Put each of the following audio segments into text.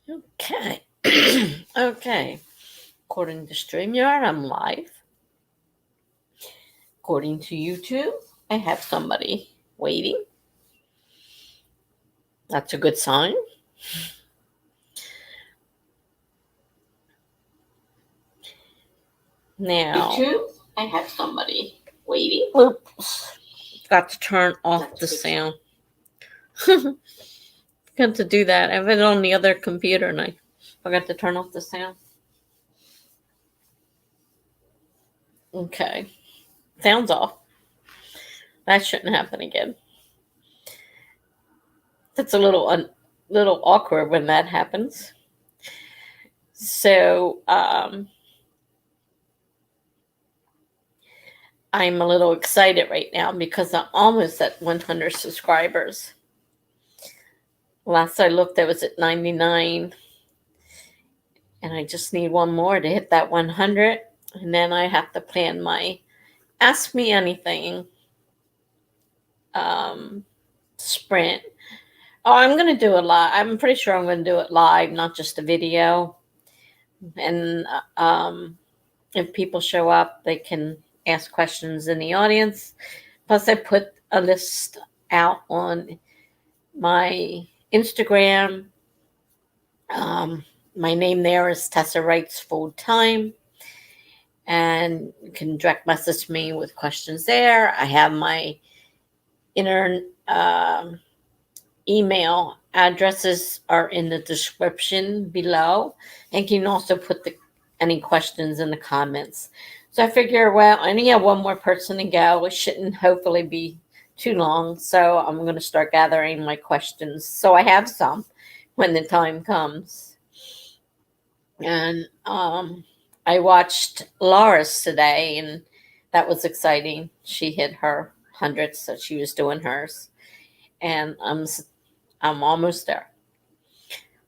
Okay. Okay. According to StreamYard, I'm live. According to YouTube, I have somebody waiting. That's a good sign. Now, YouTube, I have somebody waiting. Oops. Got to turn off the sound. Got to do that. I have it on the other computer and I forgot to turn off the sound. Okay. Sound's off. That shouldn't happen again. That's a little awkward when that happens. So, I'm a little excited right now because I'm almost at 100 subscribers. Last I looked, I was at 99. And I just need one more to hit that 100. And then I have to plan my Ask Me Anything sprint. Oh, I'm going to do it live. I'm pretty sure I'm going to do it live, not just a video. And if people show up, they can ask questions in the audience. Plus, I put a list out on my Instagram. My name there is Tessa Writes Full Time. And you can direct message me with questions there. I have my email addresses are in the description below. And you can also put any questions in the comments. So I figure, well, I only have one more person to go. It shouldn't hopefully be too long. So I'm going to start gathering my questions. So I have some when the time comes. And I watched Laura's today, and that was exciting. She hit her 100, so she was doing hers. And I'm almost there.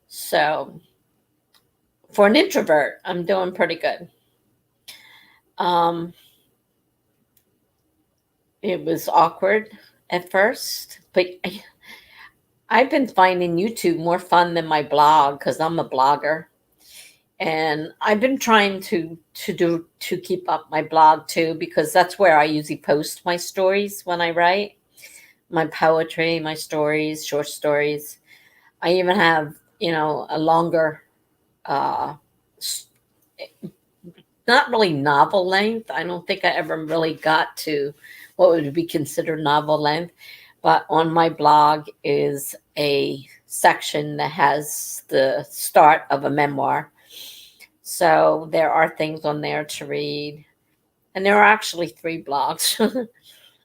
So for an introvert, I'm doing pretty good. It was awkward at first, but I've been finding YouTube more fun than my blog because I'm a blogger. And I've been trying to keep up my blog too, because that's where I usually post my stories when I write my poetry, my stories, short stories. I even have, a longer, not really novel length. I don't think I ever really got to what would be considered novel length. But on my blog is a section that has the start of a memoir. So there are things on there to read. And there are actually 3 blogs.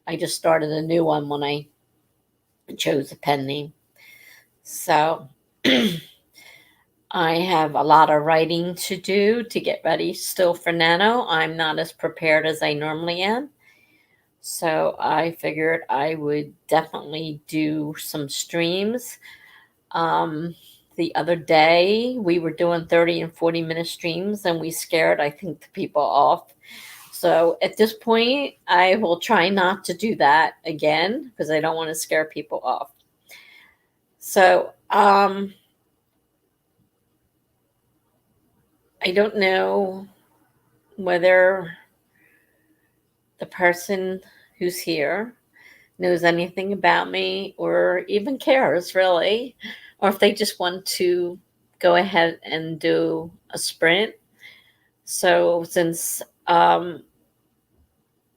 I just started a new one when I chose a pen name. So I have a lot of writing to do to get ready still for Nano. I'm not as prepared as I normally am. So I figured I would definitely do some streams. The other day we were doing 30 and 40-minute streams and we scared, I think, the people off. So at this point, I will try not to do that again because I don't want to scare people off. So I don't know whether the person who's here knows anything about me or even cares really, or if they just want to go ahead and do a sprint. So since I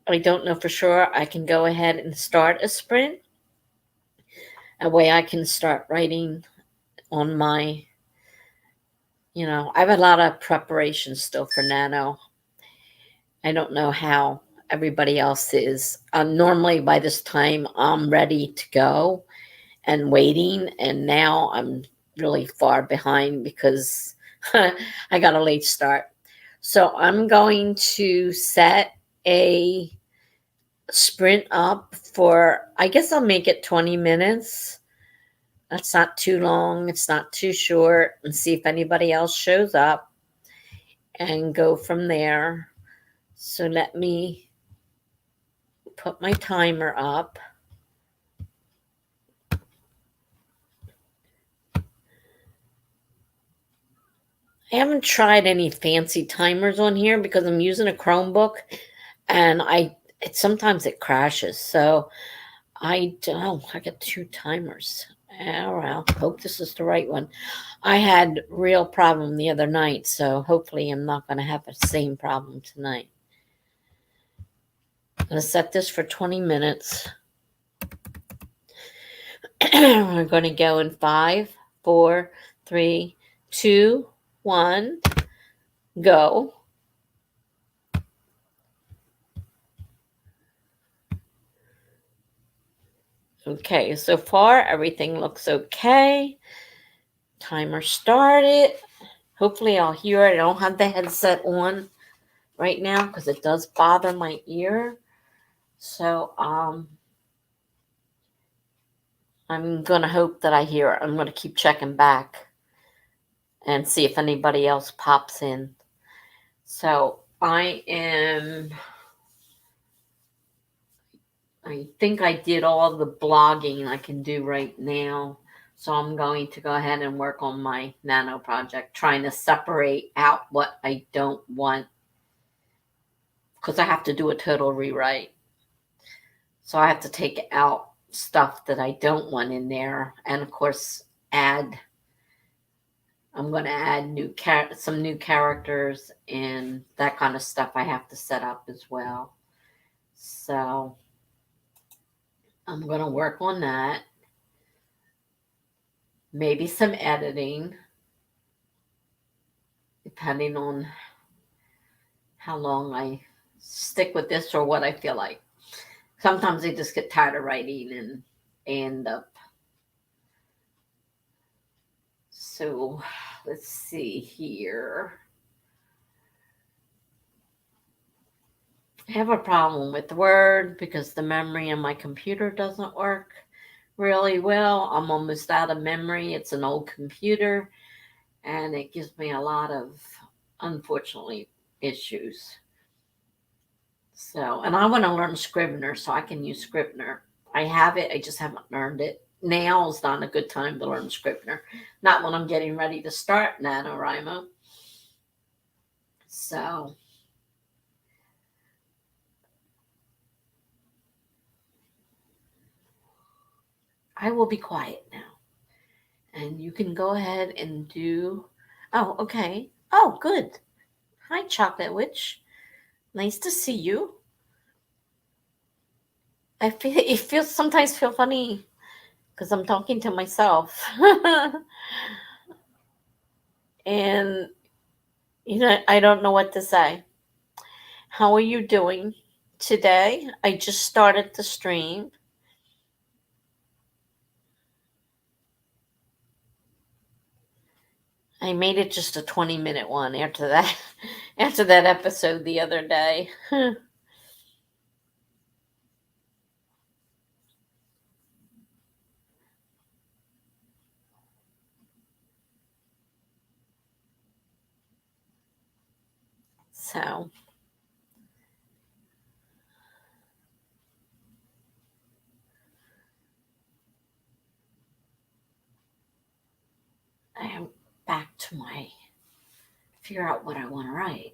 don't know for sure, I can go ahead and start a sprint. A way I can start writing on my, I have a lot of preparation still for Nano. I don't know how everybody else is. Normally by this time I'm ready to go and waiting, and now I'm really far behind because I got a late start. So I'm going to set a sprint up for, I guess I'll make it 20 minutes. That's not too long. It's not too short. And see if anybody else shows up and go from there. So let me put my timer up. I haven't tried any fancy timers on here because I'm using a Chromebook, and sometimes it crashes. So I don't know. I got two timers. Oh, well, hope this is the right one. I had real problem the other night, so hopefully I'm not going to have the same problem tonight. I'm going to set this for 20 minutes. We're going to go in 5, 4, 3, 2, 1, go. Okay, so far everything looks okay. Timer started. Hopefully I'll hear it. I don't have the headset on right now because it does bother my ear. So I'm gonna hope that I hear it. I'm gonna keep checking back and see if anybody else pops in. So I think I did all the blogging I can do right now. So I'm going to go ahead and work on my nano project, trying to separate out what I don't want because I have to do a total rewrite. So I have to take out stuff that I don't want in there, and of course add. I'm going to add some new characters and that kind of stuff I have to set up as well. So I'm going to work on that. Maybe some editing, depending on how long I stick with this or what I feel like. Sometimes I just get tired of writing and end up. So let's see here. I have a problem with Word because the memory on my computer doesn't work really well. I'm almost out of memory. It's an old computer and it gives me a lot of, unfortunately, issues. So, and I want to learn Scrivener so I can use Scrivener. I have it, I just haven't learned it. Now is not a good time to learn Scrivener. Not when I'm getting ready to start NaNoWriMo. So, I will be quiet now. And you can go ahead and do. Oh, okay. Oh, good. Hi, Chocolate Witch. Nice to see you. Sometimes feel funny because I'm talking to myself. And I don't know what to say. How are you doing today? I just started the stream. I made it just a 20-minute one after that after that episode the other day. So I am back to my figure out what I want to write.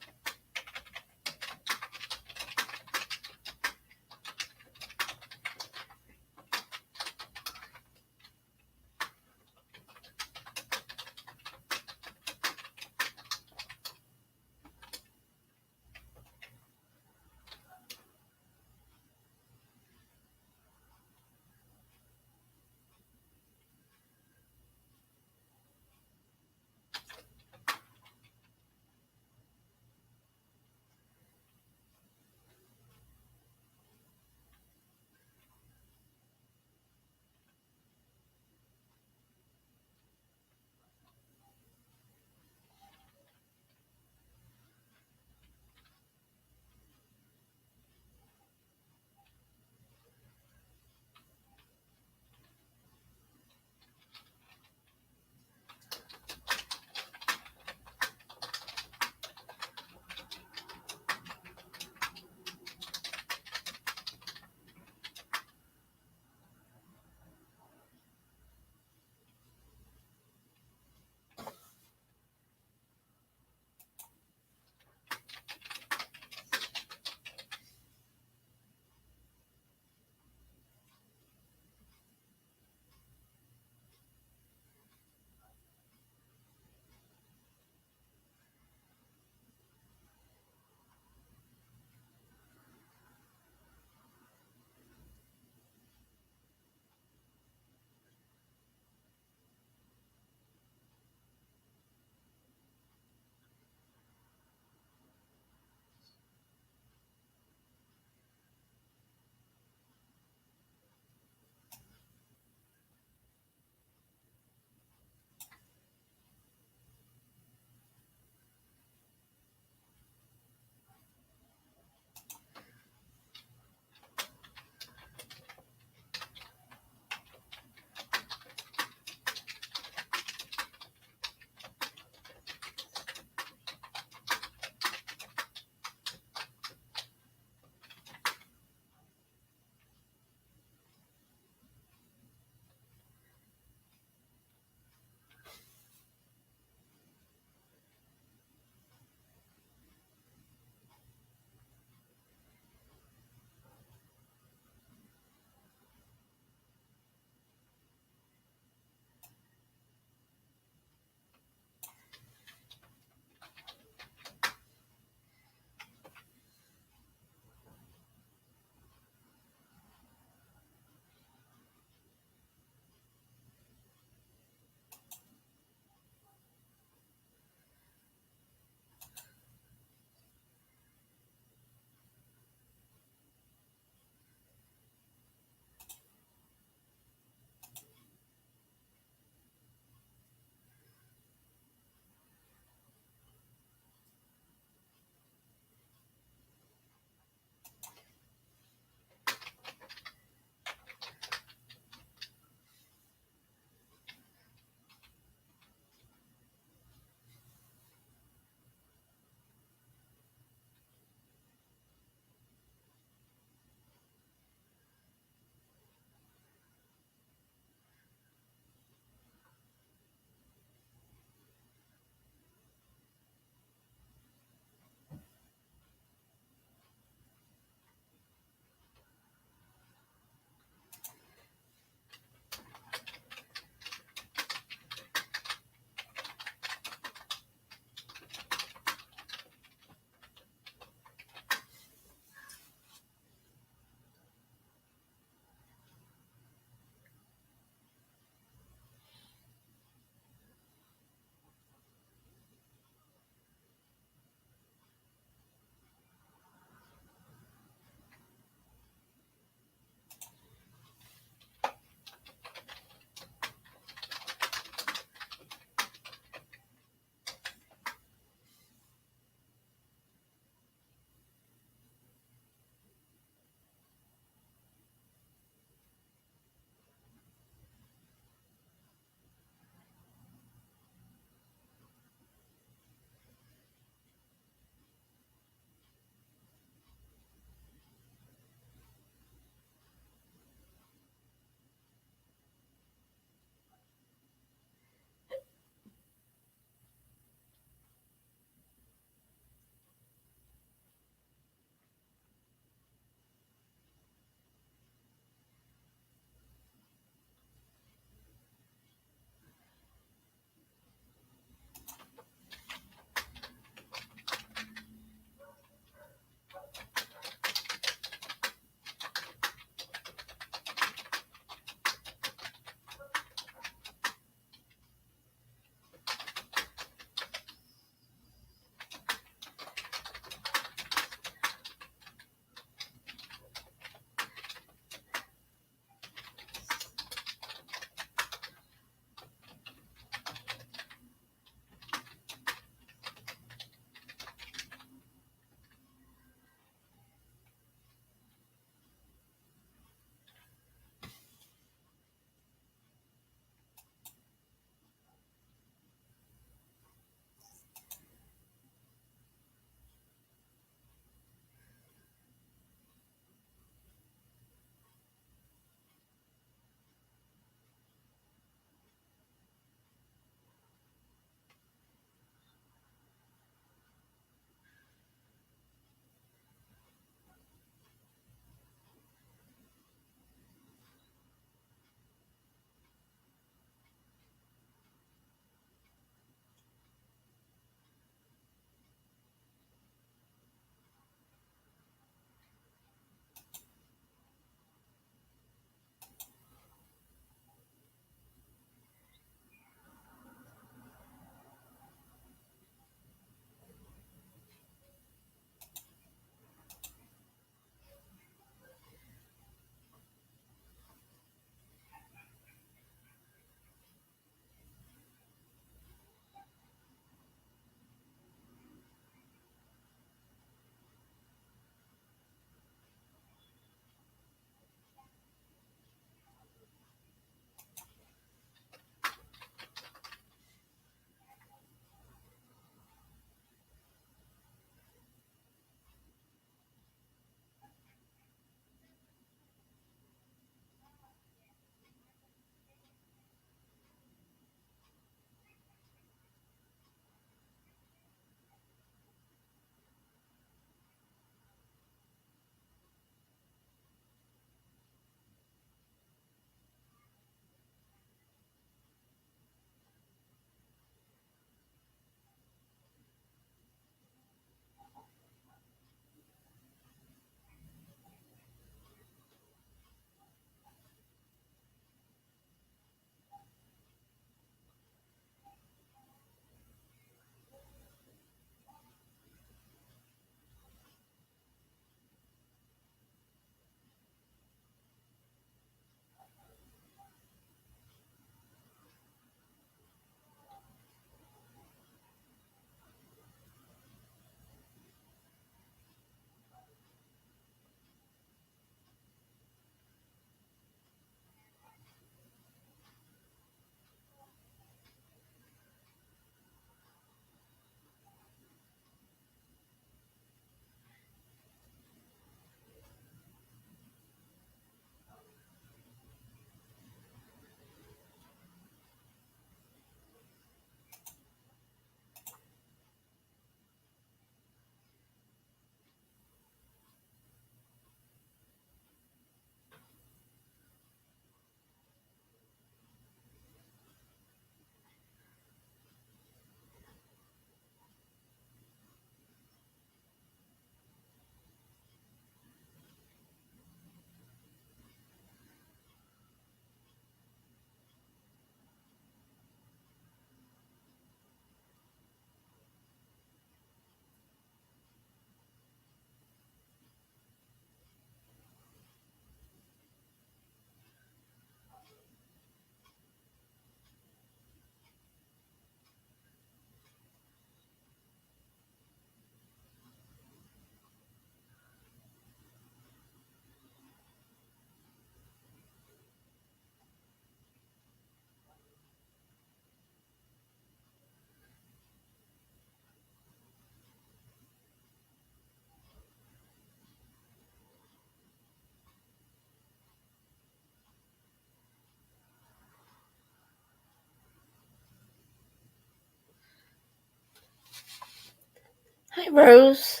Hi, Rose.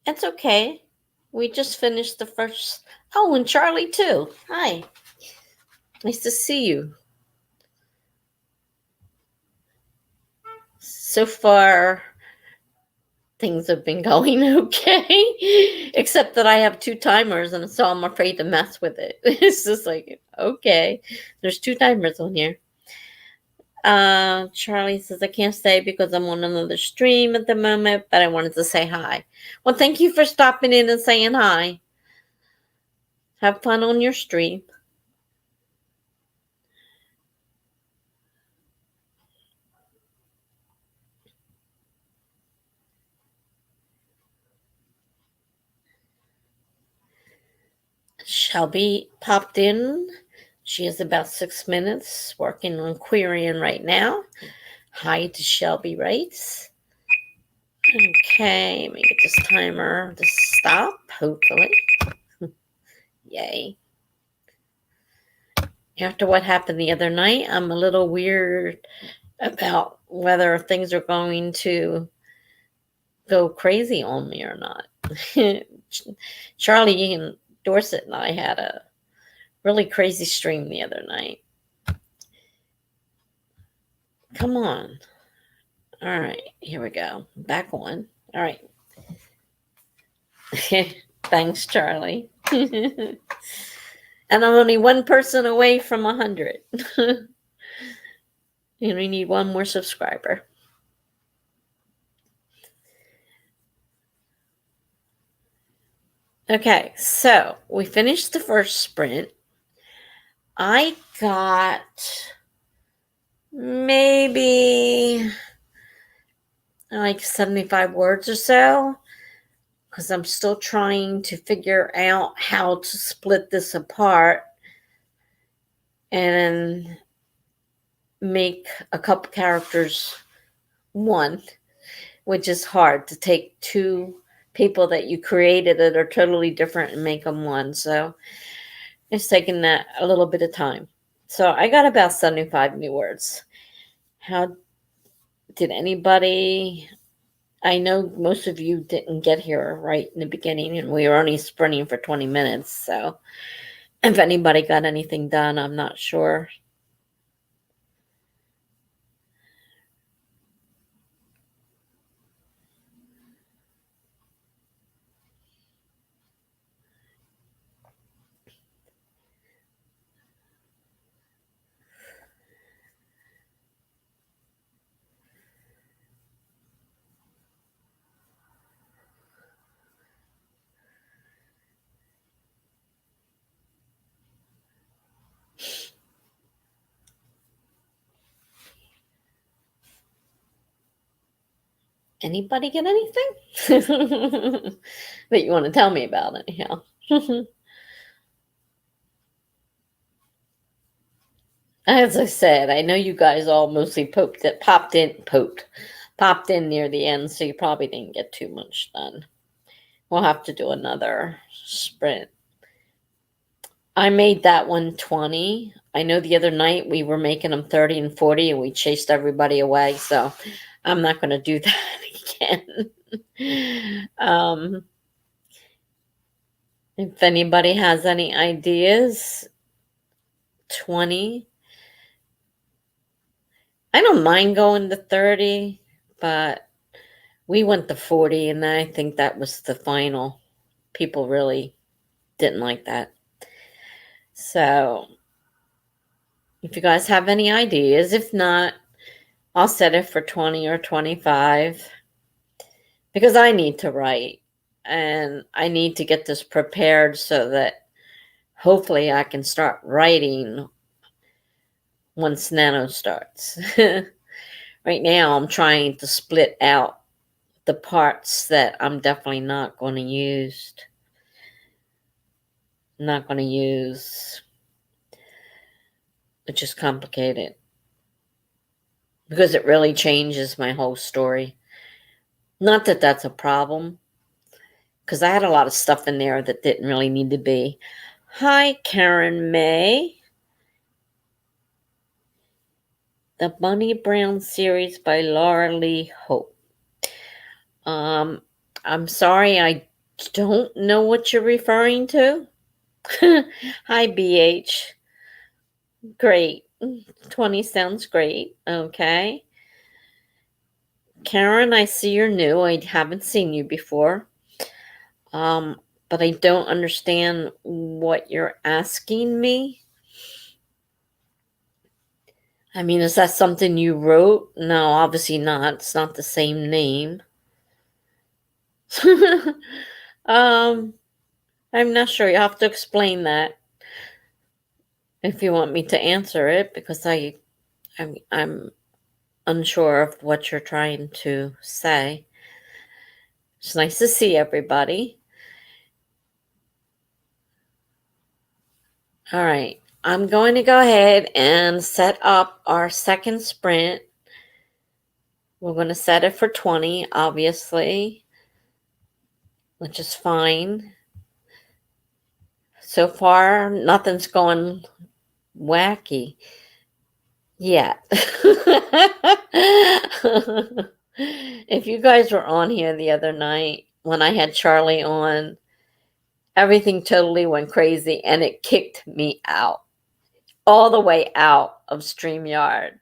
It's okay. We just finished the first. Oh, and Charlie, too. Hi. Nice to see you. So far, things have been going okay, except that I have two timers, and so I'm afraid to mess with it. It's just like, okay, there's two timers on here. Charlie says, I can't stay because I'm on another stream at the moment, but I wanted to say hi. Well, thank you for stopping in and saying hi. Have fun on your stream. Shelby popped in. She has about 6 minutes working on querying right now. Hi to Shelby Wrights. Okay, let me get this timer to stop, hopefully. Yay. After what happened the other night, I'm a little weird about whether things are going to go crazy on me or not. Charlie and Dorset and I had a really crazy stream the other night. Come on. All right, here we go. Back on. All right. Thanks, Charlie. And I'm only one person away from 100. And we need one more subscriber. Okay, so we finished the first sprint. I got maybe like 75 words or so, because I'm still trying to figure out how to split this apart and make a couple characters one, which is hard to take two people that you created that are totally different and make them one. So it's taken that a little bit of time. So I got about 75 new words. How did anybody? I know most of you didn't get here right in the beginning, and we were only sprinting for 20 minutes. So if anybody got anything done, I'm not sure. Anybody get anything that you want to tell me about, anyhow? As I said, I know you guys all mostly popped in near the end, so you probably didn't get too much done. We'll have to do another sprint. I made that one 20. I know the other night we were making them 30 and 40 and we chased everybody away, so I'm not going to do that again. If anybody has any ideas, 20. I don't mind going to 30, but we went to 40, and I think that was the final. People really didn't like that. So, if you guys have any ideas, if not, I'll set it for 20 or 25 because I need to write and I need to get this prepared so that hopefully I can start writing once Nano starts. Right now, I'm trying to split out the parts that I'm definitely not going to use. Which is complicated because it really changes my whole story. Not that that's a problem, because I had a lot of stuff in there that didn't really need to be. Hi, Karen May. The Bunny Brown series by Laura Lee Hope. Um, I'm sorry, I don't know what you're referring to. Hi, BH. Great. 20 sounds great. Okay. Karen, I see you're new. I haven't seen you before. But I don't understand what you're asking me. I mean, is that something you wrote? No, obviously not. It's not the same name. um, I'm not sure. You have to explain that if you want me to answer it, because I'm unsure of what you're trying to say. It's nice to see everybody. All right. I'm going to go ahead and set up our second sprint. We're going to set it for 20, obviously, which is fine. So far, nothing's going wacky yet. If you guys were on here the other night when I had Charlie on, everything totally went crazy and it kicked me out, all the way out of StreamYard.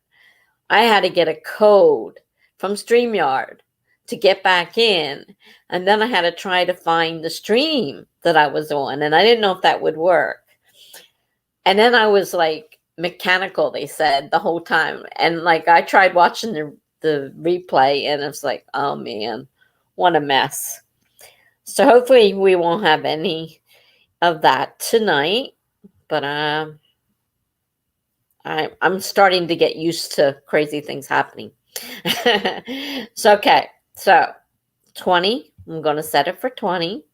I had to get a code from StreamYard to get back in. And then I had to try to find the stream that I was on. And I didn't know if that would work. And then I was like mechanical, they said, the whole time. And like I tried watching the replay and it's like, oh man, what a mess. So hopefully we won't have any of that tonight. But I'm starting to get used to crazy things happening. So, okay. So, 20. I'm going to set it for 20.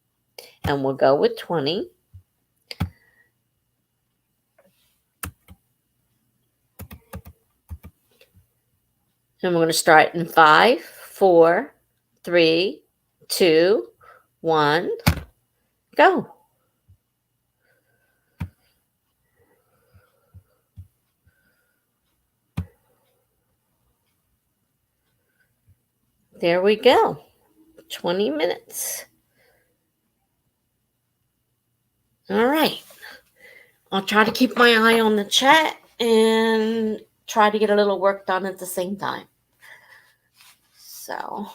And we'll go with 20. And we're going to start in 5, 4, 3, 2, 1, go. There we go. 20 minutes. All right. I'll try to keep my eye on the chat and try to get a little work done at the same time. So,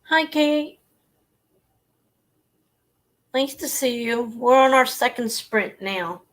Hi, Kate. Nice to see you. We're on our second sprint now.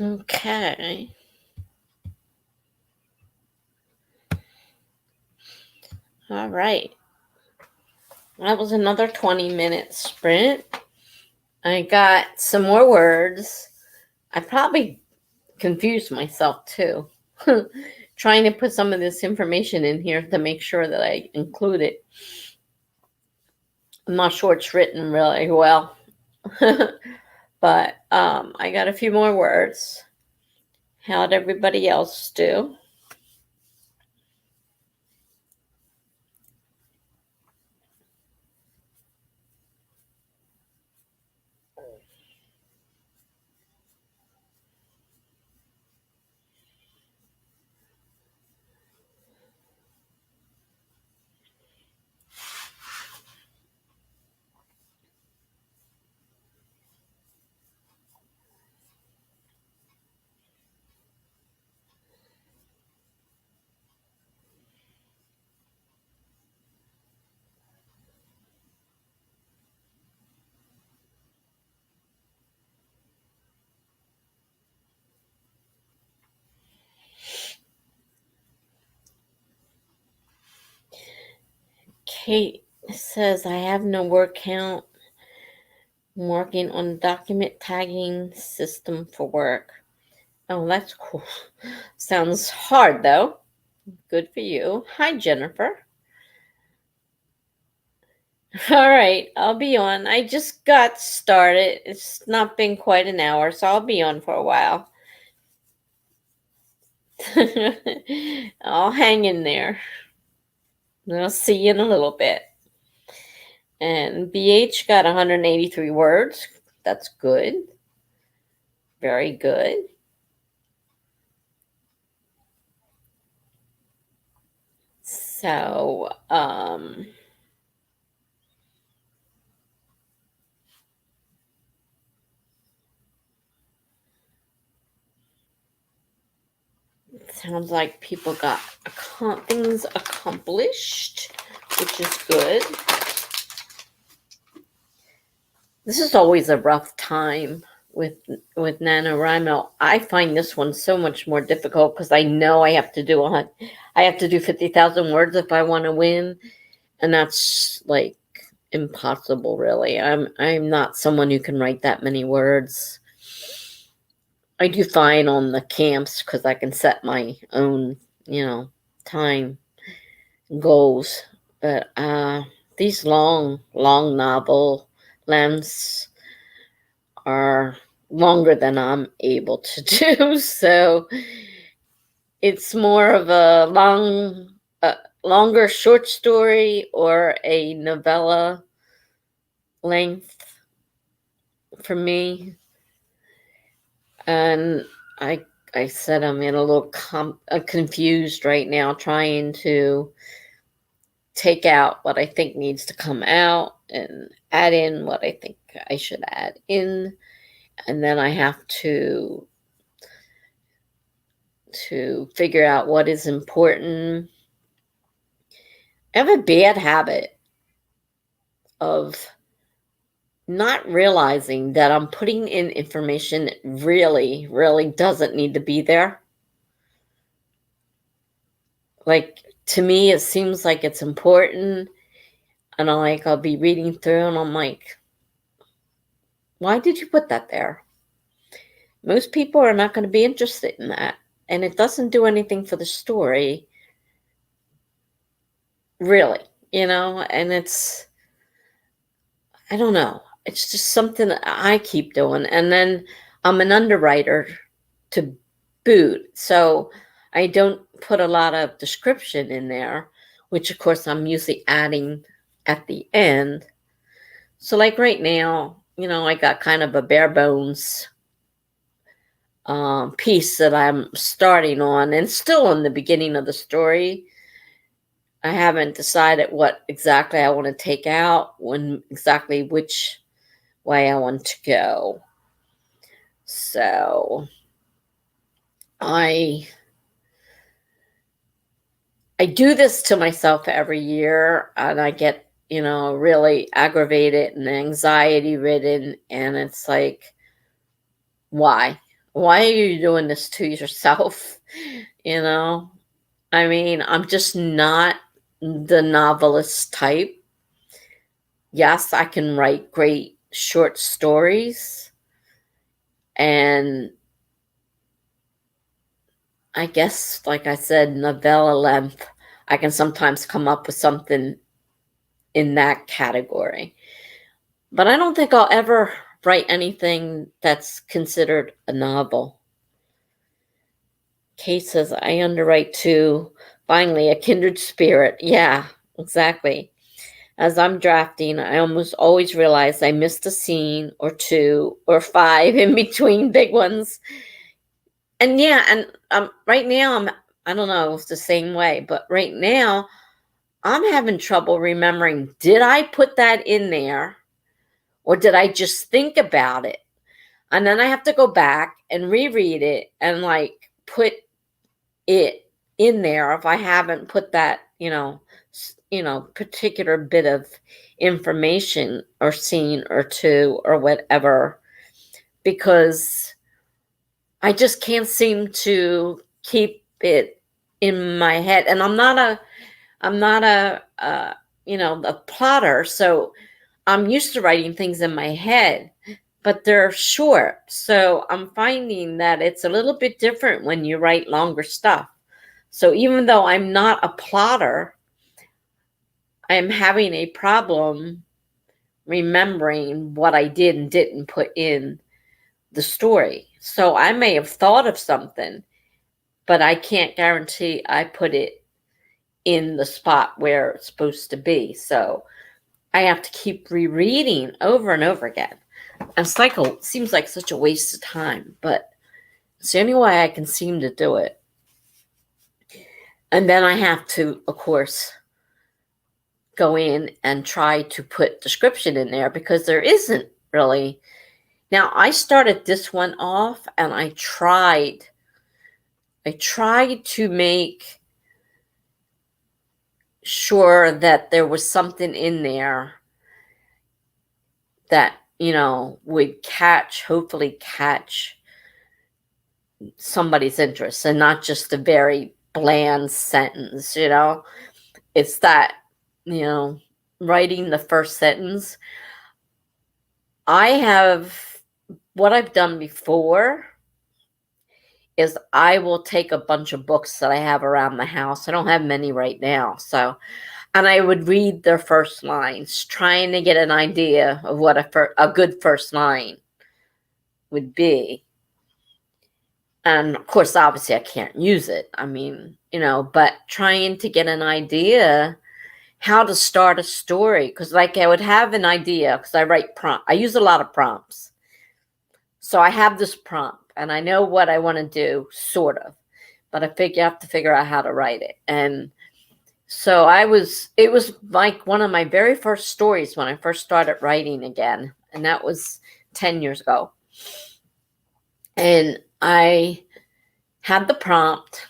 Okay. All right. That was another 20-minute sprint. I got some more words. I probably confused myself too. Trying to put some of this information in here to make sure that I include it. I'm not sure it's written really well. But I got a few more words. How'd everybody else do? Kate says, I have no word count. I'm working on document tagging system for work. Oh, that's cool. Sounds hard though. Good for you. Hi, Jennifer. All right, I'll be on. I just got started. It's not been quite an hour, so I'll be on for a while. I'll hang in there. I'll see you in a little bit. And BH got 183 words. That's good. Very good. So, sounds like people got things accomplished, which is good. This is always a rough time with NaNoWriMo. I find this one so much more difficult because I know I have to do 50,000 words if I want to win, and that's like impossible really. I'm not someone who can write that many words. I do fine on the camps because I can set my own, time goals. But these long novel lengths are longer than I'm able to do. So it's more of a longer short story or a novella length for me. And I said I'm in a little confused right now, trying to take out what I think needs to come out and add in what I think I should add in. And then I have to figure out what is important. I have a bad habit of not realizing that I'm putting in information that really, really doesn't need to be there. Like, to me, it seems like it's important. And I'll be reading through and I'm like, why did you put that there? Most people are not going to be interested in that. And it doesn't do anything for the story, really, and I don't know. It's just something that I keep doing. And then I'm an underwriter to boot. So I don't put a lot of description in there, which of course I'm usually adding at the end. So like right now, I got kind of a bare bones piece that I'm starting on, and still in the beginning of the story. I haven't decided what exactly I want to take out, when exactly which way I want to go. So I I do this to myself every year, and I get, really aggravated and anxiety ridden, and it's like, why? Why are you doing this to yourself? You know? I mean, I'm just not the novelist type. Yes, I can write great short stories, and I guess, like I said, novella length, I can sometimes come up with something in that category. But I don't think I'll ever write anything that's considered a novel. Kate says, I underwrite too. Finally, a kindred spirit. Yeah, exactly. As I'm drafting, I almost always realize I missed a scene or two or five in between big ones. And yeah, and right now, I don't know if it's the same way, but right now, I'm having trouble remembering, did I put that in there, or did I just think about it? And then I have to go back and reread it and like put it in there if I haven't put that, particular bit of information or scene or two or whatever, because I just can't seem to keep it in my head. And I'm not a plotter, so I'm used to writing things in my head, but they're short. So I'm finding that it's a little bit different when you write longer stuff. So even though I'm not a plotter, I'm having a problem remembering what I did and didn't put in the story. So I may have thought of something, but I can't guarantee I put it in the spot where it's supposed to be. So I have to keep rereading over and over again. And cycle seems like such a waste of time, but it's the only way I can seem to do it. And then I have to, of course, go in and try to put description in there, because there isn't really. Now, I started this one off and I tried to make sure that there was something in there that, would hopefully catch somebody's interest, and not just a very bland sentence. It's that, writing the first sentence. What I've done before is I will take a bunch of books that I have around the house. I don't have many right now, and I would read their first lines, trying to get an idea of what a good first line would be. And of course, obviously, I can't use it. I mean, but trying to get an idea how to start a story, because like I would have an idea, because I use a lot of prompts. So I have this prompt and I know what I want to do, sort of, but I have to figure out how to write it. And so it was like one of my very first stories when I first started writing again. And that was 10 years ago. And I had the prompt.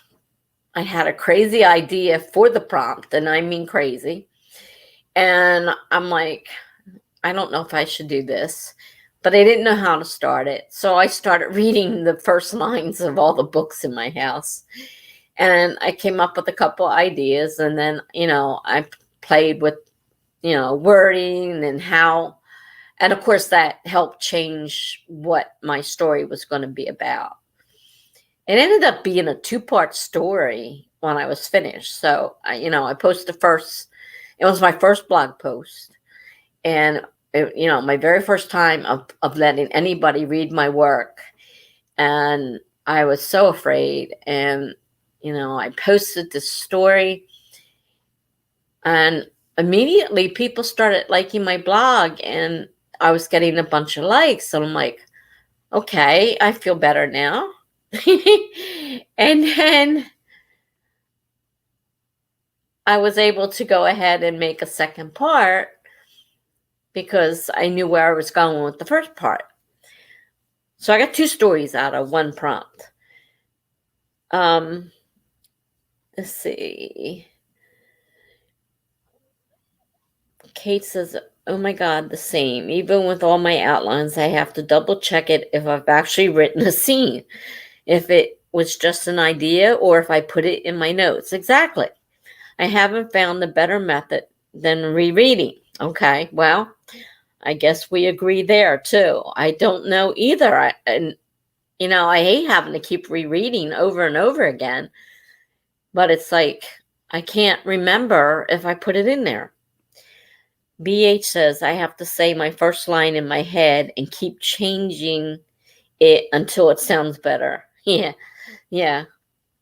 I had a crazy idea for the prompt, and I mean crazy. And I'm like, I don't know if I should do this, but I didn't know how to start it. So I started reading the first lines of all the books in my house. And I came up with a couple ideas, and then, I played with, wording and how, and of course that helped change what my story was going to be about. It ended up being a 2-part story when I was finished. So, I posted it was my first blog post. And, my very first time of letting anybody read my work. And I was so afraid. And, I posted this story. And immediately people started liking my blog. And I was getting a bunch of likes. So I'm like, okay, I feel better now. And then I was able to go ahead and make a second part because I knew where I was going with the first part. So I got 2 stories out of 1 prompt. Let's see. Kate says, "Oh my God, the same. Even with all my outlines, I have to double check it if I've actually written a scene, if it was just an idea or if I put it in my notes." Exactly. I haven't found a better method than rereading. Okay, well, I guess we agree there too. I don't know either. And I hate having to keep rereading over and over again, but it's like I can't remember if I put it in there. BH says I have to say my first line in my head and keep changing it until it sounds better. Yeah, yeah,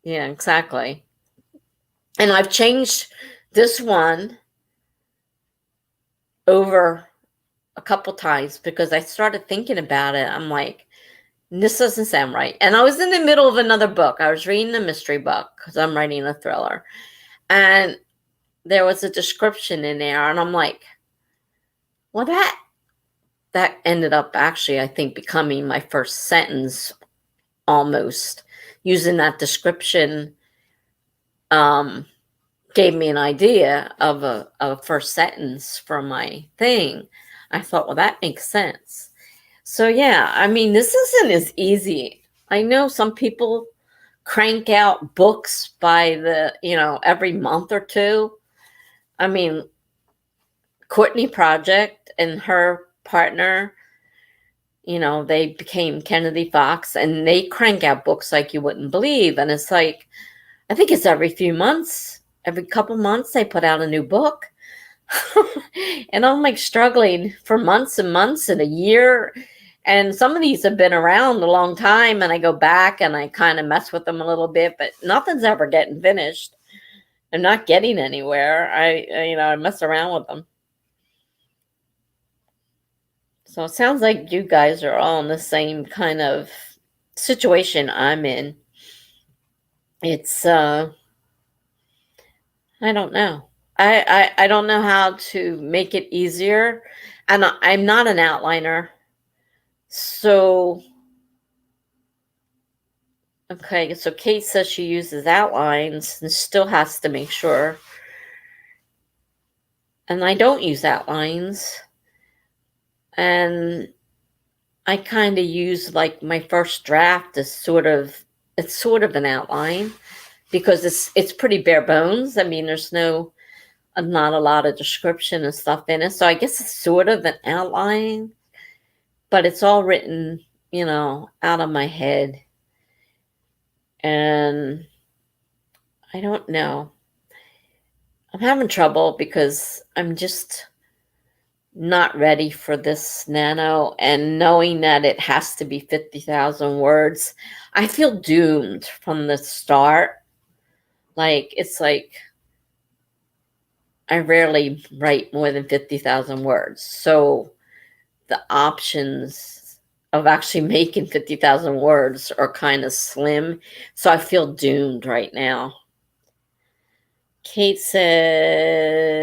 yeah, exactly. And I've changed this one over a couple times because I started thinking about it. I'm like, this doesn't sound right. And I was in the middle of another book. I was reading a mystery book because I'm writing a thriller. And there was a description in there. And I'm like, well, that ended up actually, I think, becoming my first sentence almost. Using that description gave me an idea of a first sentence for my thing. I thought, well, that makes sense. So, yeah, I mean, this isn't as easy. I know some people crank out books by every month or two. I mean, Courtney Project and her partner, they became Kennedy Fox and they crank out books like you wouldn't believe. And it's like, I think it's every few months, every couple months, they put out a new book. And I'm like struggling for months and months and a year. And some of these have been around a long time, and I go back and I kind of mess with them a little bit, but nothing's ever getting finished. I'm not getting anywhere. I mess around with them. So it sounds like you guys are all in the same kind of situation I'm in. It's I don't know. I don't know how to make it easier. And I'm not an outliner. So okay, so Kate says she uses outlines and still has to make sure. And I don't use outlines. And I kind of use like my first draft as it's sort of an outline because it's pretty bare bones. I mean, there's not a lot of description and stuff in it. So I guess it's sort of an outline, but it's all written, out of my head. And I don't know. I'm having trouble because I'm just not ready for this nano, and knowing that it has to be 50,000 words, I feel doomed from the start. Like, it's like I rarely write more than 50,000 words. So the options of actually making 50,000 words are kind of slim. So I feel doomed right now. Kate says,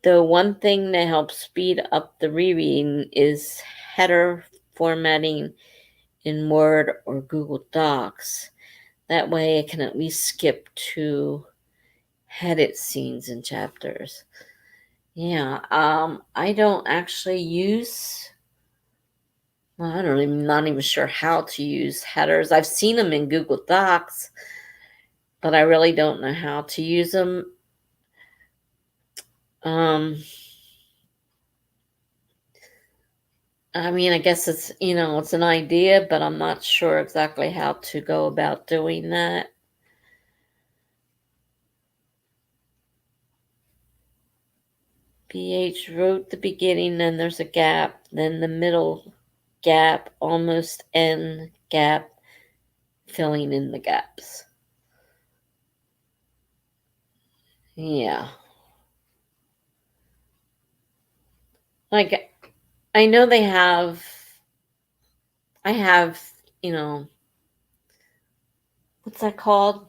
the one thing that helps speed up the rereading is header formatting in Word or Google Docs. That way I can at least skip to headed scenes and chapters. Yeah, I don't actually use, well, not even sure how to use headers. I've seen them in Google Docs, but I really don't know how to use them. I mean, I guess it's an idea, but I'm not sure exactly how to go about doing that. BH wrote the beginning, then there's a gap, then the middle gap, almost end gap, filling in the gaps. Yeah. Like, I know I have what's that called?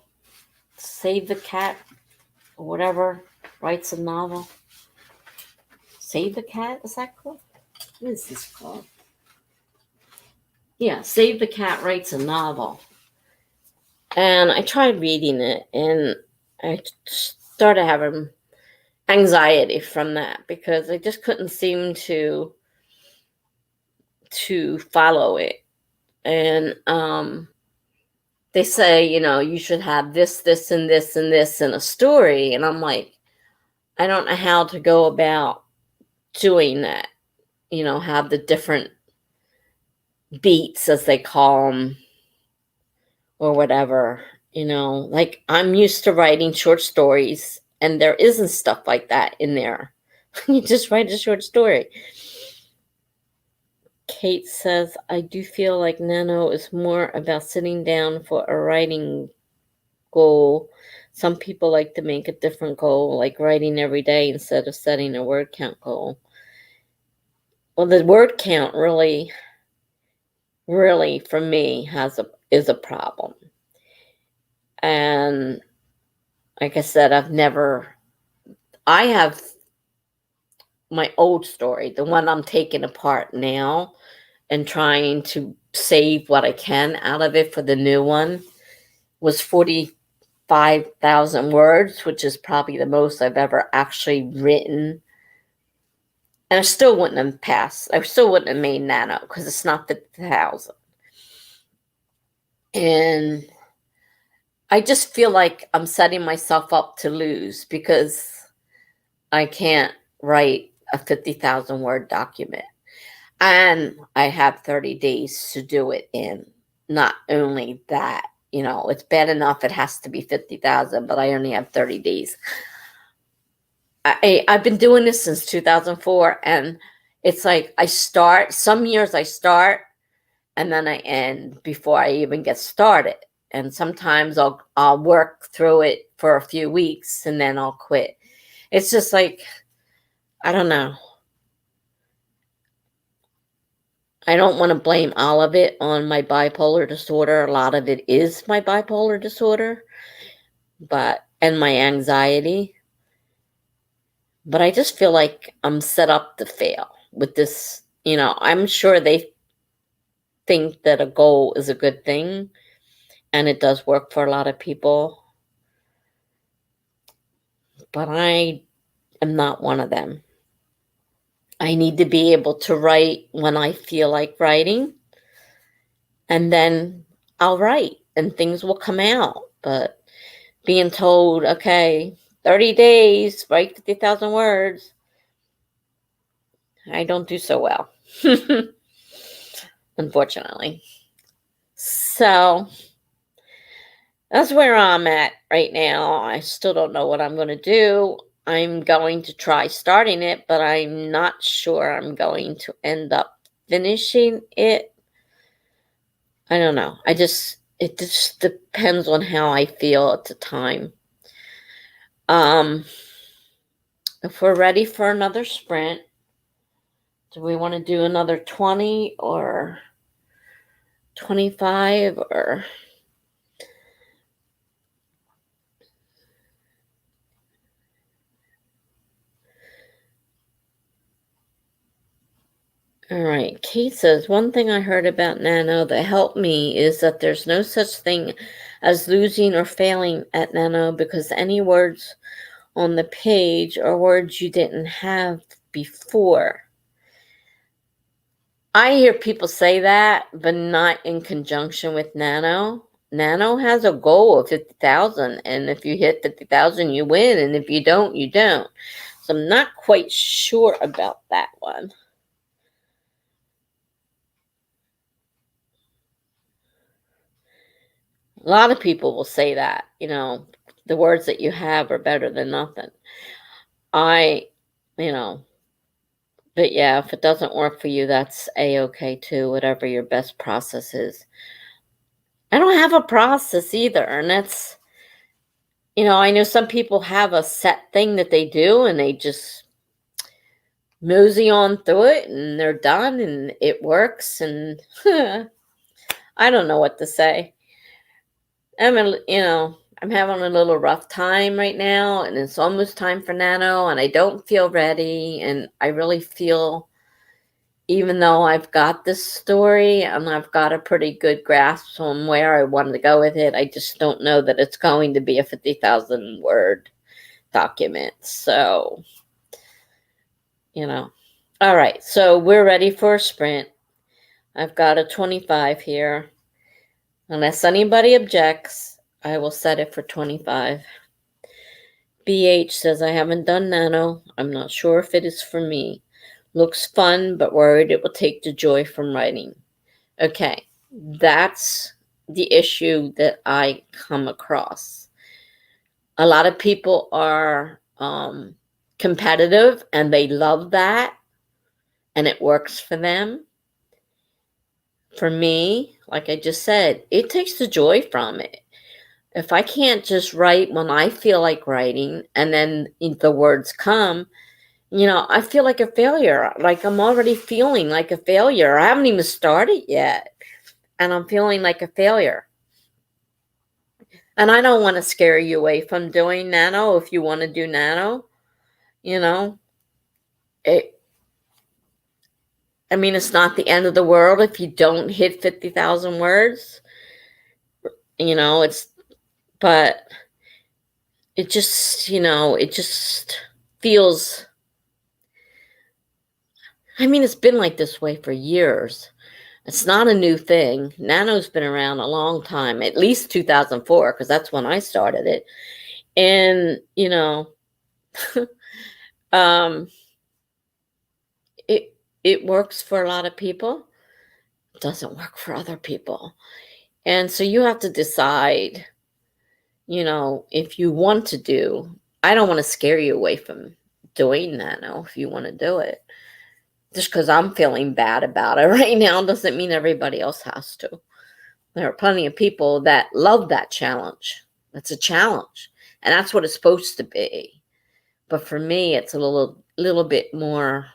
Save the cat or whatever writes a novel. Save the cat, is that called? What is this called? Yeah, Save the Cat writes a novel. And I tried reading it, and I started having anxiety from that because I just couldn't seem to follow it. And they say, you should have this, this, and this, and this in a story. And I'm like, I don't know how to go about doing that. Have the different beats, as they call them, or whatever. Like I'm used to writing short stories, and there isn't stuff like that in there. You just write a short story. Kate says, I do feel like Nano is more about sitting down for a writing goal. Some people like to make a different goal, like writing every day instead of setting a word count goal. Well, the word count really, for me, is a problem. And like I said, I have my old story, the one I'm taking apart now and trying to save what I can out of it for the new one, was 45,000 words, which is probably the most I've ever actually written. And I still wouldn't have passed. I still wouldn't have made Nano because it's not 50,000. And I just feel like I'm setting myself up to lose because I can't write a 50,000 word document. And I have 30 days to do it in. Not only that, it's bad enough it has to be 50,000, but I only have 30 days. I've been doing this since 2004, and it's like some years I start, and then I end before I even get started. And sometimes I'll work through it for a few weeks, and then I'll quit. It's just like, I don't know. I don't want to blame all of it on my bipolar disorder. A lot of it is my bipolar disorder, and my anxiety. But I just feel like I'm set up to fail with this. I'm sure they think that a goal is a good thing, and it does work for a lot of people. But I am not one of them. I need to be able to write when I feel like writing, and then I'll write and things will come out. But being told, okay, 30 days, write 50,000 words, I don't do so well, unfortunately. So that's where I'm at right now. I still don't know what I'm going to do. I'm going to try starting it, but I'm not sure I'm going to end up finishing it. I don't know. It just depends on how I feel at the time. If we're ready for another sprint, do we want to do another 20 or 25 or... All right. Kate says, one thing I heard about Nano that helped me is that there's no such thing as losing or failing at Nano because any words on the page are words you didn't have before. I hear people say that, but not in conjunction with Nano. Nano has a goal of 50,000, and if you hit 50,000, you win, and if you don't, you don't. So I'm not quite sure about that one. A lot of people will say that, the words that you have are better than nothing. But yeah, if it doesn't work for you, that's A-okay too, whatever your best process is. I don't have a process either, and that's, I know some people have a set thing that they do, and they just mosey on through it, and they're done, and it works, and I don't know what to say. I'm having a little rough time right now, and it's almost time for Nano, and I don't feel ready, and I really feel, even though I've got this story and I've got a pretty good grasp on where I wanted to go with it, I just don't know that it's going to be a 50,000 word document. So, All right, so we're ready for a sprint. I've got a 25 here. Unless anybody objects, I will set it for 25. BH says, I haven't done Nano. I'm not sure if it is for me. Looks fun, but worried it will take the joy from writing. Okay, that's the issue that I come across. A lot of people are competitive and they love that and it works for them. For me, like I just said, it takes the joy from it. If I can't just write when I feel like writing and then the words come, I feel like a failure. Like I'm already feeling like a failure. I haven't even started yet. And I'm feeling like a failure. And I don't want to scare you away from doing Nano. If you want to do Nano, it, it's not the end of the world if you don't hit 50,000 words. But it just feels, it's been like this way for years. It's not a new thing. Nano's been around a long time, at least 2004, because that's when I started it. And, um, it works for a lot of people. It doesn't work for other people. And so you have to decide, if you want to do. I don't want to scare you away from doing Nano if you want to do it. Just because I'm feeling bad about it right now doesn't mean everybody else has to. There are plenty of people that love that challenge. It's a challenge. And that's what it's supposed to be. But for me, it's a little bit more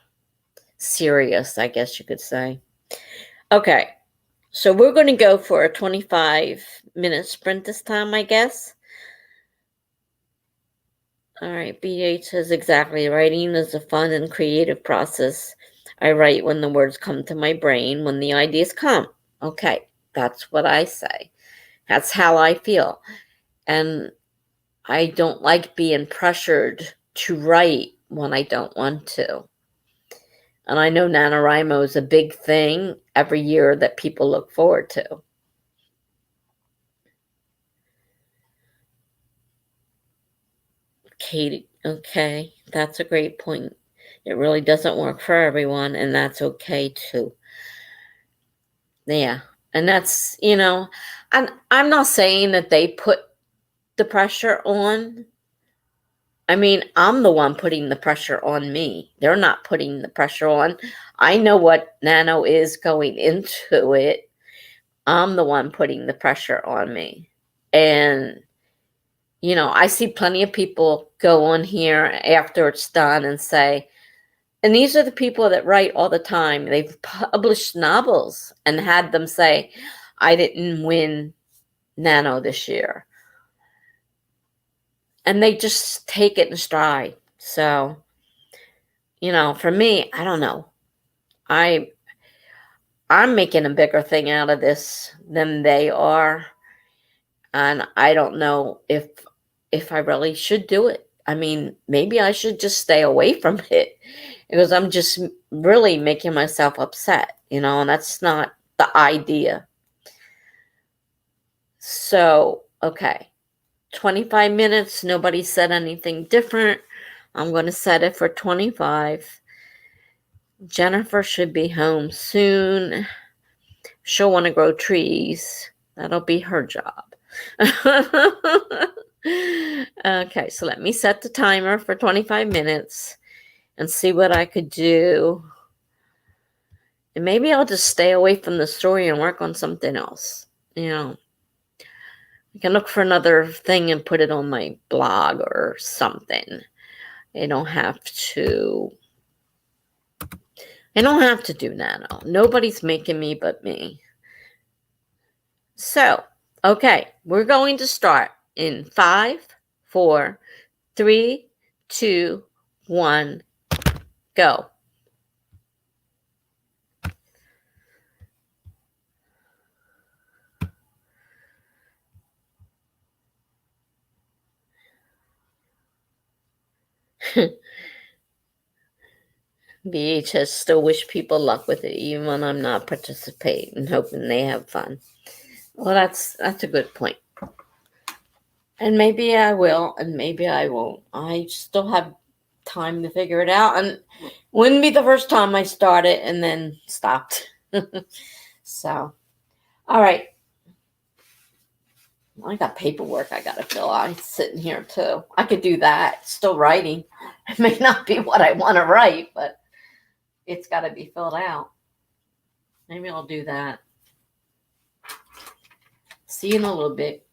serious, I guess you could say. Okay. So we're going to go for a 25-minute sprint this time, I guess. All right. BH says, exactly. Writing is a fun and creative process. I write when the words come to my brain, when the ideas come. Okay. That's what I say. That's how I feel. And I don't like being pressured to write when I don't want to. And I know NaNoWriMo is a big thing every year that people look forward to. Katie, okay, that's a great point. It really doesn't work for everyone, and that's okay too. Yeah, and that's, and I'm not saying that they put the pressure on. I'm the one putting the pressure on me. They're not putting the pressure on. I know what Nano is going into it. I'm the one putting the pressure on me. And, I see plenty of people go on here after it's done and say, and these are the people that write all the time. They've published novels and had them say, I didn't win Nano this year. And they just take it in stride. So, for me, I don't know. I'm making a bigger thing out of this than they are. And I don't know if I really should do it. Maybe I should just stay away from it because I'm just really making myself upset, and that's not the idea. So, okay. 25 minutes. Nobody said anything different. I'm going to set it for 25. Jennifer should be home soon. She'll want to grow trees. That'll be her job. Okay, so let me set the timer for 25 minutes and see what I could do. And maybe I'll just stay away from the story and work on something else. I can look for another thing and put it on my blog or something. I don't have to do Nano. Nobody's making me but me. So, okay, we're going to start in 5, 4, 3, 2, 1, go. BHS still wish people luck with it, even when I'm not participating, hoping they have fun. Well, that's a good point. And maybe I will, and maybe I won't. I still have time to figure it out, and wouldn't be the first time I started and then stopped. So, all right. I got paperwork I got to fill out. I'm sitting here too. I could do that. Still writing. It may not be what I want to write, but it's got to be filled out. Maybe I'll do that. See you in a little bit.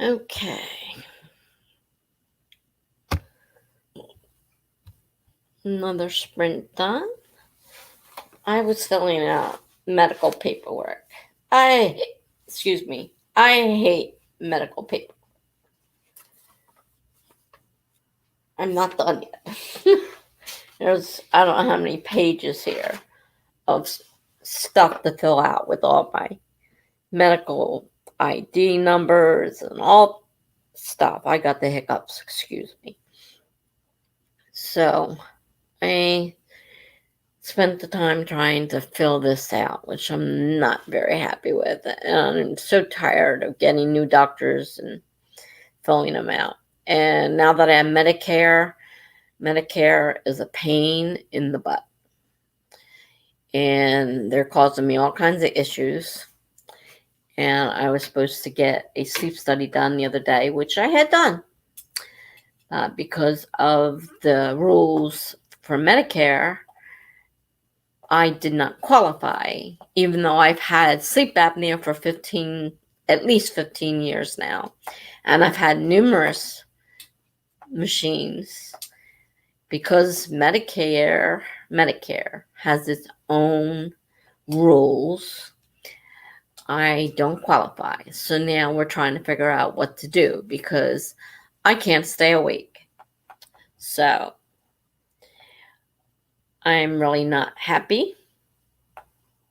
Okay. Another sprint done. I was filling out medical paperwork. Excuse me, I hate medical paper. I'm not done yet. I don't know how many pages here of stuff to fill out with all my medical ID numbers and all stuff. I got the hiccups, excuse me. So I spent the time trying to fill this out, which I'm not very happy with. And I'm so tired of getting new doctors and filling them out. And now that I have Medicare is a pain in the butt. And they're causing me all kinds of issues. And I was supposed to get a sleep study done the other day, which I had done. Because of the rules for Medicare, I did not qualify, even though I've had sleep apnea for at least 15 years now. And I've had numerous machines. Because Medicare has its own rules, I don't qualify. So now we're trying to figure out what to do because I can't stay awake. So I'm really not happy.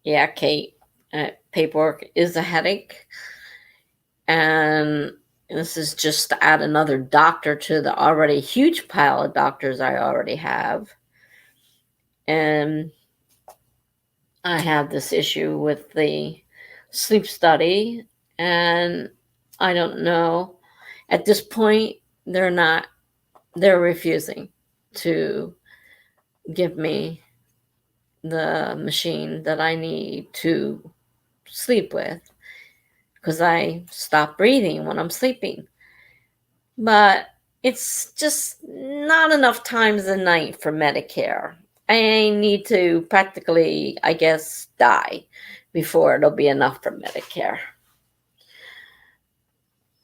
Yeah, Kate, paperwork is a headache. And this is just to add another doctor to the already huge pile of doctors I already have. And I have this issue with the sleep study, and I don't know. At this point, they're refusing to give me the machine that I need to sleep with because I stop breathing when I'm sleeping. But it's just not enough times a night for Medicare. I need to practically, I guess, die before it'll be enough for Medicare.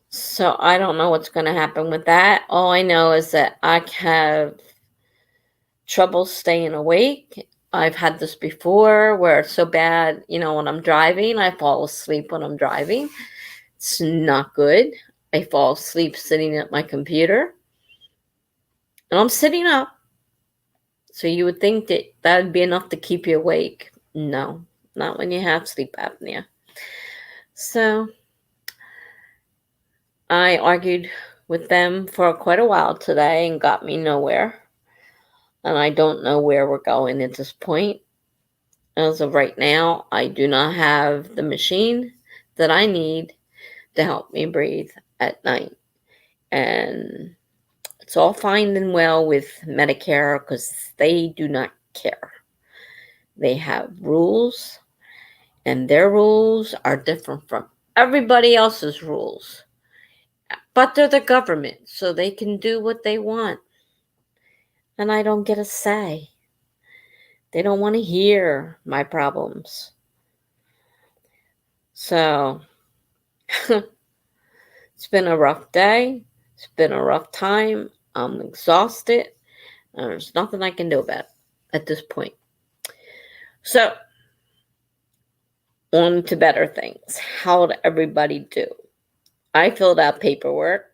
So I don't know what's going to happen with that. All I know is that I have trouble staying awake. I've had this before where it's so bad, when I'm driving, I fall asleep when I'm driving. It's not good. I fall asleep sitting at my computer. And I'm sitting up. So you would think that would be enough to keep you awake. No, not when you have sleep apnea. So I argued with them for quite a while today and got me nowhere. And I don't know where we're going at this point. As of right now, I do not have the machine that I need to help me breathe at night. And it's all fine and well with Medicare because they do not care. They have rules, and their rules are different from everybody else's rules. But they're the government, so they can do what they want. And I don't get a say. They don't want to hear my problems. So it's been a rough day. It's been a rough time. I'm exhausted. And there's nothing I can do about it at this point. So, on to better things. How did everybody do? I filled out paperwork.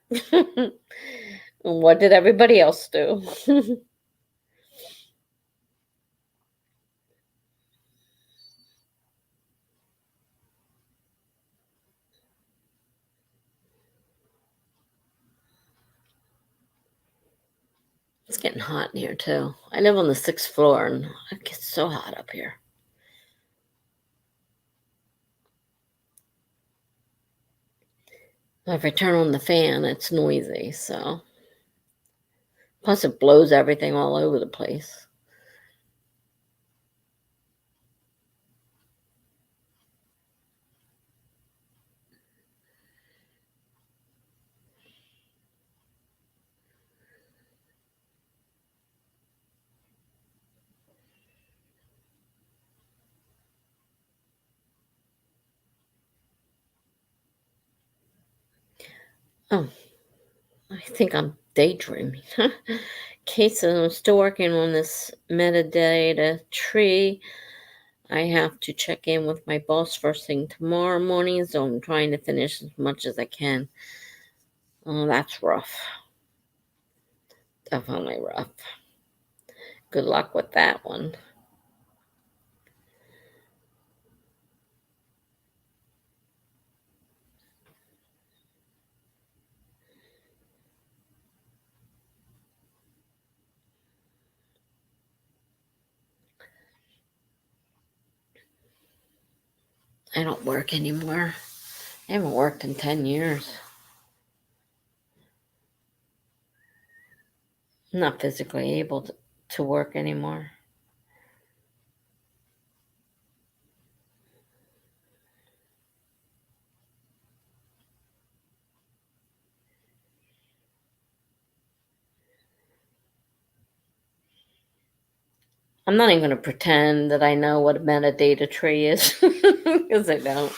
What did everybody else do? It's getting hot in here, too. I live on the 6th floor, and it gets so hot up here. If I turn on the fan, it's noisy, so. Plus, it blows everything all over the place. Oh, I think I'm daydreaming. Okay, so I'm still working on this metadata tree. I have to check in with my boss first thing tomorrow morning, so I'm trying to finish as much as I can. Oh, that's rough. Definitely rough. Good luck with that one. I don't work anymore. I haven't worked in 10 years. I'm not physically able to work anymore. I'm not even going to pretend that I know what a metadata tree is because I don't.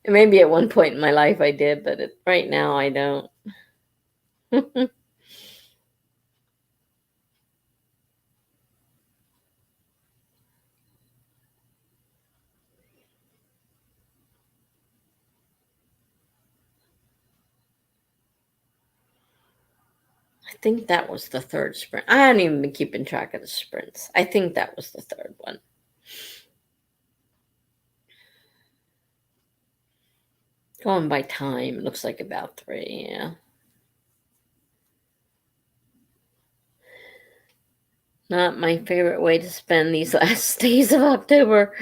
And maybe at one point in my life I did, but right now I don't. I think that was the third sprint. I haven't even been keeping track of the sprints. I think that was the third one. Going by time, it looks like about 3, yeah. Not my favorite way to spend these last days of October,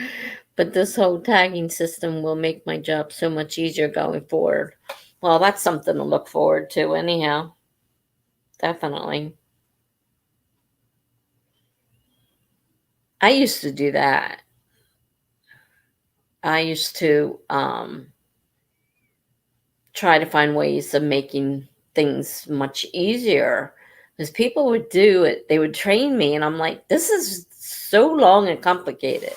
but this whole tagging system will make my job so much easier going forward. Well, that's something to look forward to, anyhow. Definitely. I used to do that. I used to try to find ways of making things much easier because people would do it. They would train me, and I'm like, this is so long and complicated.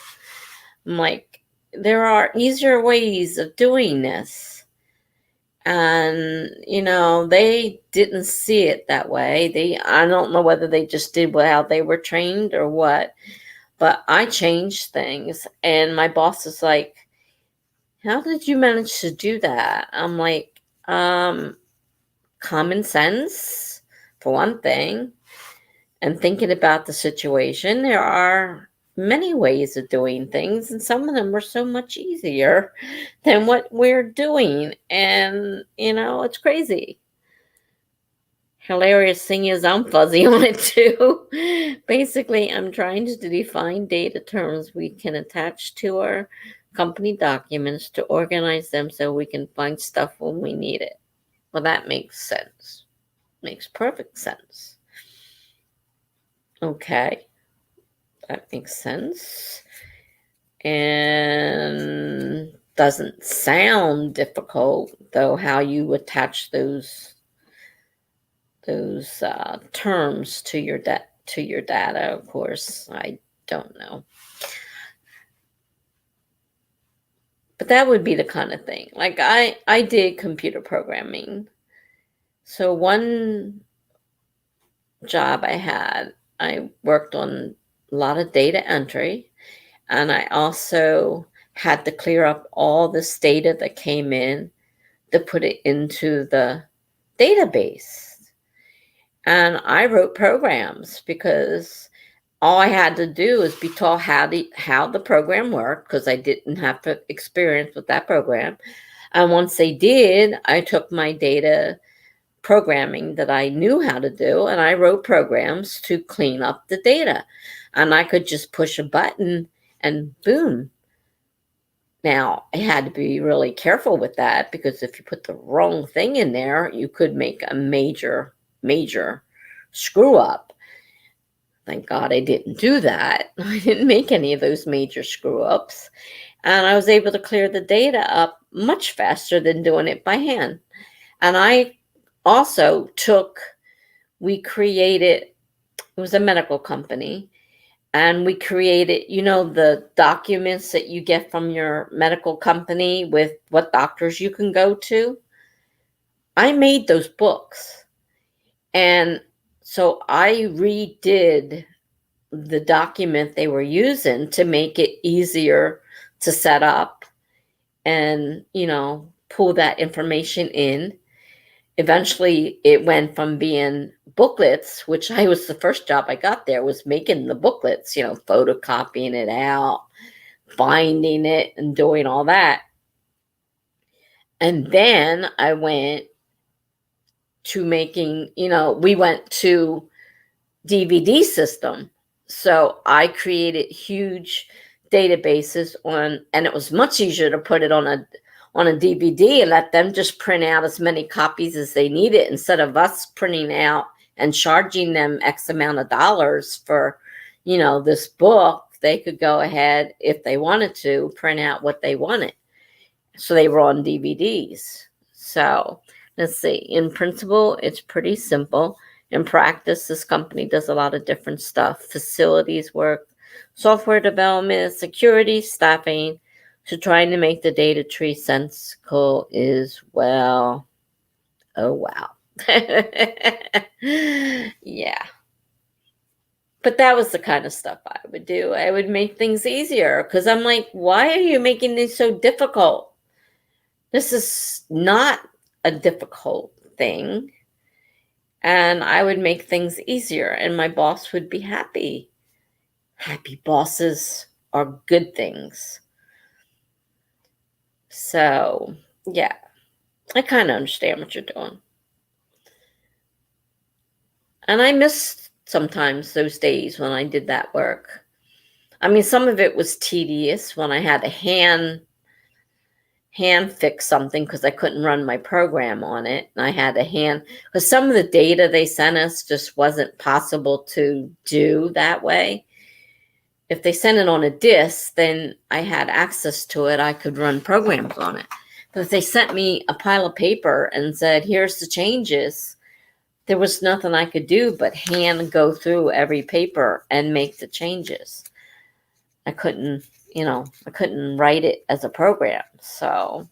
I'm like, there are easier ways of doing this. And, they didn't see it that way. I don't know whether they just did how they were trained or what, but I changed things. And my boss is like, how did you manage to do that? I'm like, common sense, for one thing, and thinking about the situation. There are many ways of doing things, and some of them are so much easier than what we're doing. And, it's crazy. Hilarious thing is, I'm fuzzy on it too. Basically, I'm trying to define data terms we can attach to our company documents to organize them so we can find stuff when we need it. Well, that makes sense. Makes perfect sense. Okay, that makes sense. And doesn't sound difficult, though, how you attach those terms to your data. Of course, I don't know, but that would be the kind of thing. Like I did computer programming, so one job I worked on a lot of data entry, and I also had to clear up all this data that came in to put it into the database. And I wrote programs because all I had to do was be taught how the program worked, because I didn't have experience with that program. And once they did, I took my data programming that I knew how to do, and I wrote programs to clean up the data. And I could just push a button and boom. Now, I had to be really careful with that, because if you put the wrong thing in there, you could make a major, major screw up. Thank God I didn't do that. I didn't make any of those major screw ups. And I was able to clear the data up much faster than doing it by hand. And I also we created, it was a medical company, and we created, the documents that you get from your medical company with what doctors you can go to. I made those books. And so I redid the document they were using to make it easier to set up and, pull that information in. Eventually, it went from being booklets, which I was the first job I got there, was making the booklets, photocopying it out, binding it, and doing all that. And then I went to making, we went to DVD system. So I created huge databases and it was much easier to put it on a DVD and let them just print out as many copies as they needed instead of us printing out and charging them X amount of dollars for, this book. They could go ahead if they wanted to print out what they wanted. So they were on DVDs. So let's see. In principle, it's pretty simple. In practice, this company does a lot of different stuff: facilities work, software development, security, staffing. So trying to make the data tree sensical is, well, oh wow. Yeah. But that was the kind of stuff I would do. I would make things easier because I'm like, why are you making this so difficult? This is not a difficult thing. And I would make things easier and my boss would be happy. Happy bosses are good things. So, yeah, I kind of understand what you're doing. And I miss sometimes those days when I did that work. I mean, some of it was tedious when I had to hand fix something because I couldn't run my program on it. And I had to because some of the data they sent us just wasn't possible to do that way. If they sent it on a disk, then I had access to it. I could run programs on it. But if they sent me a pile of paper and said, here's the changes, there was nothing I could do but hand go through every paper and make the changes. I couldn't write it as a program. So,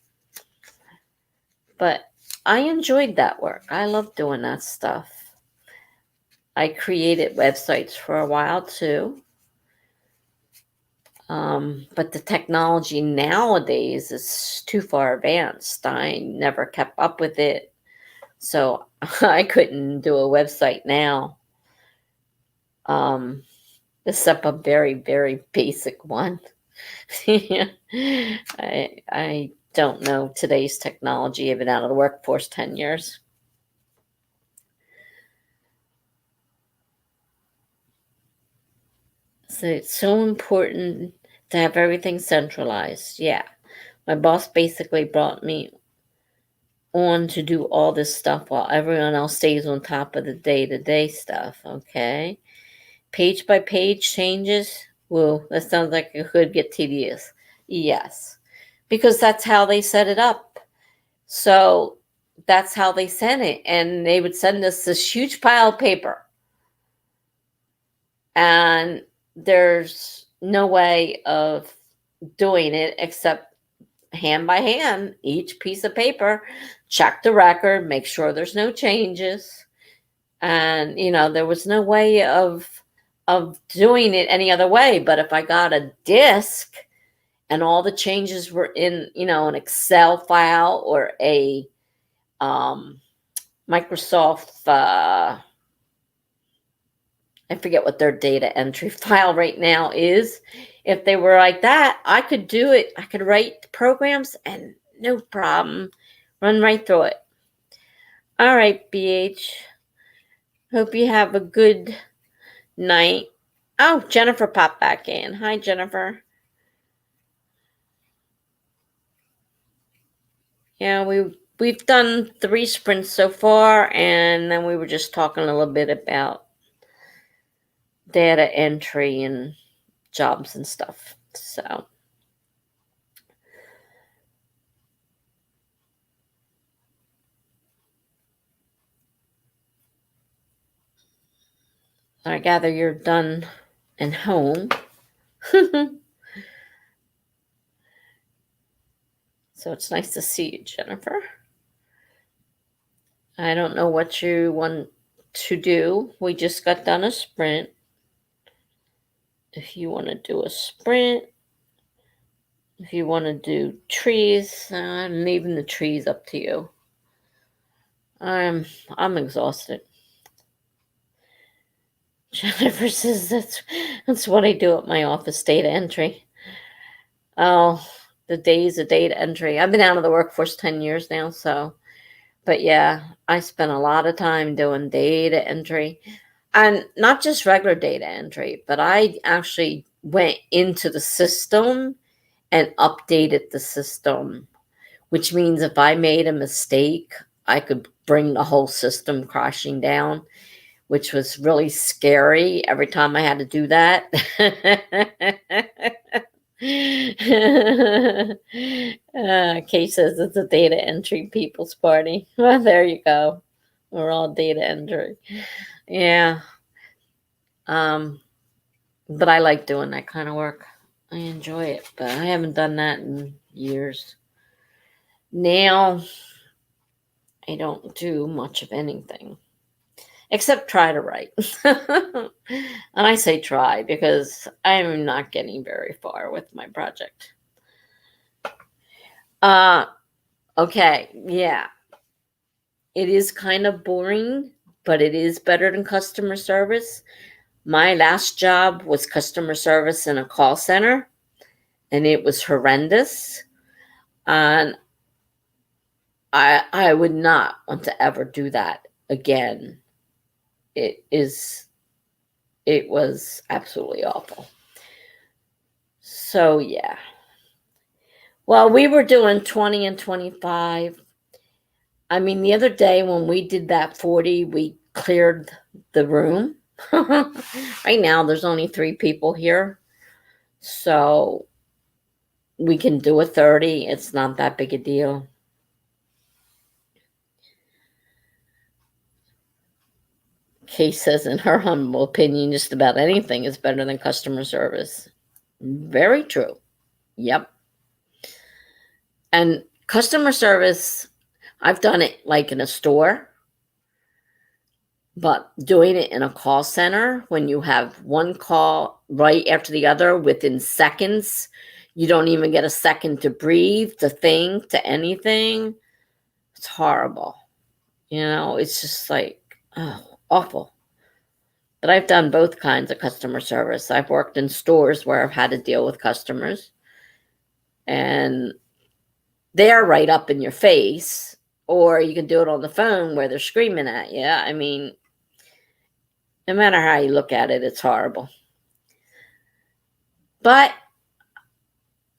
but I enjoyed that work. I loved doing that stuff. I created websites for a while too. But the technology nowadays is too far advanced. I never kept up with it. So I couldn't do a website now. Except a very, very basic one. I don't know today's technology. I've been out of the workforce 10 years. So it's so important to have everything centralized. Yeah. My boss basically brought me on to do all this stuff while everyone else stays on top of the day-to-day stuff. Okay. Page by page changes. Whoa, that sounds like it could get tedious. Yes. Because that's how they set it up. So that's how they sent it. And they would send us this huge pile of paper. And there's no way of doing it except hand by hand, each piece of paper, check the record, make sure there's no changes. And, there was no way of doing it any other way. But if I got a disk and all the changes were in, an Excel file or a Microsoft, I forget what their data entry file right now is. If they were like that, I could do it. I could write programs and no problem, run right through it. All right, BH. Hope you have a good night. Oh, Jennifer popped back in. Hi, Jennifer. Yeah, we've done 3 sprints so far, and then we were just talking a little bit about data entry and jobs and stuff. So I gather you're done and home. So it's nice to see you, Jennifer. I don't know what you want to do. We just got done a sprint. If you want to do a sprint, if you want to do trees, I'm leaving the trees up to you. I'm I'm exhausted. Jennifer says that's what I do at my office, data entry. Oh, the days of data entry. I've been out of the workforce 10 years now, so but yeah, I spent a lot of time doing data entry. And not just regular data entry, but I actually went into the system and updated the system, which means if I made a mistake, I could bring the whole system crashing down, which was really scary every time I had to do that. Kate says it's a data entry people's party. Well, there you go. We're all data entry. Yeah. Um, but I like doing that kind of work. I enjoy it, but I haven't done that in years. Now, I don't do much of anything except try to write. And I say try because I'm not getting very far with my project. Uh, okay, yeah. It is kind of boring, but it is better than customer service. My last job was customer service in a call center, and it was horrendous. And I would not want to ever do that again. It was absolutely awful. So yeah. Well, we were doing 20 and 25. I mean, the other day when we did that 40, we cleared the room. Right now there's only 3 people here. So we can do a 30. It's not that big a deal. Kay says, in her humble opinion, just about anything is better than customer service. Very true. Yep. And customer service, I've done it like in a store, but doing it in a call center when you have one call right after the other within seconds, you don't even get a second to breathe, to think, to anything. It's horrible. It's just like, oh, awful. But I've done both kinds of customer service. I've worked in stores where I've had to deal with customers, and they're right up in your face, or you can do it on the phone where they're screaming at you. I mean, no matter how you look at it, it's horrible. But,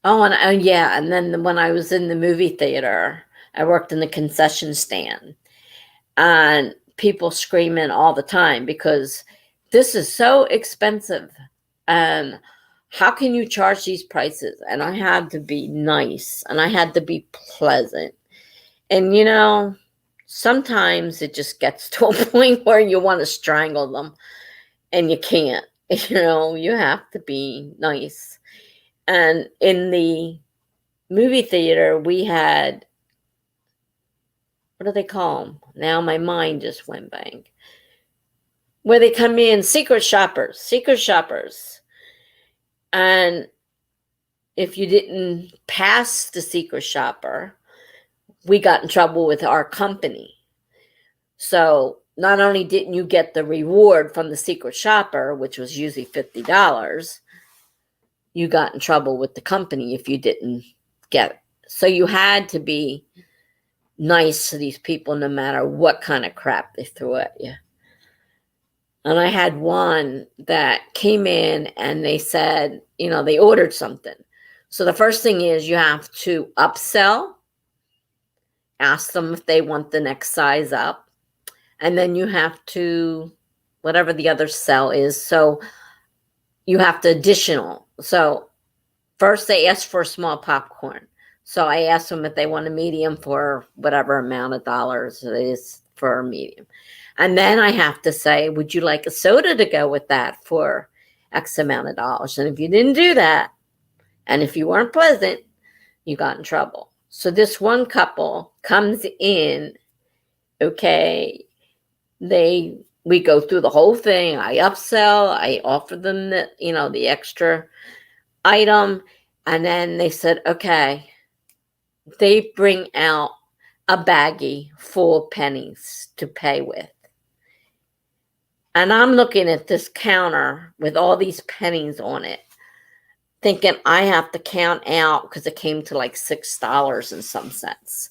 yeah, and then when I was in the movie theater, I worked in the concession stand, and people screaming all the time because this is so expensive, and how can you charge these prices? And I had to be nice, and I had to be pleasant. And sometimes it just gets to a point where you want to strangle them, and you can't. You have to be nice. And in the movie theater, we had, what do they call them? Now my mind just went blank. Where they come in, secret shoppers. And if you didn't pass the secret shopper, we got in trouble with our company. So not only didn't you get the reward from the secret shopper, which was usually $50, you got in trouble with the company if you didn't get it. So you had to be nice to these people no matter what kind of crap they threw at you. And I had one that came in and they said, they ordered something. So the first thing is you have to upsell, ask them if they want the next size up, and then you have to, whatever the other sell is. So you have to additional. So first they asked for a small popcorn. So I asked them if they want a medium for whatever amount of dollars it is for a medium. And then I have to say, would you like a soda to go with that for X amount of dollars? And if you didn't do that, and if you weren't pleasant, you got in trouble. So this one couple comes in Okay, we go through the whole thing. I upsell, I offer them the extra item, and then they said, okay, they bring out a baggie full of pennies to pay with. And I'm looking at this counter with all these pennies on it, thinking I have to count out because it came to like $6 and some cents.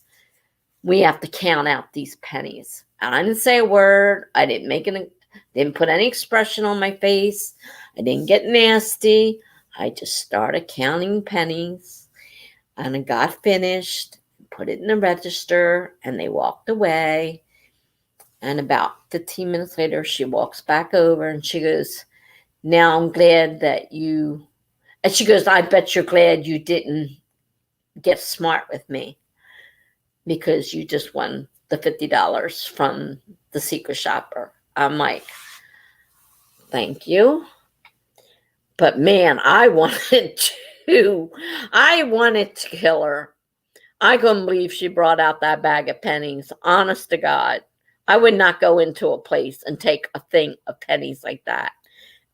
We have to count out these pennies. And I didn't say a word. I didn't put any expression on my face. I didn't get nasty. I just started counting pennies, and I got finished, put it in the register, and they walked away. And about 15 minutes later, she walks back over and she goes, now I'm glad that you, and she goes, I bet you're glad you didn't get smart with me because you just won the $50 from the secret shopper. I'm like, thank you. But man, to, I wanted to kill her. I couldn't believe she brought out that bag of pennies. Honest to God, I would not go into a place and take a thing of pennies like that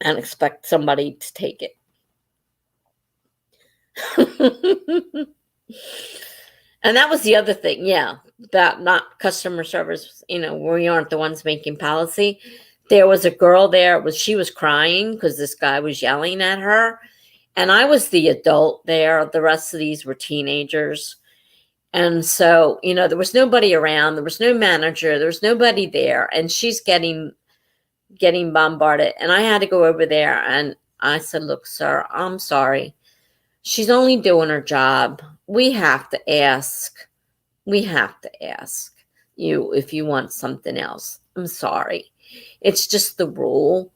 and expect somebody to take it. And that was the other thing, yeah, about not customer service, we aren't the ones making policy. There was a girl there, she was crying because this guy was yelling at her. And I was the adult there. The rest of these were teenagers. And so, there was nobody around. There was no manager. There was nobody there. And she's getting bombarded. And I had to go over there and I said, look, sir, I'm sorry. She's only doing her job. We have to ask you if you want something else. I'm sorry. It's just the rule.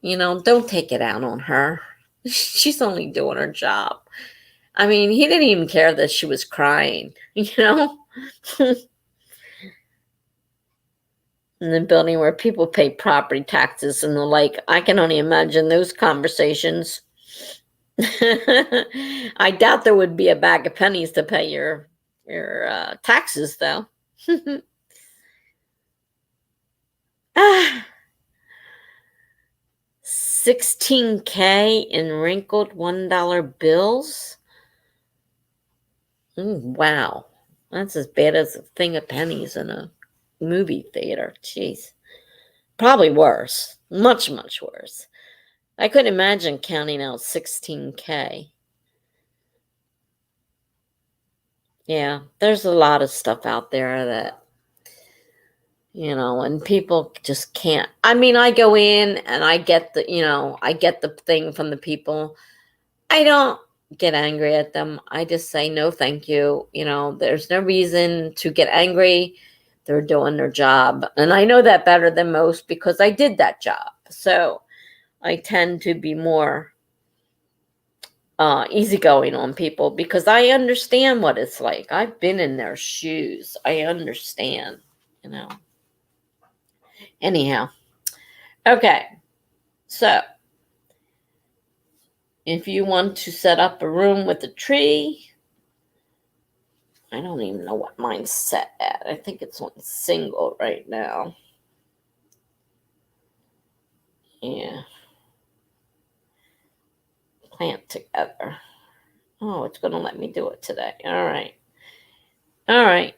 Don't take it out on her. She's only doing her job. I mean, he didn't even care that she was crying, In the building where people pay property taxes and the like. I can only imagine those conversations. I doubt there would be a bag of pennies to pay your taxes, though. 16K in wrinkled $1 bills. Ooh, wow, that's as bad as a thing of pennies in a movie theater. Jeez, probably worse. Much, much worse. I couldn't imagine counting out 16K. Yeah, there's a lot of stuff out there that, and people just can't. I mean, I go in and I get the thing from the people. I don't get angry at them. I just say, no, thank you. There's no reason to get angry. They're doing their job. And I know that better than most because I did that job. So I tend to be more easygoing on people because I understand what it's like. I've been in their shoes. I understand, Anyhow, okay. So if you want to set up a room with a tree, I don't even know what mine's set at. I think it's on single right now. Yeah. Plant together. Oh, it's going to let me do it today. All right. All right.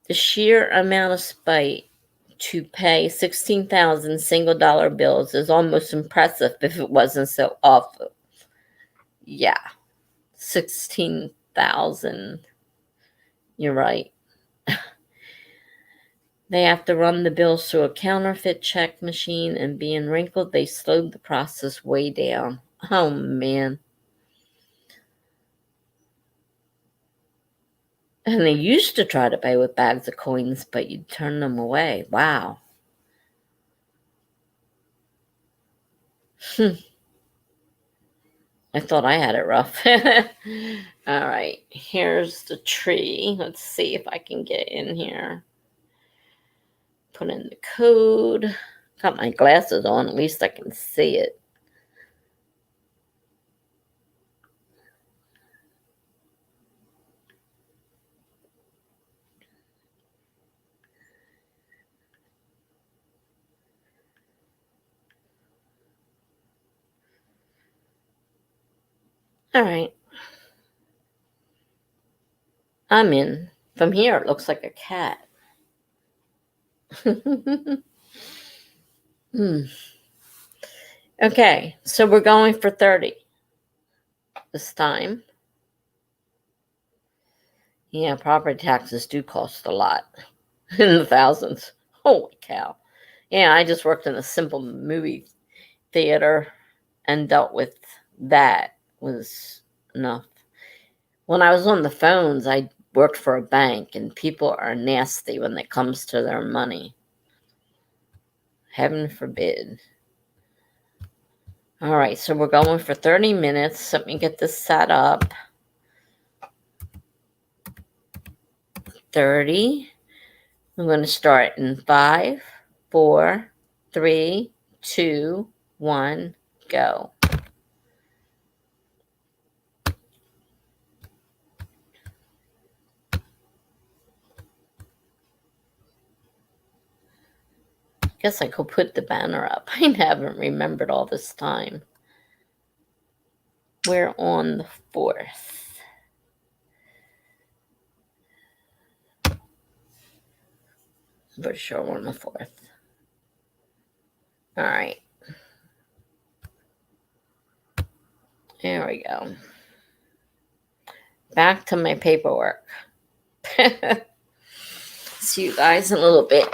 The sheer amount of spite to pay 16,000 single dollar bills is almost impressive if it wasn't so awful. Yeah. 16,000. You're right. They have to run the bills through a counterfeit check machine, and being wrinkled, they slowed the process way down. Oh, man. And they used to try to pay with bags of coins, but you'd turn them away. Wow. I thought I had it rough. All right. Here's the tree. Let's see if I can get in here. Put in the code. Got my glasses on. At least I can see it. All right. I'm in. From here, it looks like a cat. Okay, so we're going for 30 this time. Yeah, property taxes do cost a lot. In the thousands. Holy cow. Yeah, I just worked in a simple movie theater and dealt with that was enough. When I was on the phones, I worked for a bank, and people are nasty when it comes to their money. Heaven forbid. All right, so we're going for 30 minutes. Let me get this set up. 30. I'm going to start in 5, 4, 3, 2, 1, go. Guess I could put the banner up. I haven't remembered all this time. We're on the 4th. For sure we're on the 4th. All right. There we go. Back to my paperwork. See you guys in a little bit.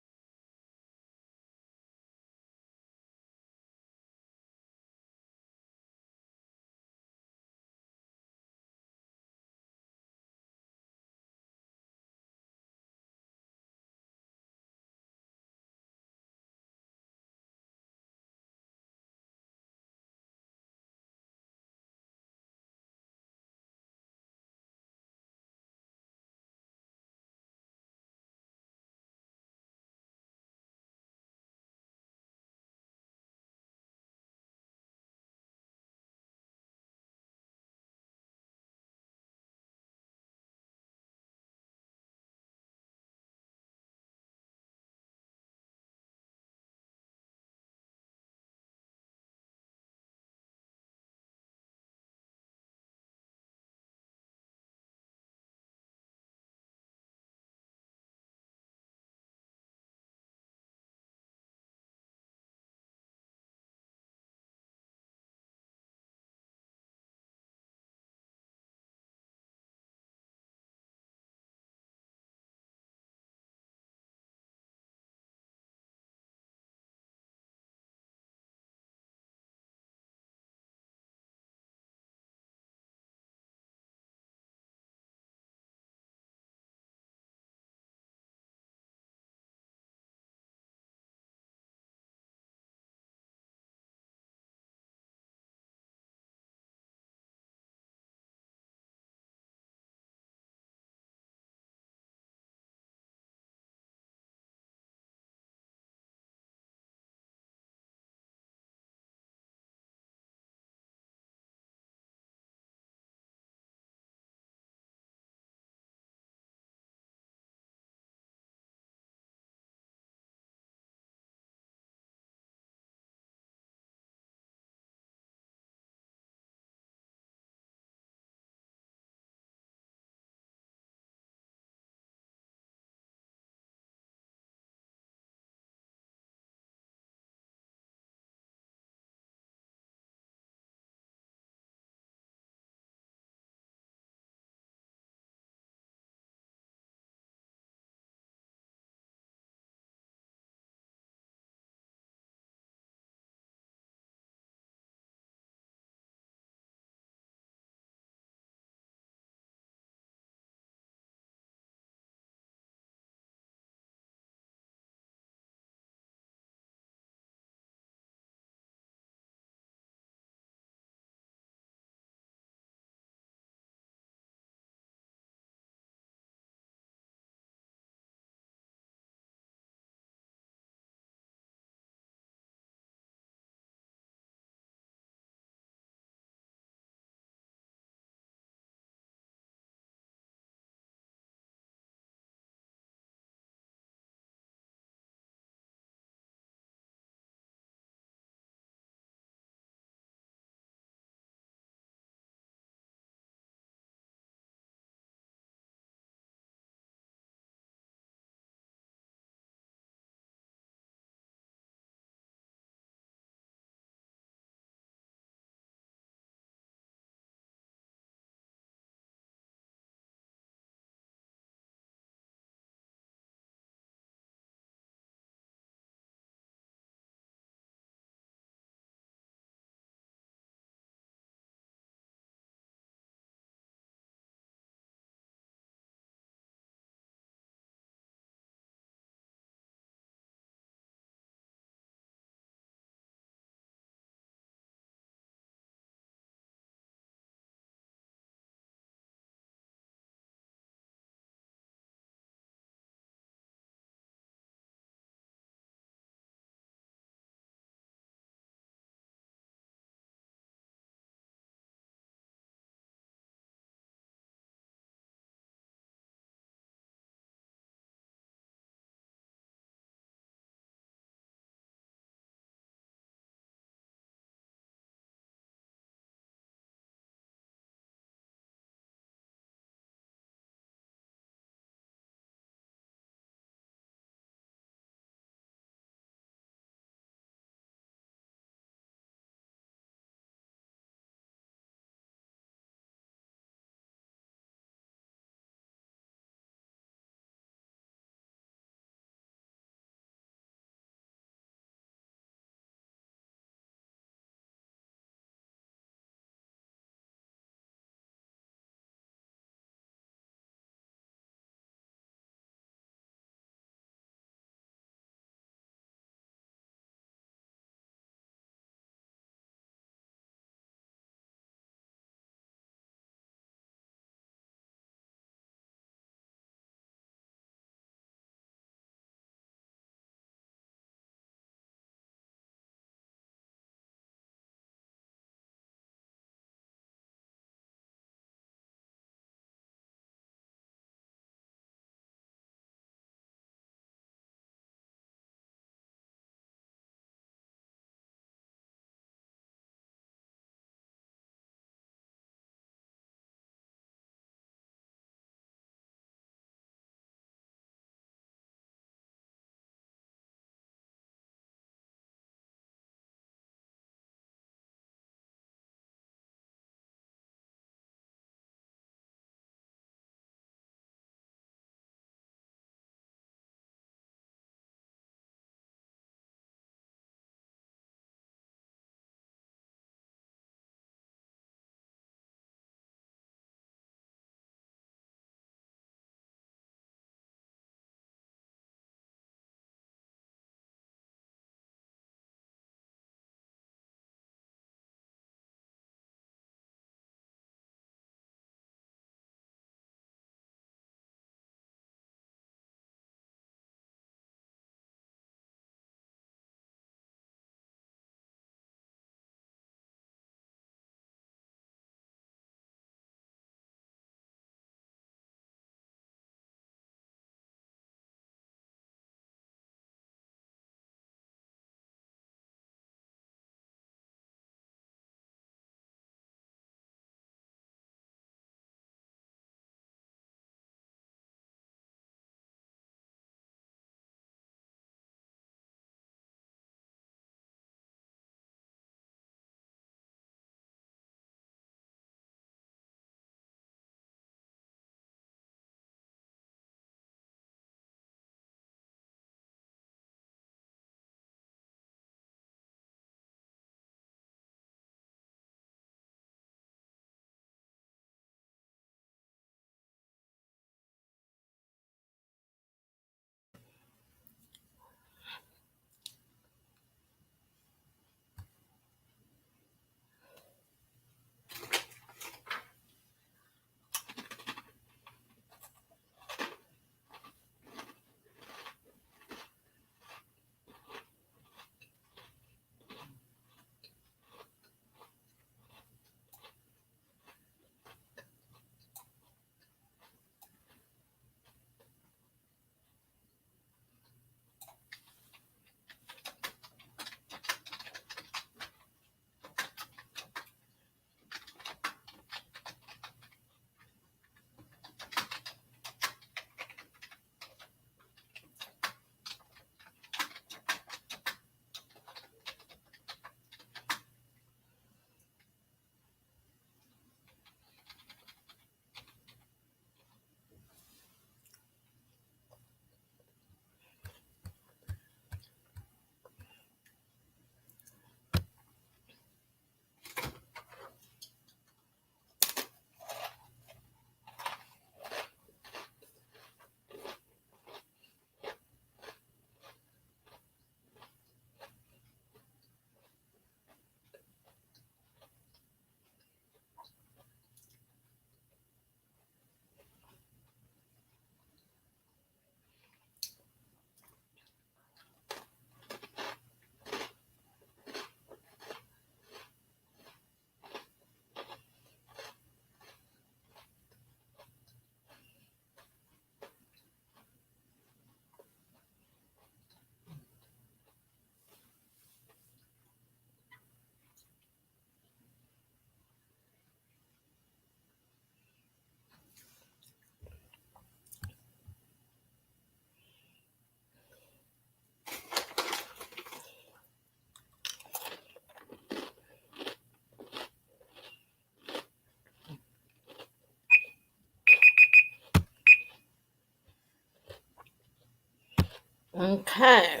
Okay.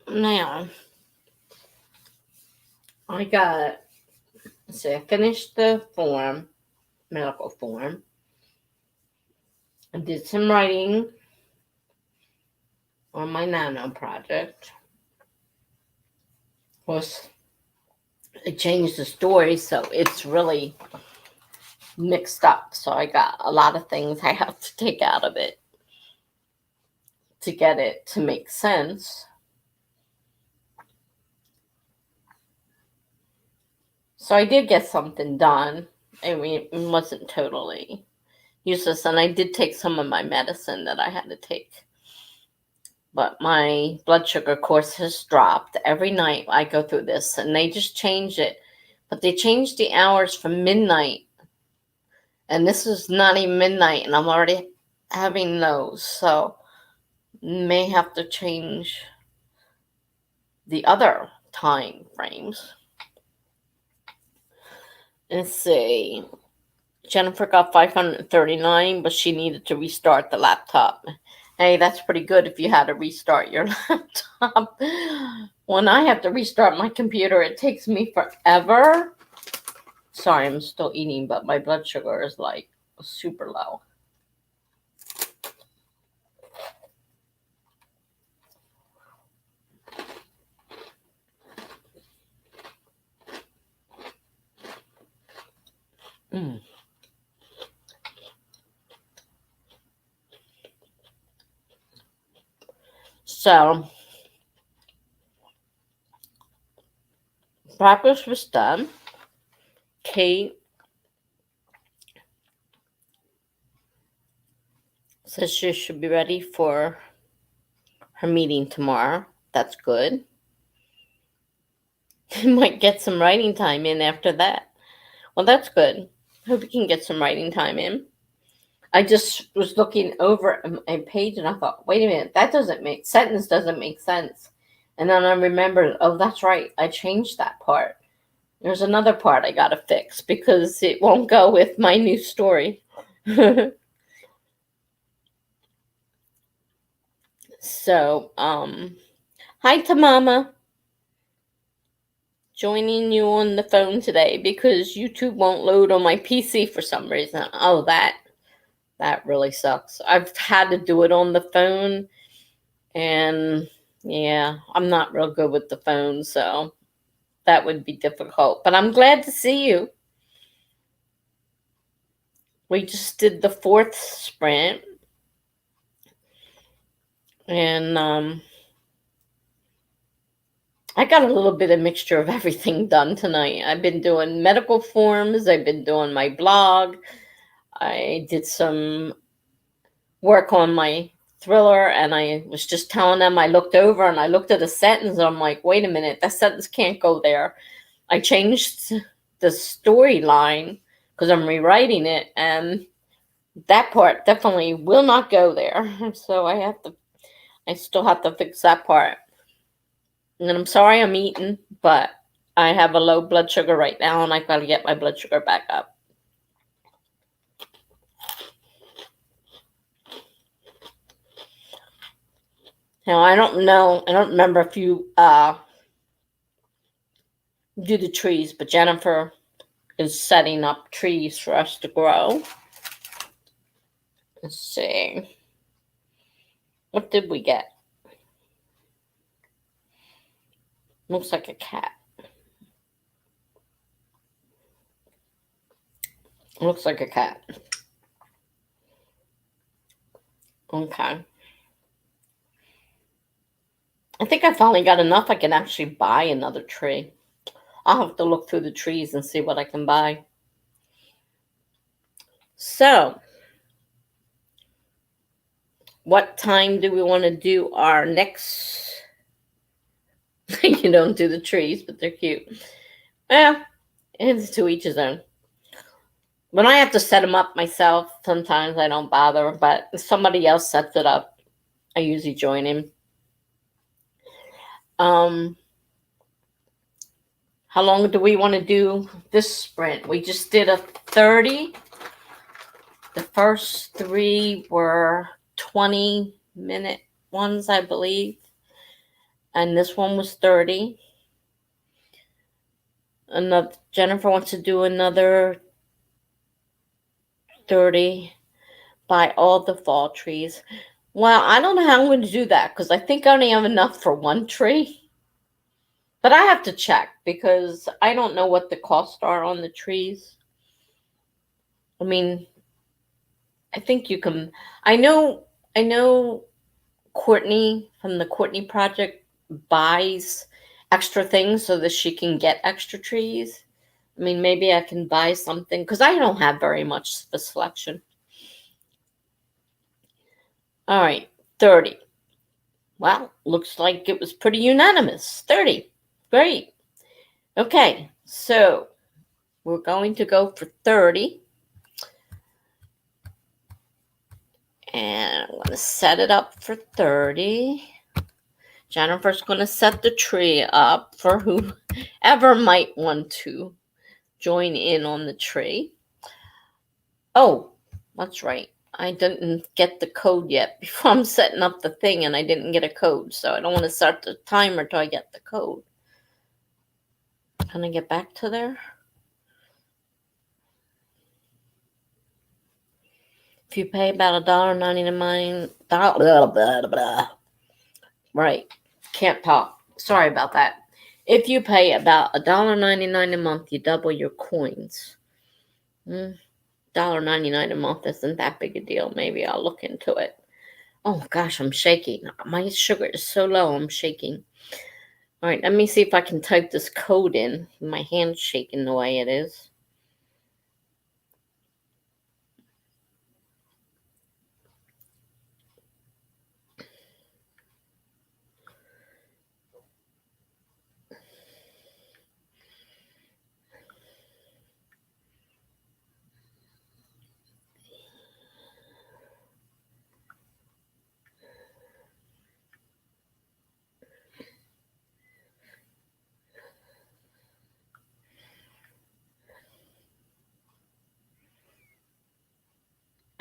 Now, I finished the medical form. I did some writing on my nano project. Of course, I changed the story, so it's really mixed up. So I got a lot of things I have to take out of it to get it to make sense. So I did get something done. I mean, it wasn't totally useless. And I did take some of my medicine that I had to take. But my blood sugar course has dropped. Every night I go through this, and they just changed it. But they changed the hours from midnight. And this is not even midnight, and I'm already having those. So may have to change the other time frames. Let's see. Jennifer got 539, but she needed to restart the laptop. Hey, that's pretty good if you had to restart your laptop. When I have to restart my computer, it takes me forever. Sorry, I'm still eating, but my blood sugar is like super low. So, breakfast was done. Kate says she should be ready for her meeting tomorrow. That's good. Might get some writing time in after that. Well, that's good. Hope you can get some writing time in. I just was looking over a page and I thought, wait a minute, sentence doesn't make sense. And then I remembered, oh, that's right, I changed that part. There's another part I gotta fix because it won't go with my new story. So, hi to Mama. Joining you on the phone today because YouTube won't load on my PC for some reason. Oh, that really sucks. I've had to do it on the phone, and yeah, I'm not real good with the phone, so that would be difficult. But I'm glad to see you. We just did the 4th sprint, and I got a little bit of mixture of everything done tonight. I've been doing medical forms. I've been doing my blog. I did some work on my thriller, and I was just telling them, I looked over and I looked at a sentence and I'm like, wait a minute, that sentence can't go there. I changed the storyline because I'm rewriting it, and that part definitely will not go there. So I still have to fix that part. And I'm sorry I'm eating, but I have a low blood sugar right now, and I've got to get my blood sugar back up. Now, I don't remember if you do the trees, but Jennifer is setting up trees for us to grow. Let's see. What did we get? Looks like a cat. Looks like a cat. Okay. I think I finally got enough I can actually buy another tree. I'll have to look through the trees and see what I can buy. So, what time do we want to do our next? You don't do the trees, but they're cute. Well, it's to each his own. When I have to set them up myself, sometimes I don't bother, but if somebody else sets it up, I usually join in. How long do we want to do this sprint? We just did a 30. The first 3 were 20-minute ones, I believe. And this one was 30. Another Jennifer wants to do another 30 by all the fall trees. Well, I don't know how I'm going to do that because I think I only have enough for one tree. But I have to check because I don't know what the costs are on the trees. I mean, I think you can. I know Courtney from the Courtney Project buys extra things so that she can get extra trees. I mean, maybe I can buy something because I don't have very much for selection. All right, 30. Well, looks like it was pretty unanimous. 30. Great. Okay, so we're going to go for 30. And I'm going to set it up for 30. Jennifer's going to set the tree up for whoever might want to join in on the tree. Oh, that's right. I didn't get the code yet before I'm setting up the thing, and I didn't get a code, so I don't want to start the timer till I get the code. Can I get back to there? If you pay about $1.99, right, can't talk. Sorry about that. If you pay about $1.99 a month, you double your coins. $1.99 a month isn't that big a deal. Maybe I'll look into it. Oh gosh, I'm shaking. My sugar is so low, I'm shaking. All right, let me see if I can type this code in. My hand's shaking the way it is.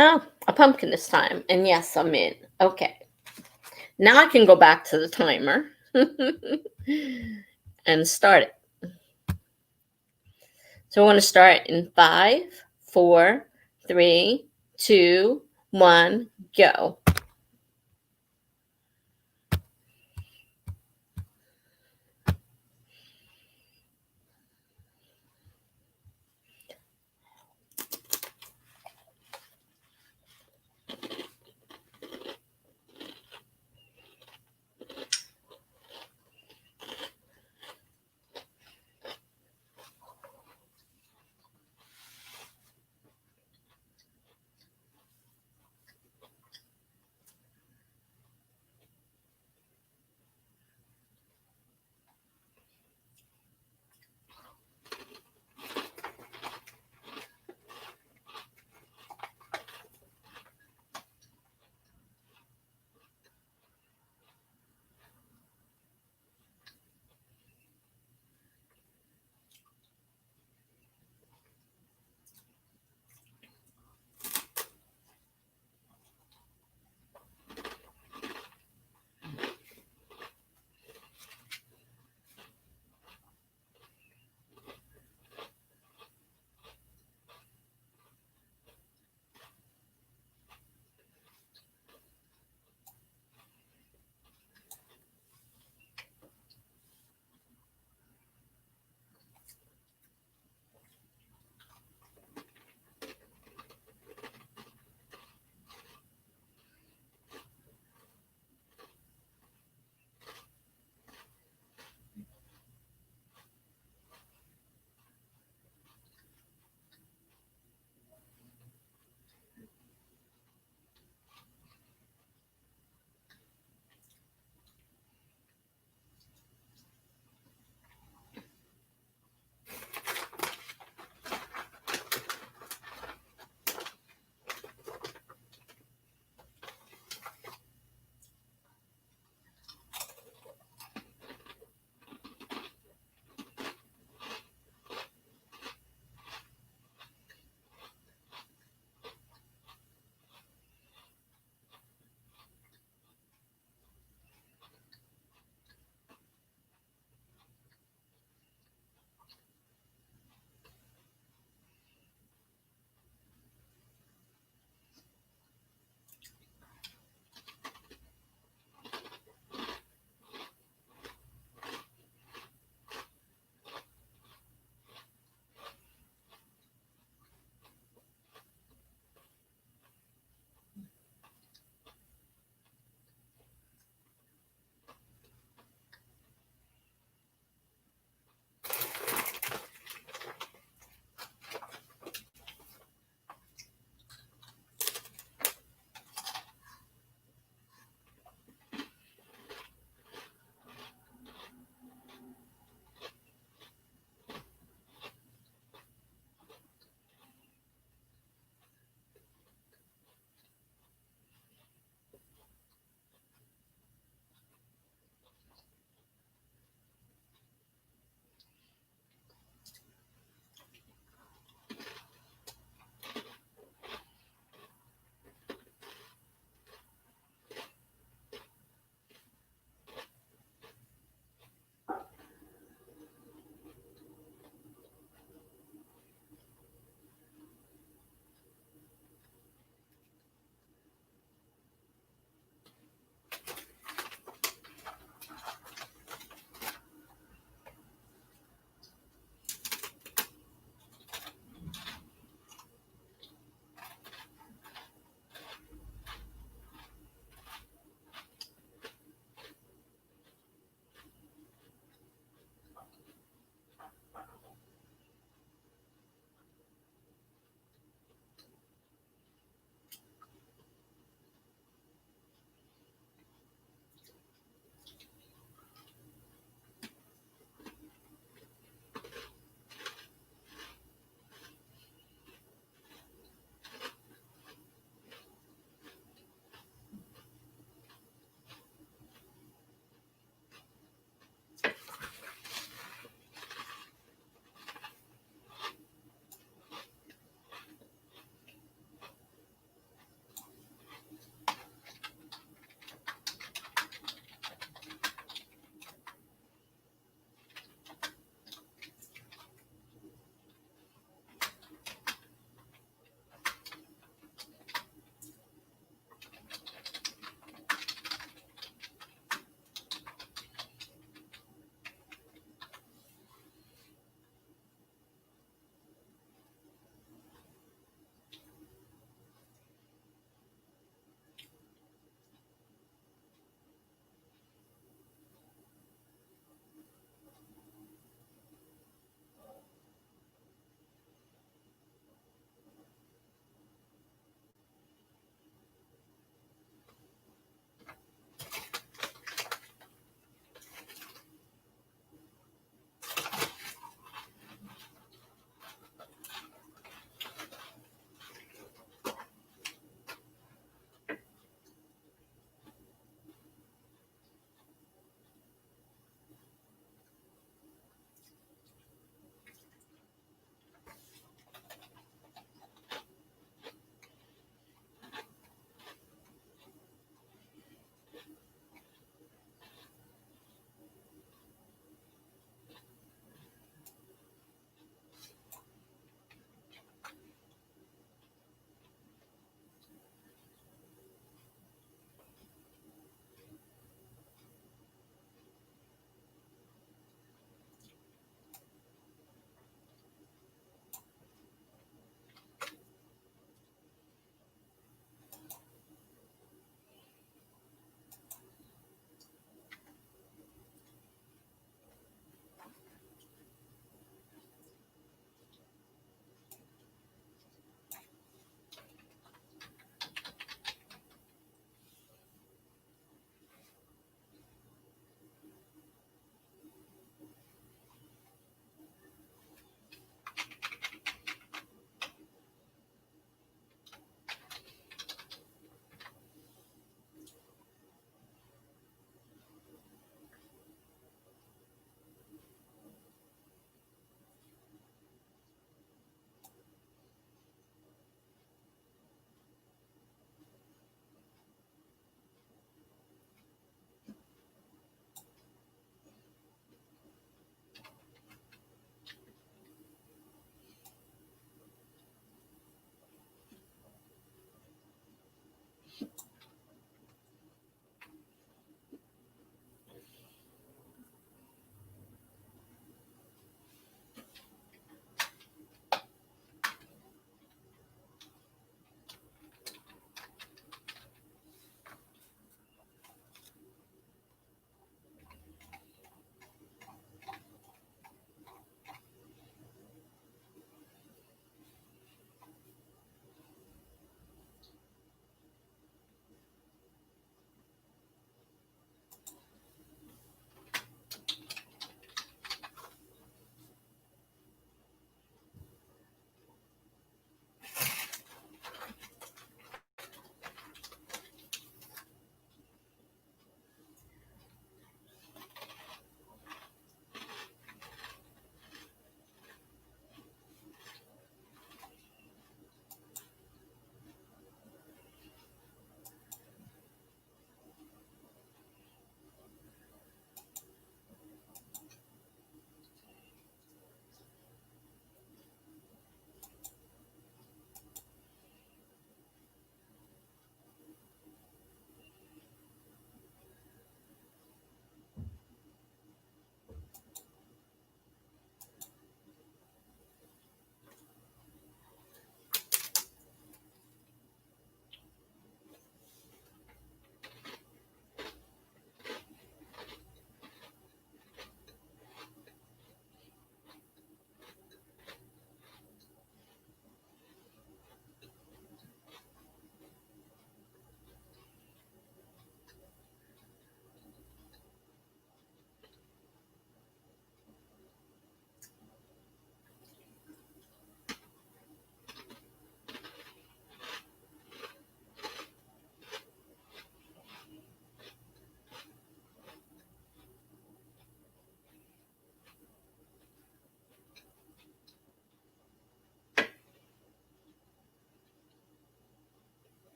Oh, a pumpkin this time. And yes, I'm in. Okay. Now I can go back to the timer and start it. So I want to start in 5, 4, 3, 2, 1, go.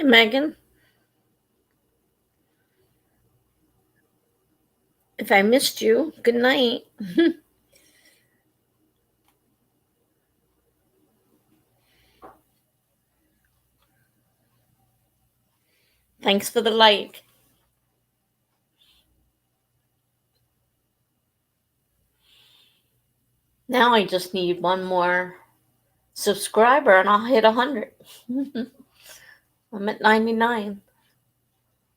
Hi, Megan. If I missed you, good night. Thanks for the like. Now I just need one more subscriber and I'll hit 100. I'm at 99.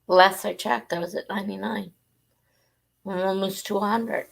Last I checked, I was at 99. I'm almost to 100.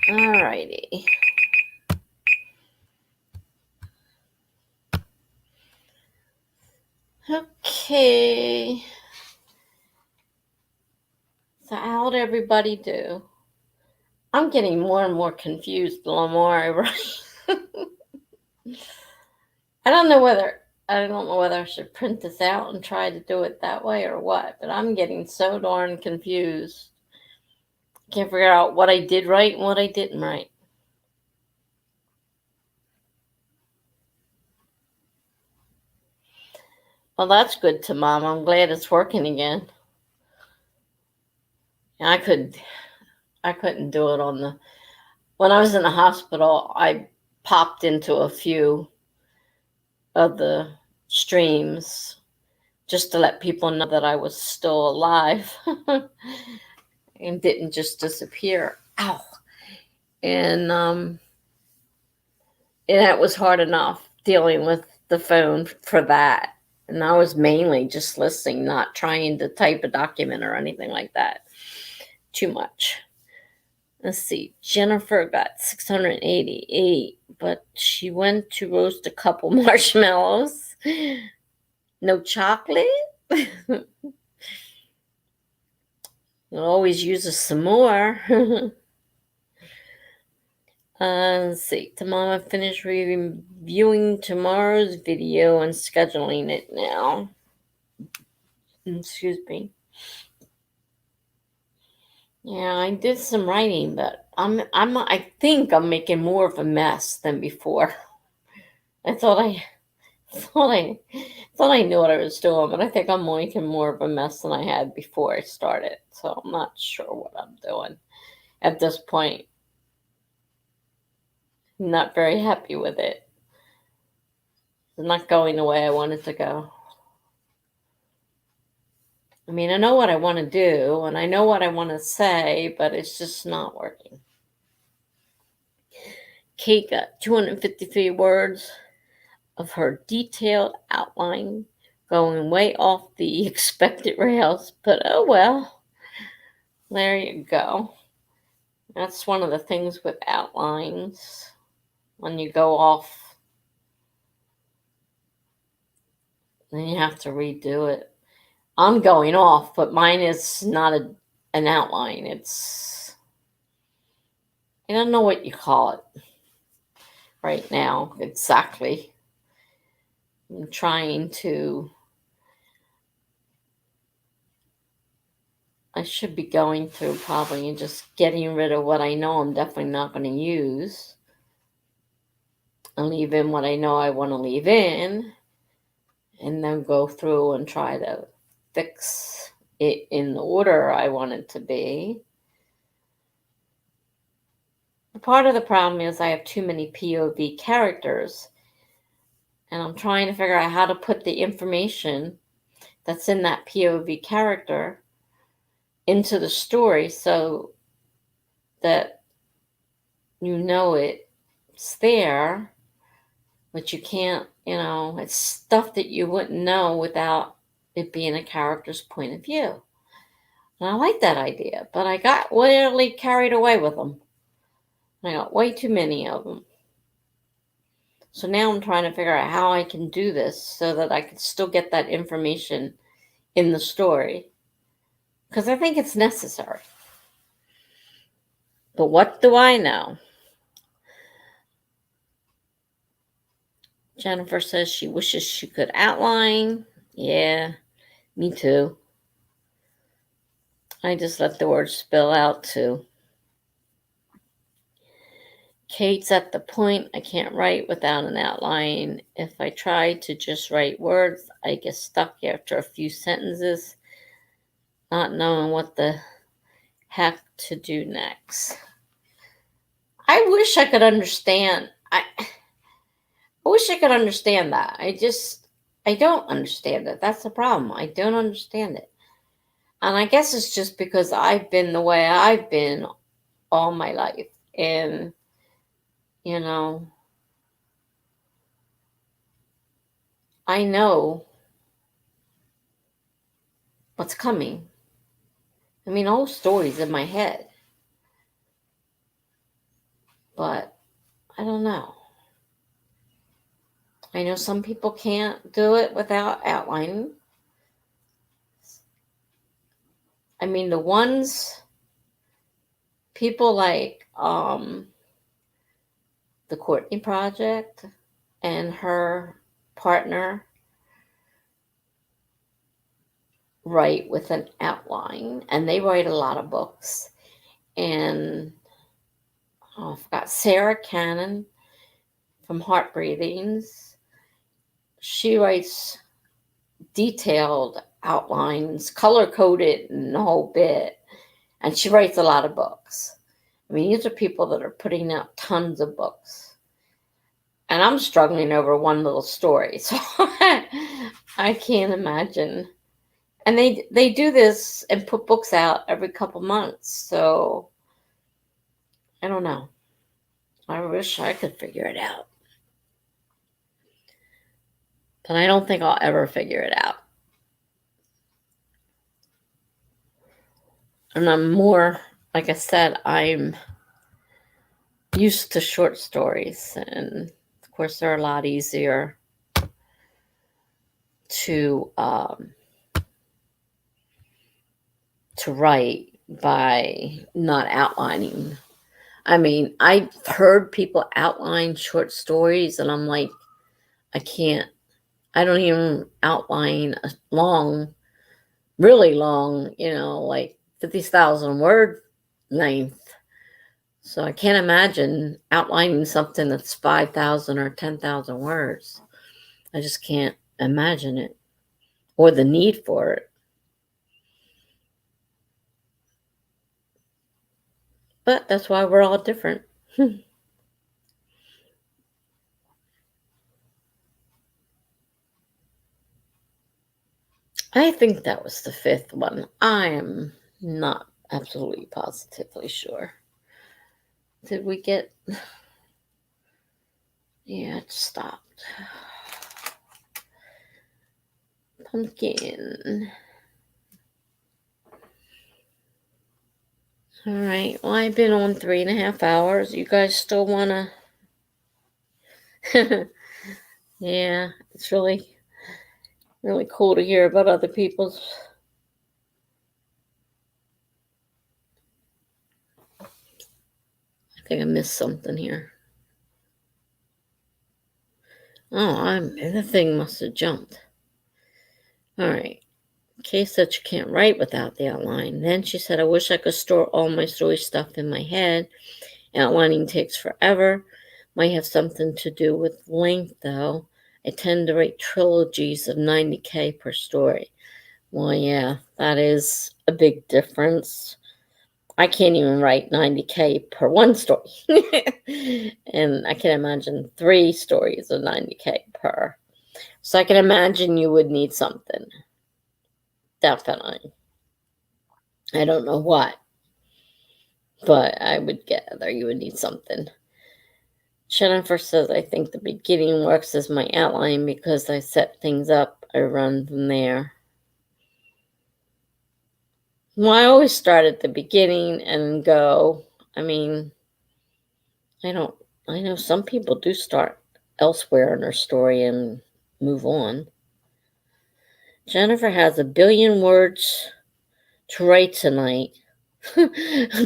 Alrighty. Okay. So how'd everybody do? I'm getting more and more confused the more I write. I don't know whether I should print this out and try to do it that way or what, but I'm getting so darn confused. Can't figure out what I did right and what I didn't right. Well, that's good to Mom. I'm glad it's working again. I couldn't do it on the when I was in the hospital. I popped into a few of the streams just to let people know that I was still alive and didn't just disappear. Ow. And that was hard enough dealing with the phone for that. And I was mainly just listening, not trying to type a document or anything like that. Too much. Let's see. Jennifer got 688, but she went to roast a couple marshmallows. No chocolate? We'll always use some more. Let's see. Mama finished reviewing tomorrow's video and scheduling it now. Excuse me. Yeah, I did some writing, but I think I'm making more of a mess than before. I thought I thought I thought I knew what I was doing, but I think I'm making more of a mess than I had before I started. So I'm not sure what I'm doing at this point. I'm not very happy with it. It's not going the way I want it to go. I mean, I know what I want to do and I know what I want to say, but it's just not working. Kate got 253 words of her detailed outline, going way off the expected rails, but oh well. There you go. That's one of the things with outlines. When you go off, then you have to redo it. I'm going off, but mine is not an outline. I don't know what you call it right now exactly. I'm trying to. I should be going through probably and just getting rid of what I know I'm definitely not going to use and leave in what I know I want to leave in, and then go through and try to fix it in the order I want it to be. Part of the problem is I have too many POV characters, and I'm trying to figure out how to put the information that's in that POV character into the story so that you know it's there, but you can't, it's stuff that you wouldn't know without it being a character's point of view. And I like that idea, but I got really carried away with them. I got way too many of them. So now I'm trying to figure out how I can do this so that I can still get that information in the story. Because I think it's necessary. But what do I know? Jennifer says she wishes she could outline. Yeah, me too. I just let the words spill out too. Kate's at the point I can't write without an outline. If I try to just write words, I get stuck after a few sentences, not knowing what the heck to do next. I wish I could understand. I wish I could understand that. I don't understand it. That's the problem. I don't understand it. And I guess it's just because I've been the way I've been all my life. And, I know what's coming. I mean, the whole story's in my head. But I don't know. I know some people can't do it without outlining. I mean, the ones people like the Courtney Project and her partner write with an outline, and they write a lot of books. And I forgot Sarah Cannon from Heart Breathings. She writes detailed outlines, color coded, and the whole bit. And she writes a lot of books. I mean, these are people that are putting out tons of books. And I'm struggling over one little story. So I can't imagine. And they do this and put books out every couple months. So I don't know. I wish I could figure it out. But I don't think I'll ever figure it out. And I'm more, like I said, I'm used to short stories. And of course, they're a lot easier to write by not outlining. I mean, I've heard people outline short stories, and I'm like, I can't. I don't even outline a long, really long, like 50,000 word length. So I can't imagine outlining something that's 5,000 or 10,000 words. I just can't imagine it or the need for it. But that's why we're all different. I think that was the fifth one. I am not absolutely positively sure. Did we get... Yeah, it stopped. Pumpkin. All right. Well, I've been on 3.5 hours. You guys still want to... Yeah, it's really cool to hear about other people's... I think I missed something here. Oh, the thing must have jumped. All right. Kay said she can't write without the outline. Then she said, I wish I could store all my story stuff in my head. Outlining takes forever. Might have something to do with length, though. I tend to write trilogies of 90K per story. Well, yeah, that is a big difference. I can't even write 90K per one story. And I can imagine 3 stories of 90K per. So I can imagine you would need something. Definitely. I don't know what, but I would gather you would need something. Jennifer says, I think the beginning works as my outline because I set things up. I run from there. Well, I always start at the beginning and go. I mean, I know some people do start elsewhere in their story and move on. Jennifer has 1 billion words to write tonight. 1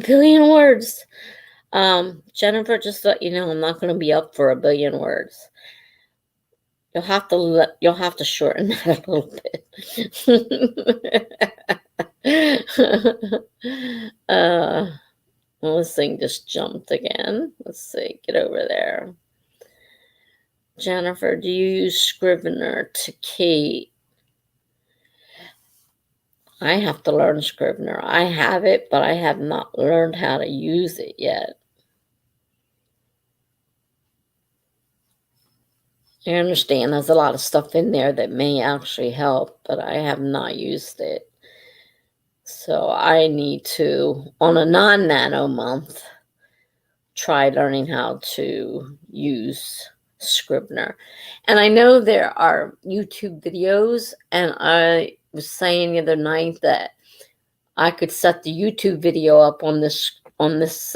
billion words. Jennifer, just to let you know, I'm not going to be up for 1 billion words. You'll have to shorten that a little bit. Well, this thing just jumped again. Let's see, get over there. Jennifer, do you use Scrivener to Kate? I have to learn Scrivener. I have it, but I have not learned how to use it yet. I understand there's a lot of stuff in there that may actually help, but I have not used it. So I need to, on a non-nano month, try learning how to use Scrivener. And I know there are YouTube videos, and I was saying the other night that I could set the YouTube video up on on this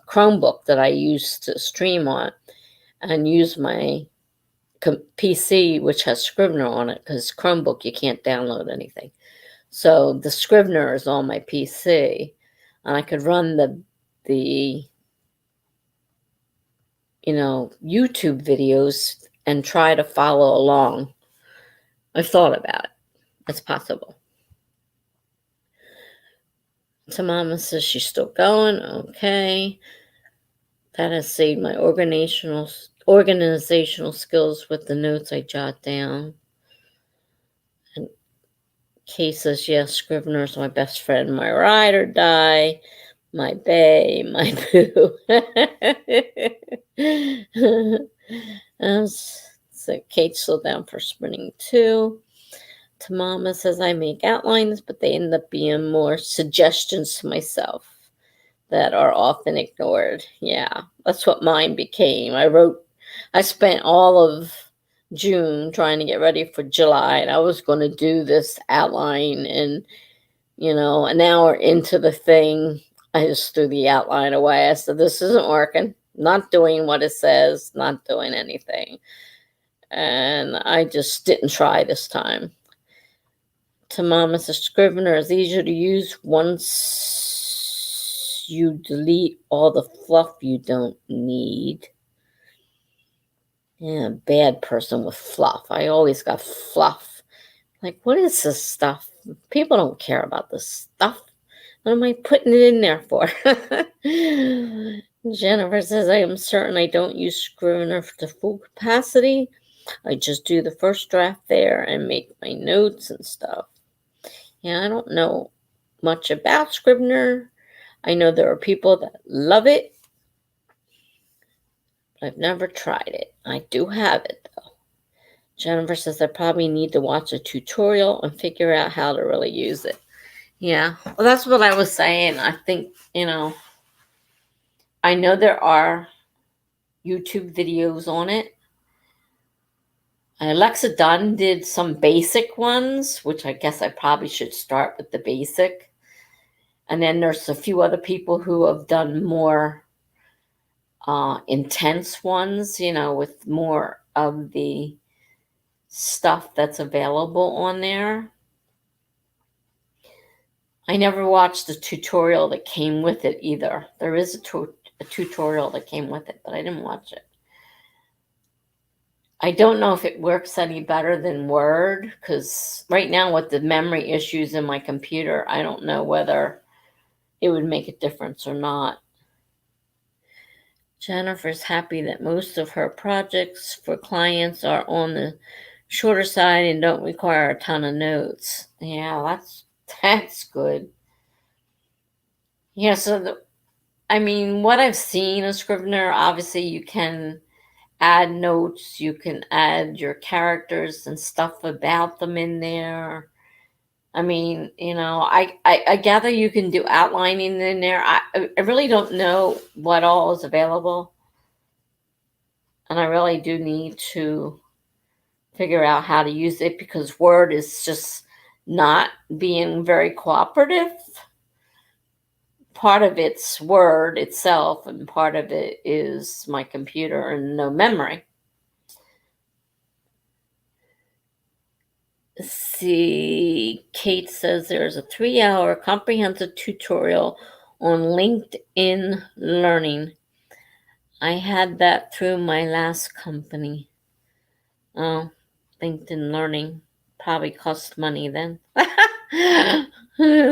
Chromebook that I use to stream on, and use my PC, which has Scrivener on it, because Chromebook, you can't download anything. So the Scrivener is on my PC, and I could run the YouTube videos and try to follow along. I've thought about it. It's possible. So Mama says she's still going. Okay. That has saved my organizational skills with the notes I jot down. And Kay says, yes, Scrivener's my best friend, my ride or die, my bae, my boo. So Kate's still down for sprinting too. Tamama says, I make outlines, but they end up being more suggestions to myself that are often ignored. Yeah, that's what mine became. I spent all of June trying to get ready for July, and I was going to do this outline, and an hour into the thing, I just threw the outline away. I said, this isn't working. Not doing what it says, not doing anything. And I just didn't try this time. To Mama says, Scrivener is easier to use once you delete all the fluff you don't need. Yeah, bad person with fluff. I always got fluff. Like, what is this stuff? People don't care about this stuff. What am I putting it in there for? Jennifer says, I am certain I don't use Scrivener to full capacity. I just do the first draft there and make my notes and stuff. Yeah, I don't know much about Scrivener. I know there are people that love it, but I've never tried it. I do have it, though. Jennifer says I probably need to watch a tutorial and figure out how to really use it. Yeah, well, that's what I was saying. I think, I know there are YouTube videos on it. Alexa Dunn did some basic ones, which I guess I probably should start with the basic. And then there's a few other people who have done more intense ones, with more of the stuff that's available on there. I never watched the tutorial that came with it either. There is a tutorial that came with it, but I didn't watch it. I don't know if it works any better than Word, because right now with the memory issues in my computer, I don't know whether it would make a difference or not. Jennifer's happy that most of her projects for clients are on the shorter side and don't require a ton of notes. Yeah, that's good. Yeah, so what I've seen of Scrivener, obviously you can add notes, you can add your characters and stuff about them in there. I gather you can do outlining in there. I really don't know what all is available. And I really do need to figure out how to use it, because Word is just not being very cooperative. Part of it's Word itself, and part of it is my computer and no memory. See, Kate says there's a 3-hour comprehensive tutorial on LinkedIn Learning. I had that through my last company. Oh, LinkedIn Learning probably costs money then.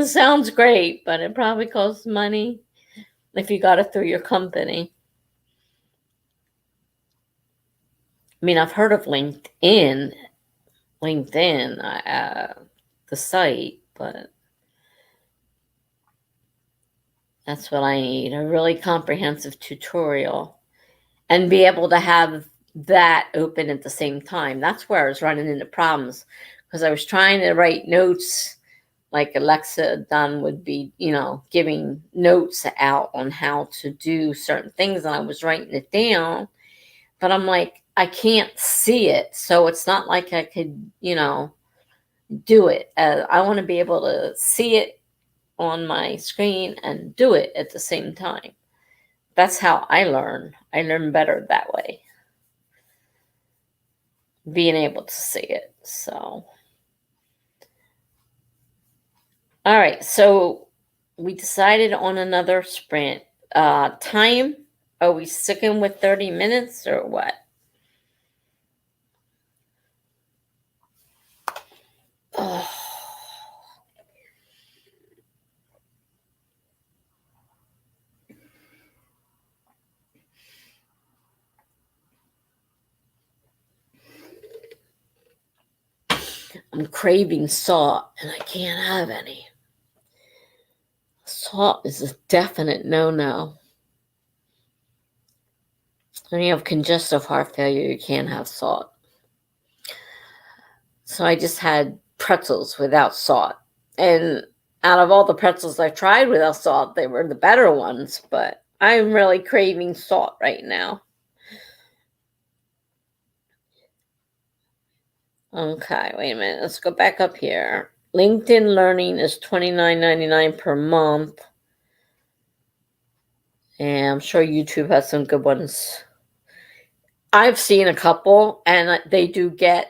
Sounds great, but it probably costs money if you got it through your company. I've heard of LinkedIn, the site, but that's what I need, a really comprehensive tutorial, and be able to have that open at the same time. That's where I was running into problems, because I was trying to write notes like Alexa Dunn would be, giving notes out on how to do certain things, and I was writing it down, but I'm like, I can't see it, so it's not like I could, do it. I want to be able to see it on my screen and do it at the same time. That's how I learn. I learn better that way, being able to see it. So, all right. So we decided on another sprint. Time, are we sticking with 30 minutes or what? Oh, I'm craving salt and I can't have any. Salt is a definite no-no. When you have congestive heart failure, you can't have salt. So I just had pretzels without salt. And out of all the pretzels I tried without salt, they were the better ones. But I'm really craving salt right now. Okay, wait a minute. Let's go back up here. LinkedIn Learning is $29.99 per month. And I'm sure YouTube has some good ones. I've seen a couple, and they do get,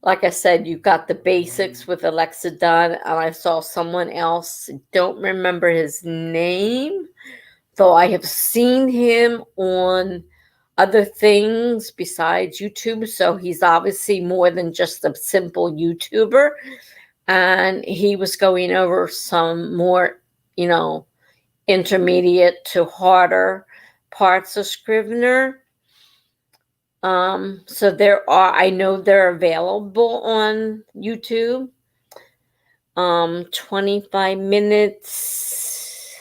like I said, you got the basics with Alexa done. And I saw someone else, don't remember his name, though I have seen him on other things besides YouTube. So he's obviously more than just a simple YouTuber. And he was going over some more, intermediate to harder parts of Scrivener. So I know they're available on YouTube. 25 minutes.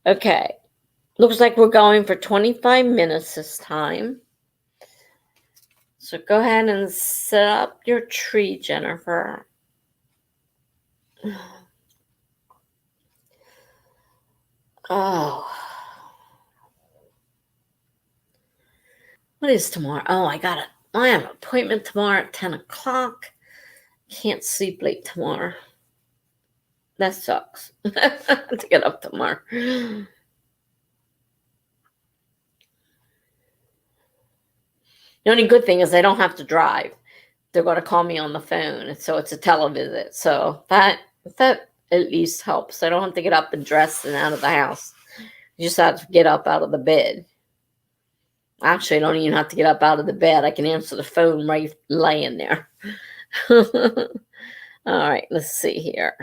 Okay. Looks like we're going for 25 minutes this time. So go ahead and set up your tree, Jennifer. Oh. What is tomorrow? Oh, I have an appointment tomorrow at 10 o'clock. Can't sleep late tomorrow. That sucks. To get up tomorrow. The only good thing is I don't have to drive. They're going to call me on the phone, so it's a televisit. So that at least helps. I don't have to get up and dress and out of the house. You just have to get up out of the bed. Actually, I don't even have to get up out of the bed. I can answer the phone right laying there. All right, let's see here.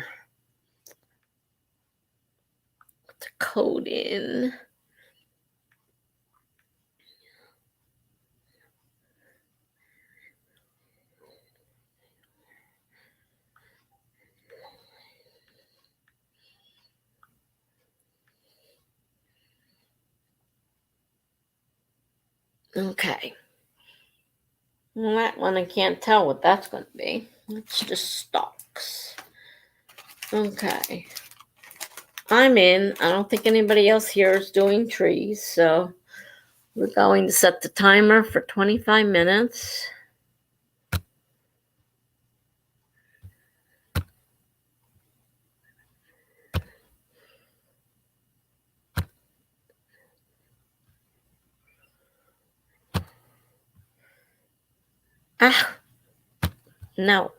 Put the code in. Okay. Well, that one I can't tell what that's going to be. It's just stocks. Okay. I'm in. I don't think anybody else here is doing trees, so we're going to set the timer for 25 minutes. Ah, no.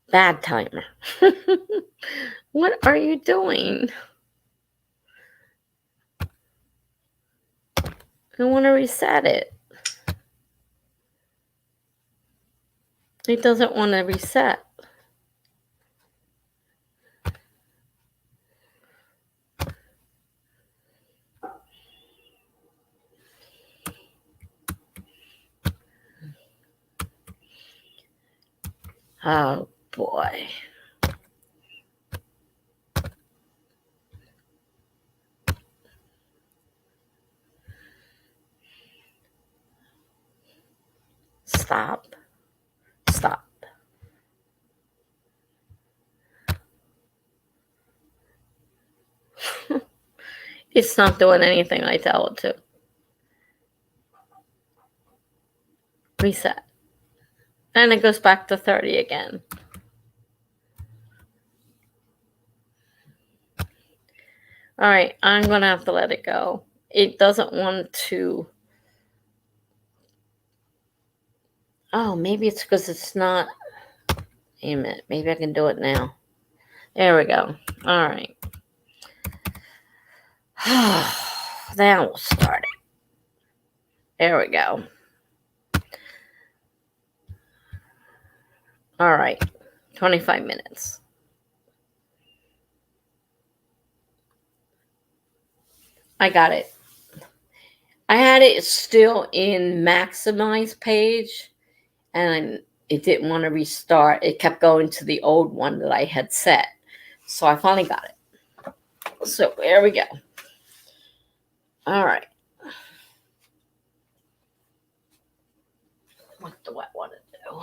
Bad timer. What are you doing? I want to reset it. It doesn't want to reset. Oh, boy. Stop. It's not doing anything I tell it to. Reset. And it goes back to 30 again. All right, I'm going to have to let it go. It doesn't want to. Oh, maybe it's because it's not. Wait a minute. Maybe I can do it now. There we go. All right. Now we'll start it. There we go. All right. 25 minutes. I got it. I had it still in maximize page, and it didn't want to restart. It kept going to the old one that I had set. So I finally got it. So there we go. All right. What do I want to do?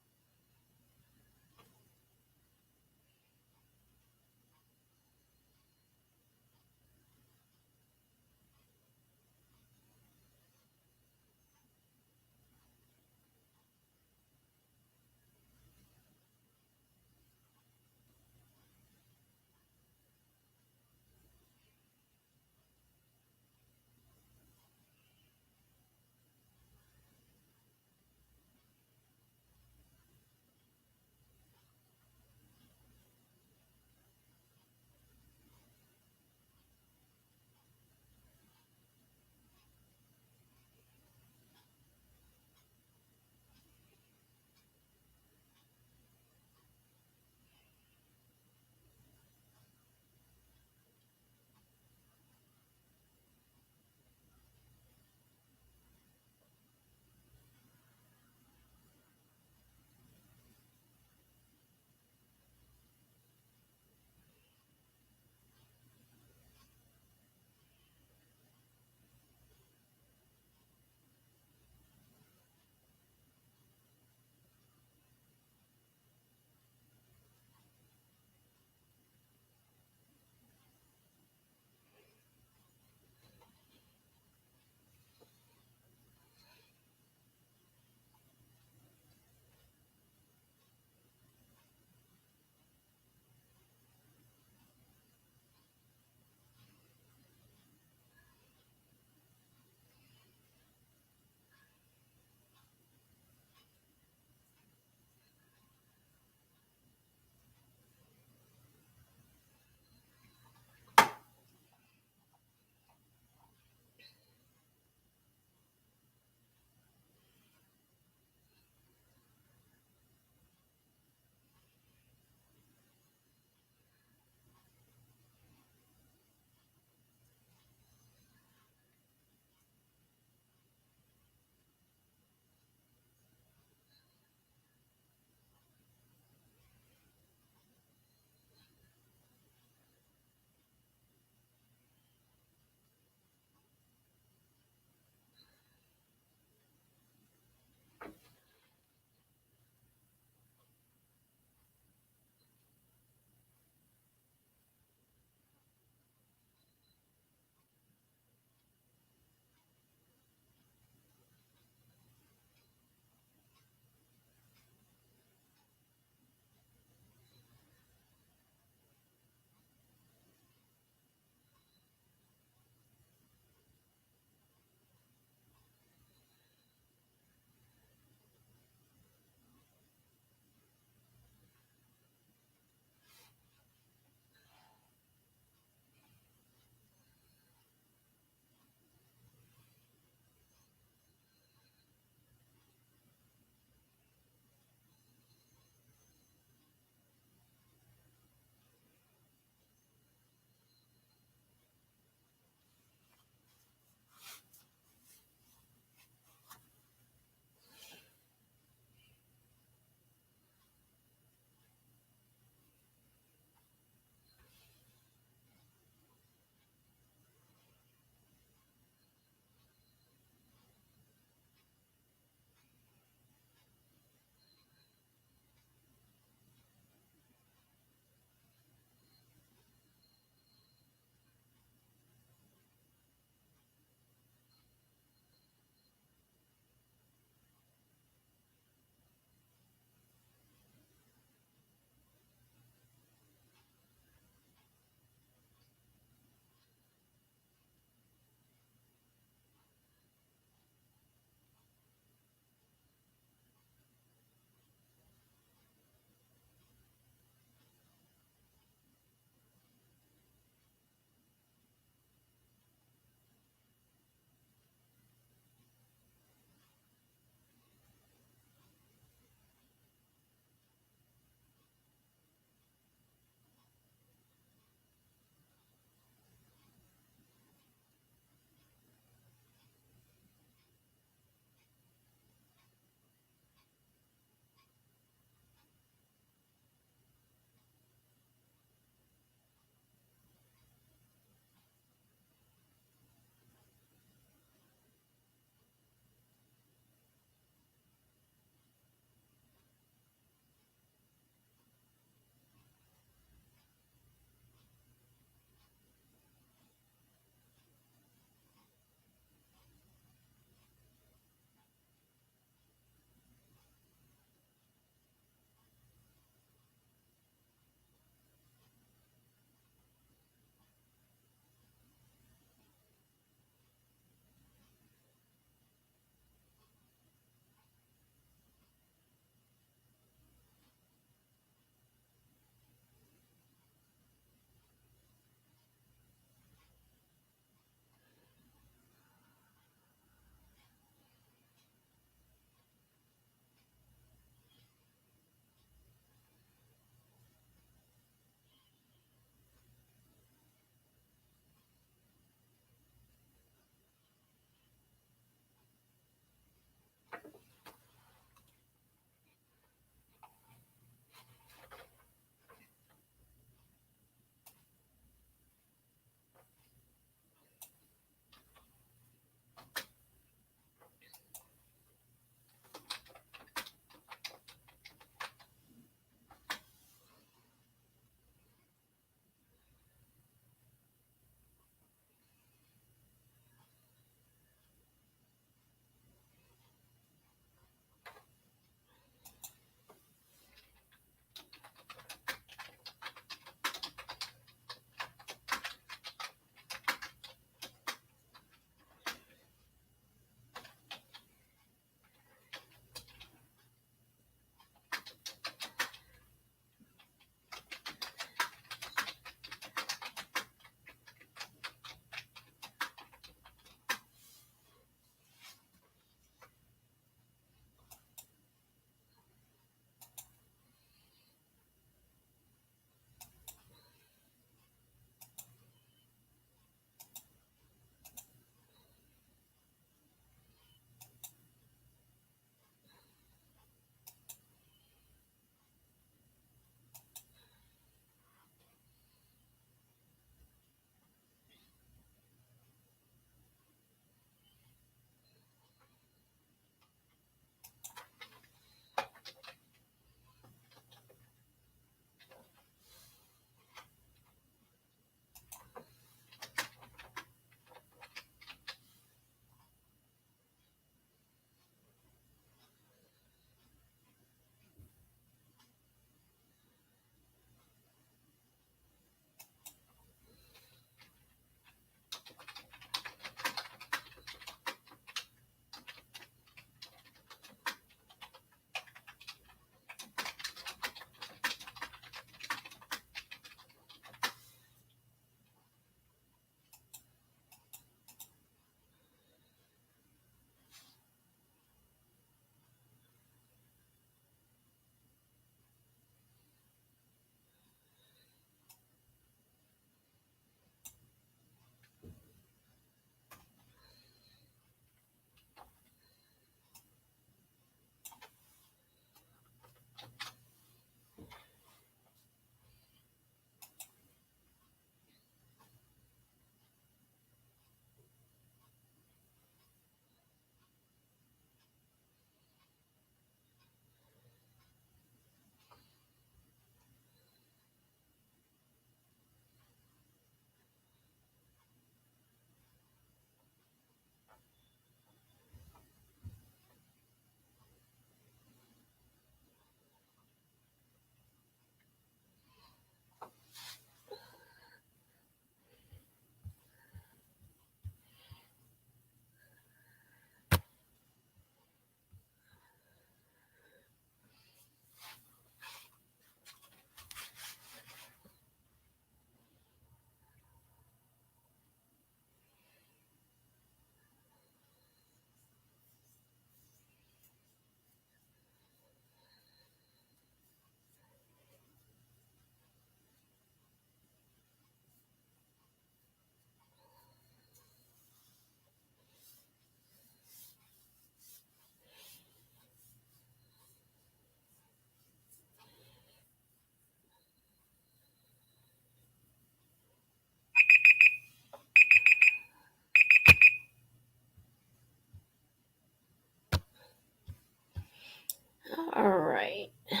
All right. Let's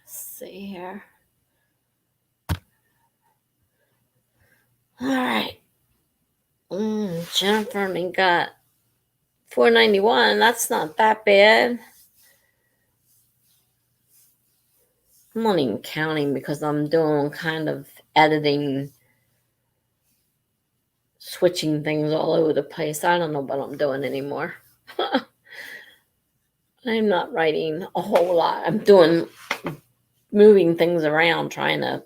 see here. All right. Jennifer only got 491. That's not that bad. I'm not even counting because I'm doing kind of editing, switching things all over the place. I don't know what I'm doing anymore. I'm not writing a whole lot. I'm doing moving things around, trying to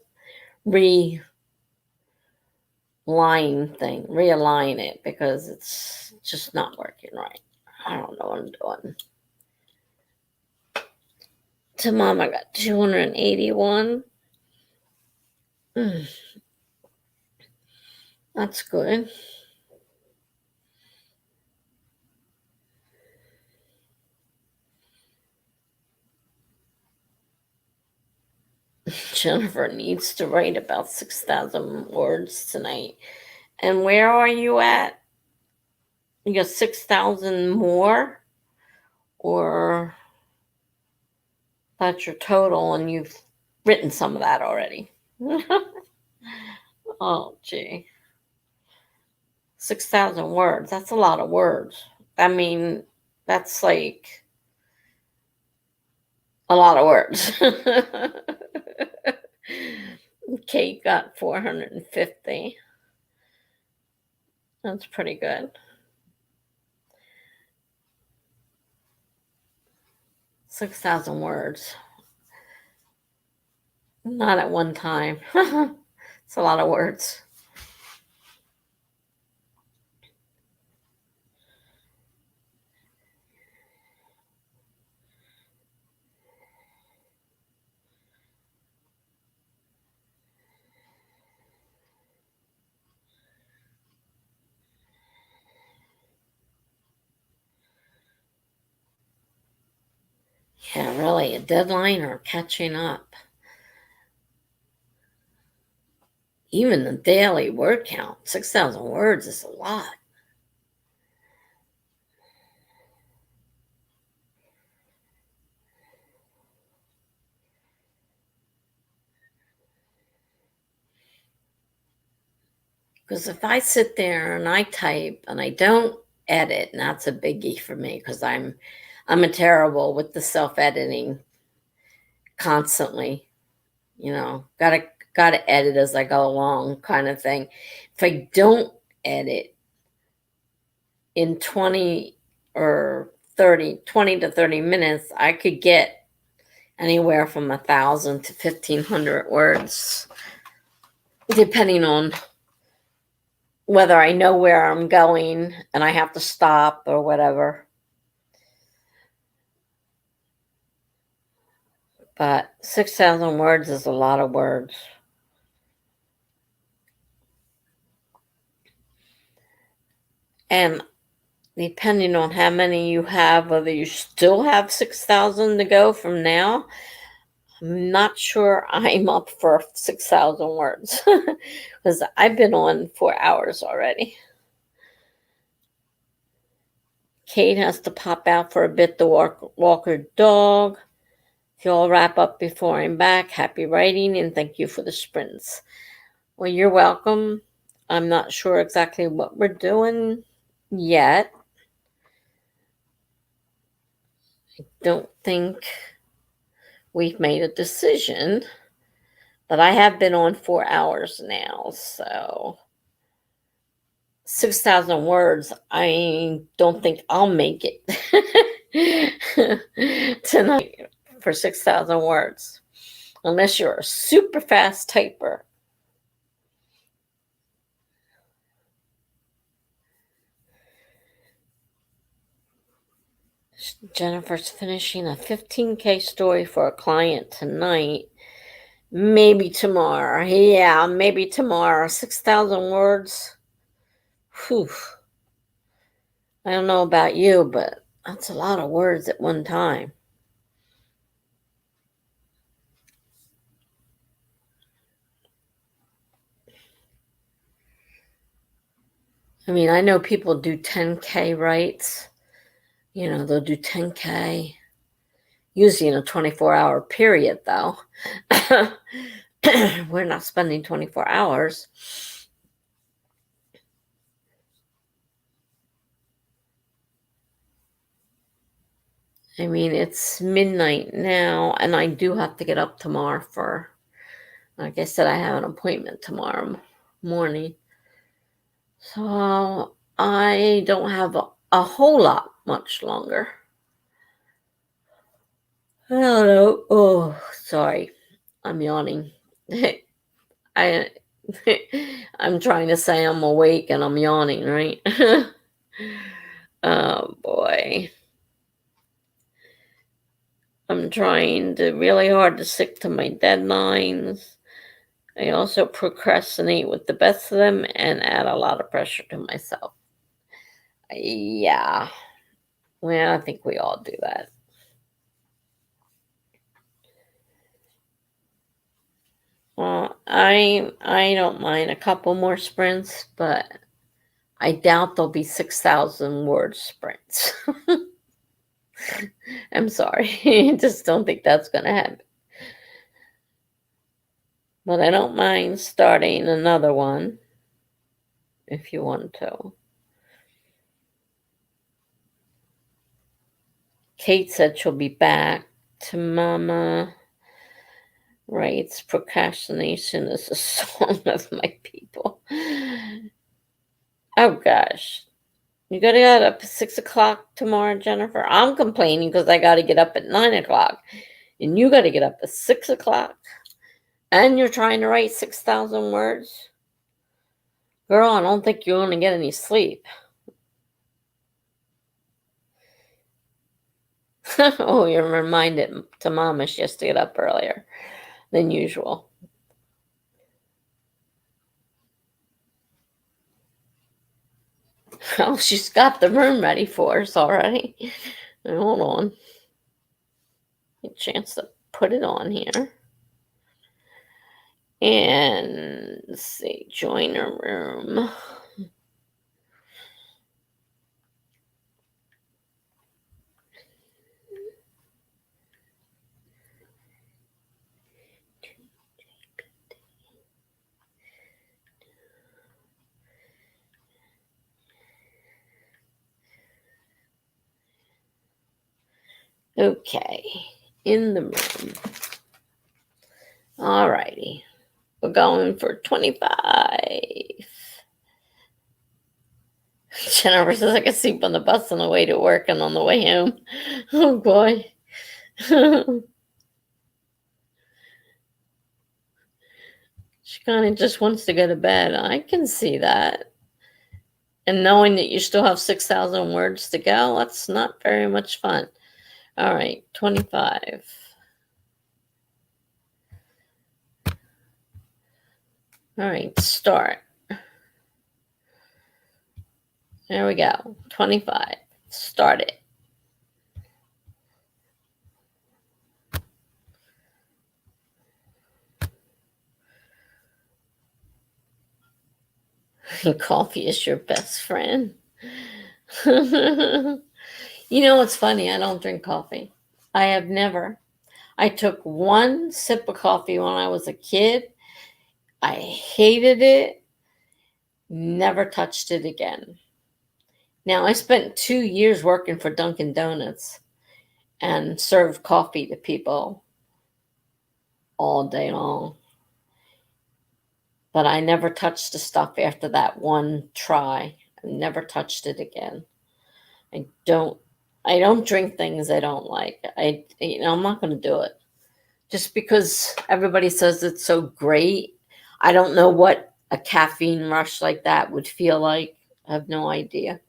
realign it because it's just not working right. I don't know what I'm doing. To mom, I got 281. That's good. Jennifer needs to write about 6,000 words tonight. And where are you at? You got 6,000 more? Or that's your total and you've written some of that already? Oh, gee. 6,000 words. That's a lot of words. I mean, that's like a lot of words. Kate got 450. That's pretty good. 6,000 words. Not at one time. It's a lot of words. Yeah, really, a deadline or catching up. Even the daily word count, 6,000 words is a lot. Because if I sit there and I type and I don't edit, and that's a biggie for me because I'm a terrible with the self-editing constantly. Gotta edit as I go along kind of thing. If I don't edit in 20 or 20 to 30 minutes, I could get anywhere from 1,000 to 1,500 words, depending on whether I know where I'm going and I have to stop or whatever. But 6,000 words is a lot of words. And depending on how many you have, whether you still have 6,000 to go from now, I'm not sure I'm up for 6,000 words because I've been on 4 hours already. Kate has to pop out for a bit to walk her dog. If you all wrap up before I'm back, happy writing and thank you for the sprints. Well, you're welcome. I'm not sure exactly what we're doing yet. I don't think we've made a decision, but I have been on 4 hours now, so 6,000 words, I don't think I'll make it tonight for 6,000 words, unless you're a super fast typer. Jennifer's finishing a 15K story for a client tonight. Maybe tomorrow. Yeah, maybe tomorrow. 6,000 words. Whew. I don't know about you, but that's a lot of words at one time. I mean, I know people do 10K writes. They'll do 10K, usually in a 24-hour period, though. We're not spending 24 hours. I mean, it's midnight now, and I do have to get up tomorrow for, like I said, I have an appointment tomorrow morning. So I don't have a whole lot much longer. I don't know. Oh, sorry. I'm yawning. I I'm trying to say I'm awake and I'm yawning, right? Oh boy. I'm trying really hard to stick to my deadlines. I also procrastinate with the best of them and add a lot of pressure to myself. Yeah. Well, I think we all do that. Well, I don't mind a couple more sprints, but I doubt there'll be 6,000 word sprints. I'm sorry. I just don't think that's going to happen. But I don't mind starting another one if you want to. Kate said she'll be back. To Mama writes, procrastination is a song of my people. Oh gosh. You gotta get up at 6 o'clock tomorrow, Jennifer. I'm complaining because I gotta get up at 9 o'clock. And you gotta get up at 6 o'clock. And you're trying to write 6,000 words? Girl, I don't think you're gonna get any sleep. Oh, you're reminded to Mama she has to get up earlier than usual. Oh, she's got the room ready for us already. Hold on. A chance to put it on here. And let's see, join a room. Okay, in the room. Alrighty, we're going for 25. Jennifer says I can sleep on the bus on the way to work and on the way home. Oh boy. She kind of just wants to go to bed. I can see that. And knowing that you still have 6,000 words to go, that's not very much fun. All right, 25. All right, start. There we go. 25. Start it. Coffee is your best friend. You know what's funny? I don't drink coffee. I have never. I took one sip of coffee when I was a kid. I hated it. Never touched it again. Now, I spent 2 years working for Dunkin' Donuts and served coffee to people all day long. But I never touched the stuff after that one try. I never touched it again. I don't drink things I don't like. I'm not going to do it. Just because everybody says it's so great. I don't know what a caffeine rush like that would feel like. I have no idea.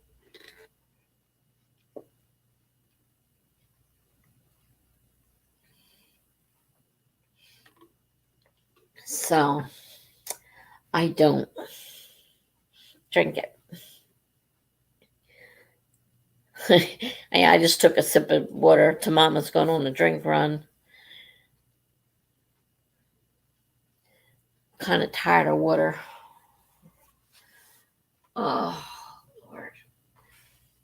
So I don't drink it. I just took a sip of water. To Mama's going on a drink run. Kind of tired of water. Oh, Lord.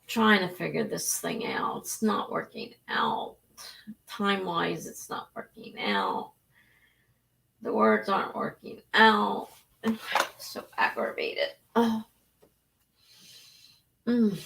Trying to figure this thing out. It's not working out. time wise, it's not working out. The words aren't working out. I'm so aggravated. Oh. Mm.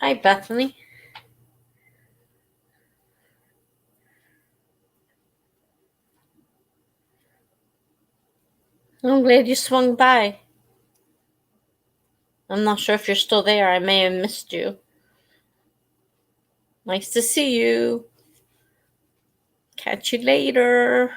Hi, Bethany. I'm glad you swung by. I'm not sure if you're still there. I may have missed you. Nice to see you. Catch you later.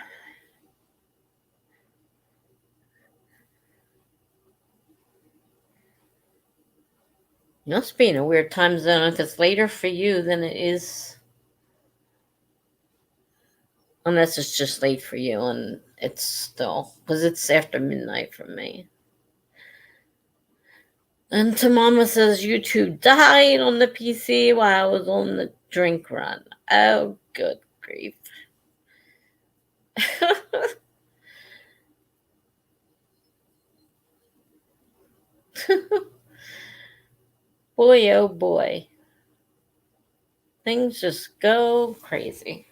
You must be in a weird time zone if it's later for you than it is. Unless it's just late for you and it's still. Because it's after midnight for me. And to Mama says YouTube died on the PC while I was on the drink run. Oh, good grief. Boy, oh boy. Things just go crazy.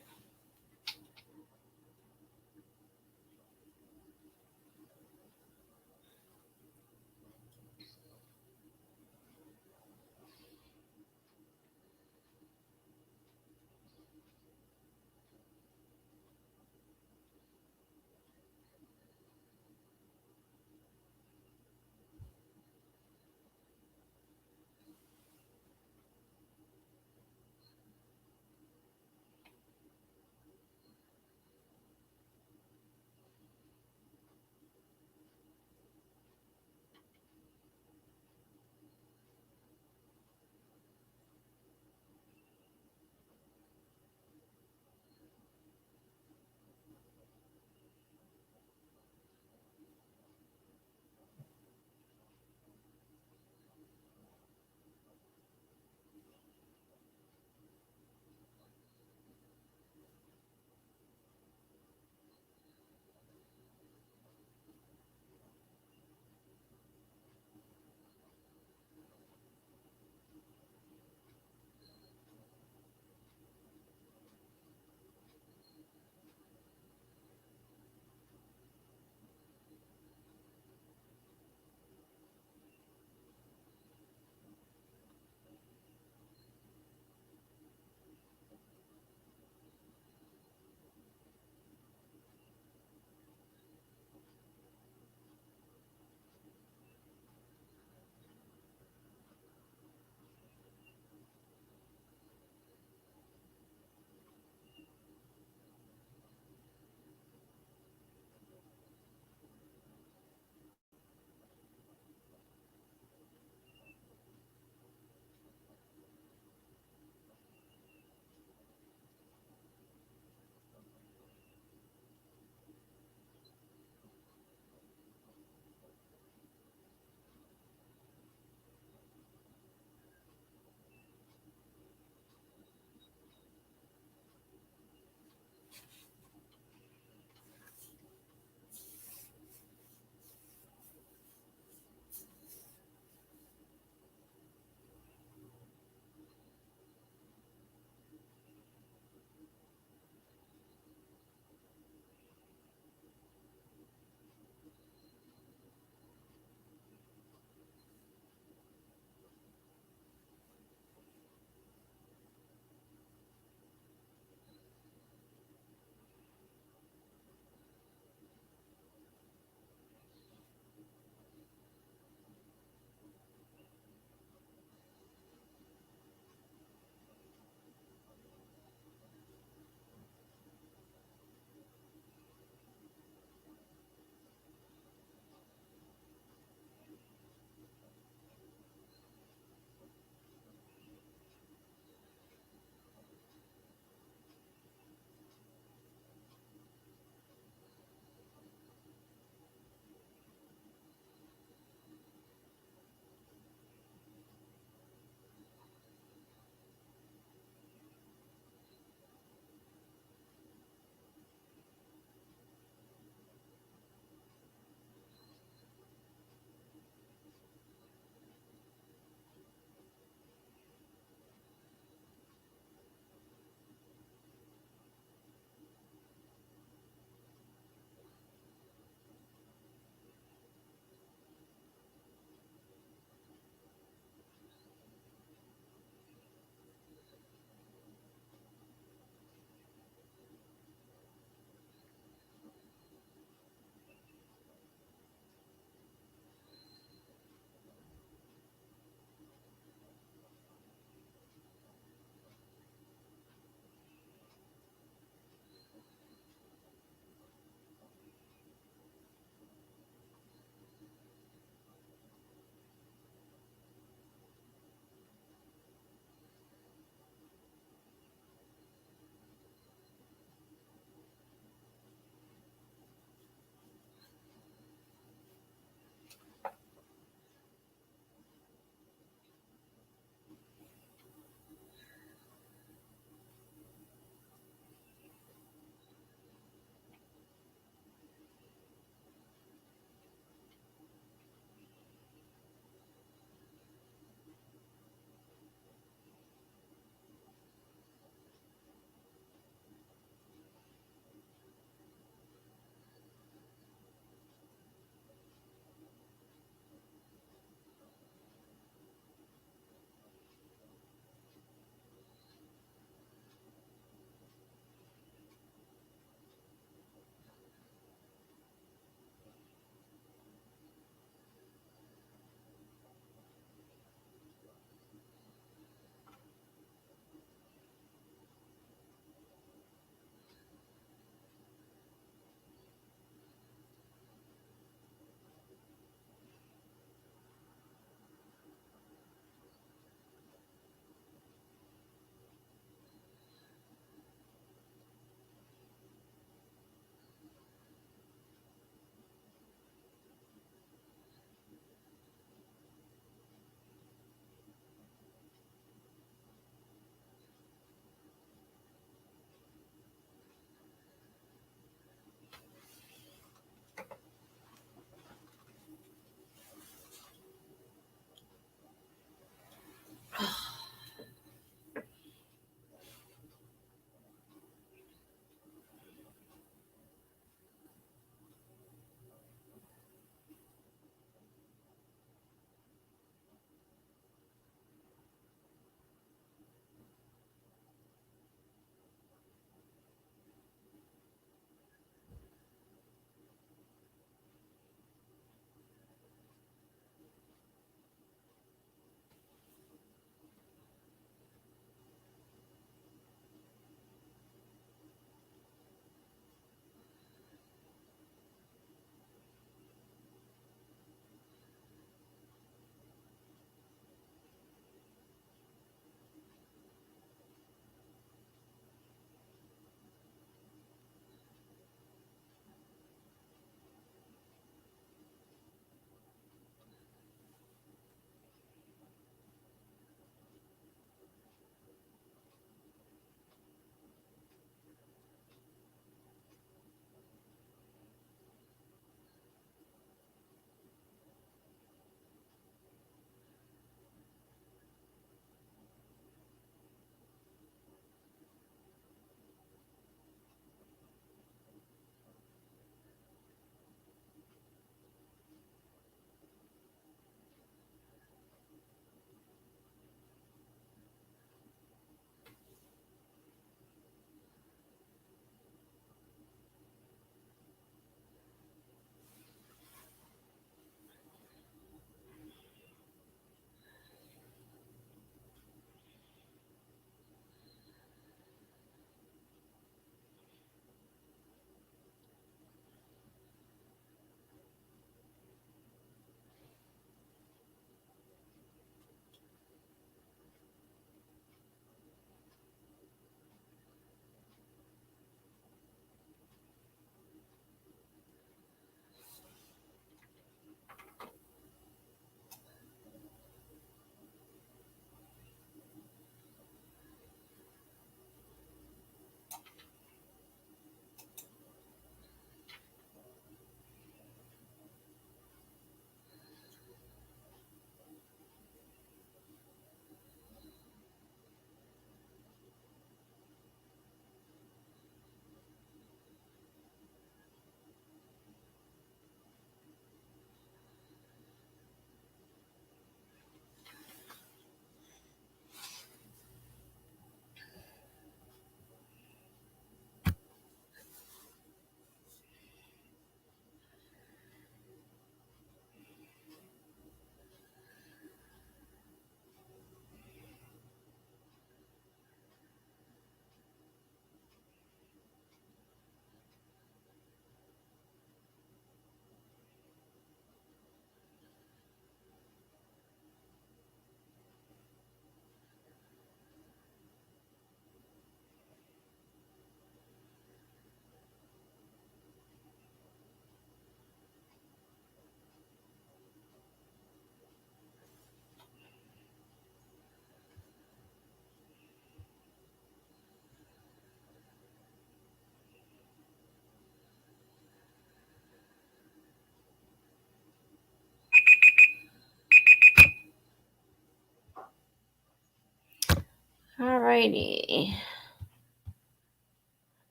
Alrighty.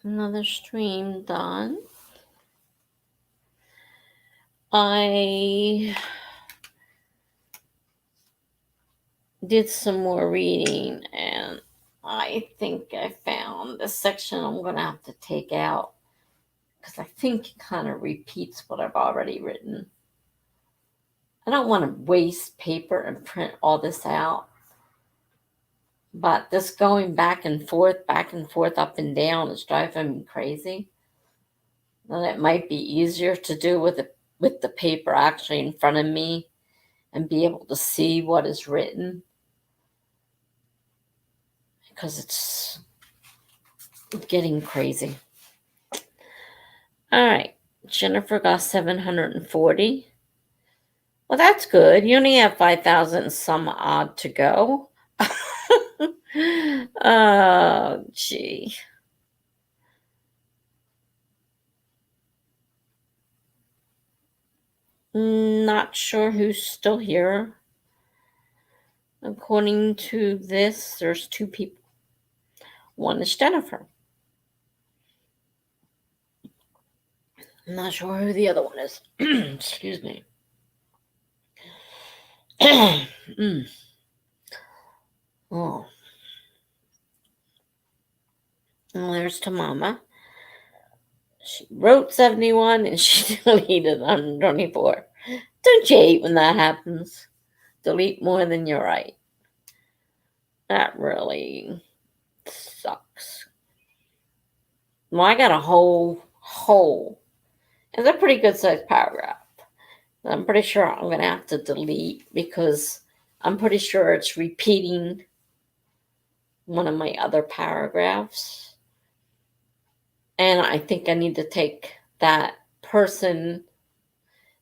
Another stream done. I did some more reading, and I think I found a section I'm going to have to take out because I think it kind of repeats what I've already written. I don't want to waste paper and print all this out, but this going back and forth, up and down is driving me crazy. Then it might be easier to do with the paper actually in front of me and be able to see what is written, because it's getting crazy. All right, Jennifer got 740. Well, that's good. You only have 5,000 some odd to go. Oh, gee. Not sure who's still here. According to this, there's 2 people. One is Jennifer. I'm not sure who the other one is. Excuse me. Oh. Well, there's to Mama. She wrote 71 and she deleted 124. Don't you hate when that happens? Delete more than you write. That really sucks. Well, I got a whole. It's a pretty good sized paragraph. I'm pretty sure I'm going to have to delete because I'm pretty sure it's repeating one of my other paragraphs. And I think I need to take that person.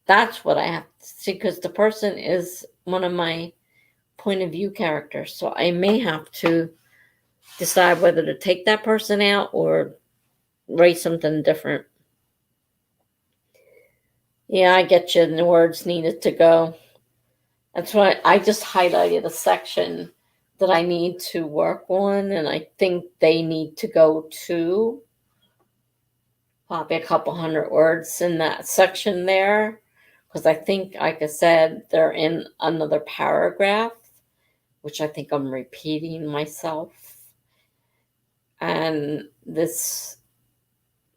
That's what I have to see, because the person is one of my point of view characters. So I may have to decide whether to take that person out or write something different. Yeah, I get you. The words needed to go. That's why I just highlighted a section that I need to work on, and I think they need to go too. Probably a couple hundred words in that section there, because I think, like I said, they're in another paragraph, which I think I'm repeating myself. And this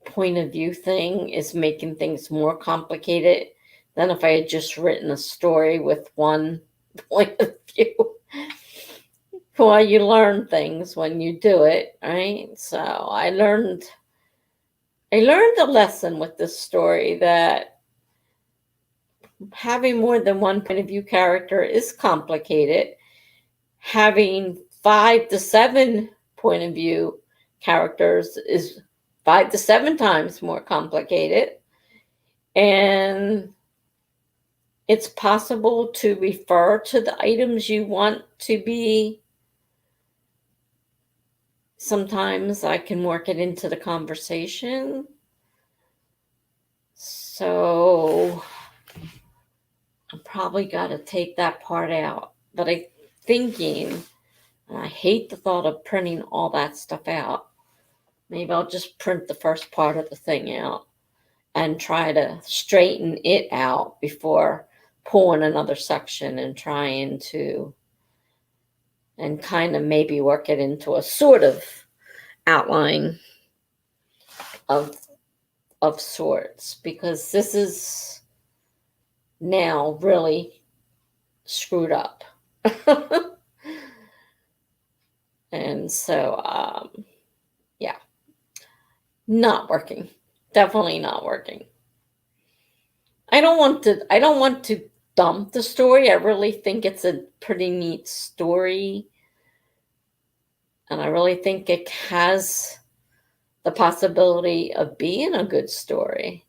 point of view thing is making things more complicated than if I had just written a story with one point of view. Well, you learn things when you do it, right? So I learned a lesson with this story, that having more than one point of view character is complicated. Having 5 to 7 point of view characters is 5 to 7 times more complicated. And it's possible to refer to the items you want to be. Sometimes I can work it into the conversation. So I probably got to take that part out. But I'm thinking, and I hate the thought of printing all that stuff out. Maybe I'll just print the first part of the thing out and try to straighten it out before pulling another section and trying to, and kind of maybe work it into a sort of outline of sorts, because this is now really screwed up. And so yeah, not working. Definitely not working. I don't want to dump the story. I really think it's a pretty neat story, and I really think it has the possibility of being a good story.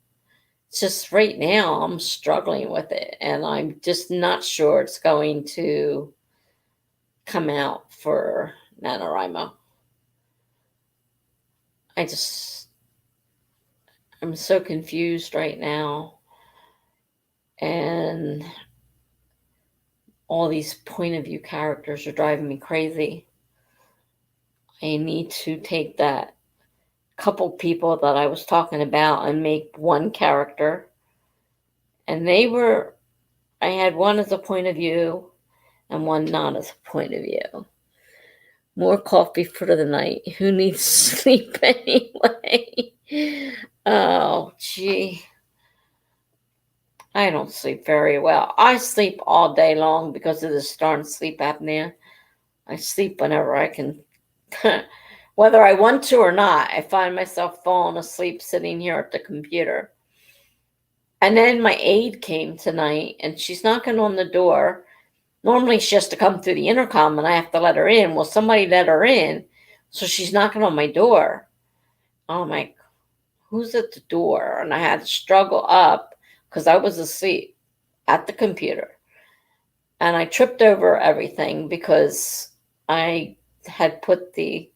It's just right now I'm struggling with it, and I'm just not sure it's going to come out for NaNoWriMo. I'm so confused right now. And all these point of view characters are driving me crazy. I need to take that couple people that I was talking about and make one character. And I had one as a point of view and one not as a point of view. More coffee for the night. Who needs sleep anyway? Oh, gee. I don't sleep very well. I sleep all day long because of this darn sleep apnea. I sleep whenever I can. Whether I want to or not, I find myself falling asleep sitting here at the computer. And then my aide came tonight and she's knocking on the door. Normally she has to come through the intercom and I have to let her in. Well, somebody let her in. So she's knocking on my door. I'm like, who's at the door? And I had to struggle up because I was asleep at the computer. And I tripped over everything because I had put the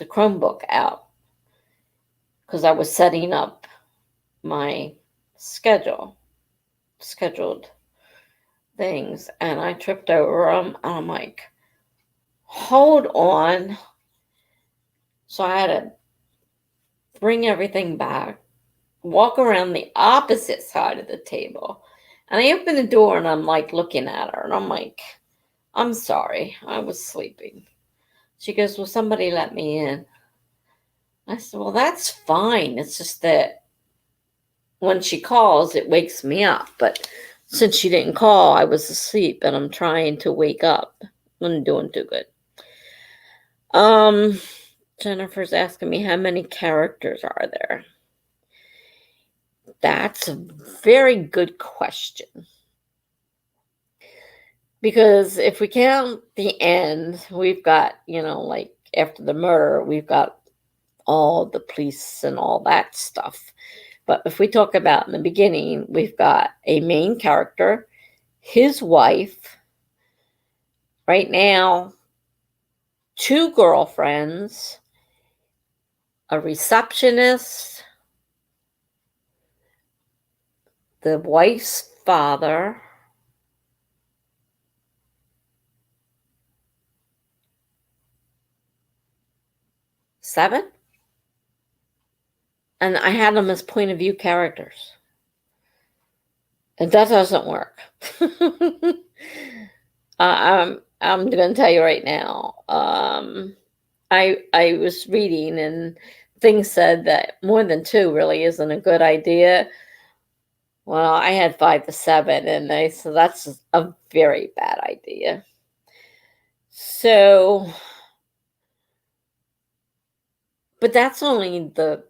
Chromebook out because I was setting up my scheduled things, and I tripped over them. And I'm like, hold on. So I had to bring everything back, walk around the opposite side of the table, and I opened the door and I'm like looking at her and I'm like, I'm sorry, I was sleeping. She goes, well, somebody let me in. I said, well, that's fine. It's just that when she calls, it wakes me up. But since she didn't call, I was asleep and I'm trying to wake up. I'm doing too good. Jennifer's asking me how many characters are there? That's a very good question. Because if we count the end, we've got, like after the murder, we've got all the police and all that stuff. But if we talk about in the beginning, we've got a main character, his wife, right now, 2 girlfriends, a receptionist, the wife's father, seven, and I had them as point of view characters. And that doesn't work. I'm going to tell you right now. I was reading and things said that more than 2 really isn't a good idea. Well, I had 5 to 7, and they said that's a very bad idea. So, but that's only the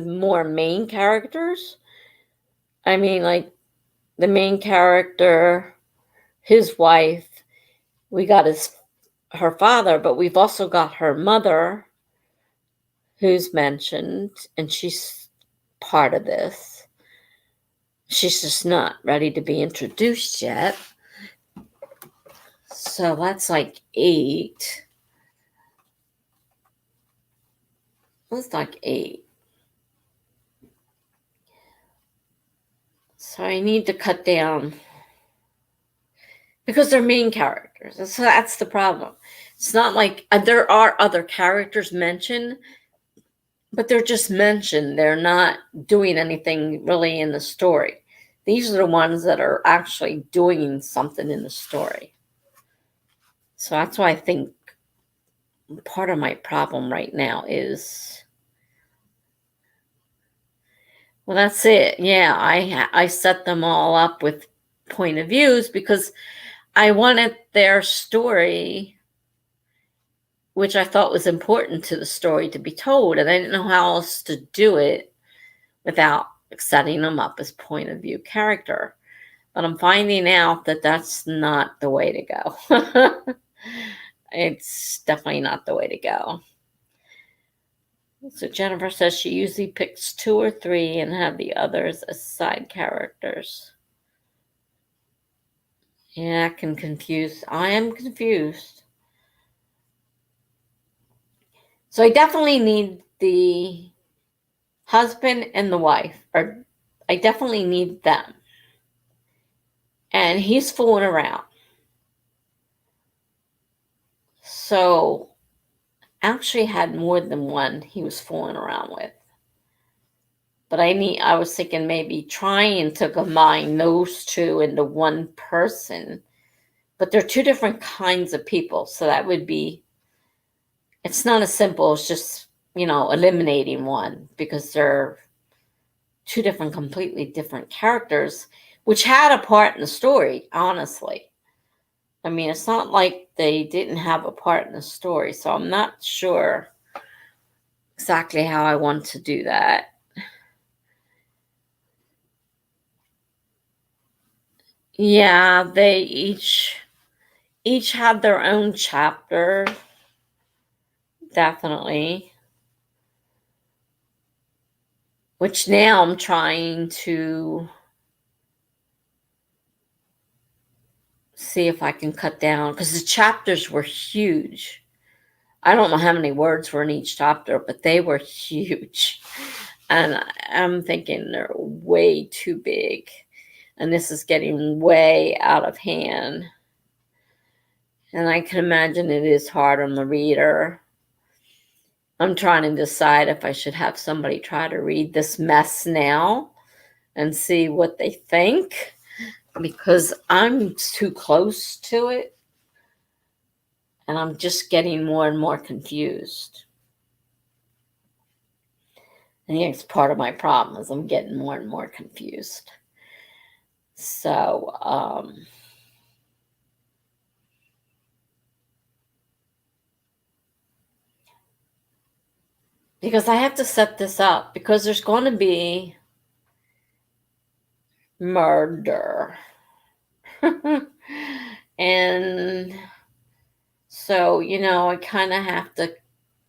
more main characters. I mean, like the main character, his wife, we got her father, but we've also got her mother, who's mentioned, and she's part of this. She's just not ready to be introduced yet. So that's like 8. That's like 8. So I need to cut down because they're main characters. So that's the problem. It's not like there are other characters mentioned, but they're just mentioned. They're not doing anything really in the story. These are the ones that are actually doing something in the story. So that's why I think part of my problem right now is, well, that's it. Yeah, I set them all up with point of views because I wanted their story, which I thought was important to the story, to be told, and I didn't know how else to do it without setting them up as point of view character. But I'm finding out that that's not the way to go. It's definitely not the way to go. So Jennifer says she usually picks 2 or 3 and have the others as side characters. Yeah, I am confused. So I definitely need the husband and the wife, or I definitely need them. and he's fooling around. So actually had more than one he was fooling around with. But I was thinking maybe trying to combine those two into one person. But they're two different kinds of people. So that would be, it's not as simple as just, eliminating one, because they're two different, completely different characters, which had a part in the story, honestly. I mean, it's not like they didn't have a part in the story. So I'm not sure exactly how I want to do that. Yeah, they each have their own chapter, definitely. Which now I'm trying to see if I can cut down, because the chapters were huge. I don't know how many words were in each chapter, but they were huge. And I'm thinking they're way too big. And this is getting way out of hand. And I can imagine it is hard on the reader. I'm trying to decide if I should have somebody try to read this mess now and see what they think, because I'm too close to it and I'm just getting more and more confused. I think it's part of my problem is I'm getting more and more confused. So, because I have to set this up, because there's going to be murder. And so, I kind of have to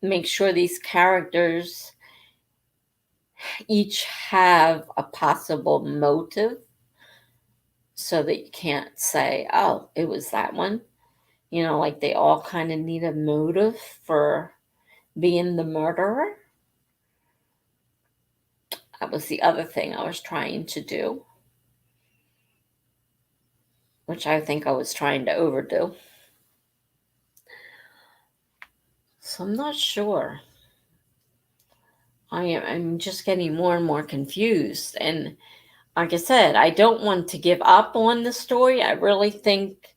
make sure these characters each have a possible motive, so that you can't say, oh, it was that one. Like they all kind of need a motive for being the murderer. That was the other thing I was trying to do, which I think I was trying to overdo. So I'm not sure. I'm just getting more and more confused. And like I said, I don't want to give up on the story. I really think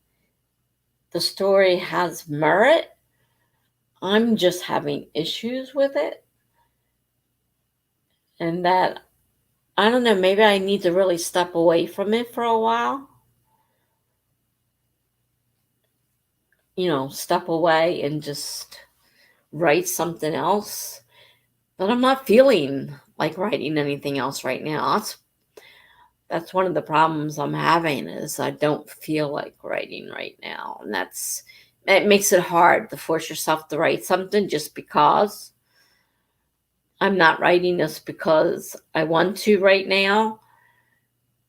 the story has merit. I'm just having issues with it. And that, I don't know, maybe I need to really step away from it for a while. Step away and just write something else. But I'm not feeling like writing anything else right now. That's one of the problems I'm having, is I don't feel like writing right now. And it makes it hard to force yourself to write something just because. I'm not writing this because I want to right now.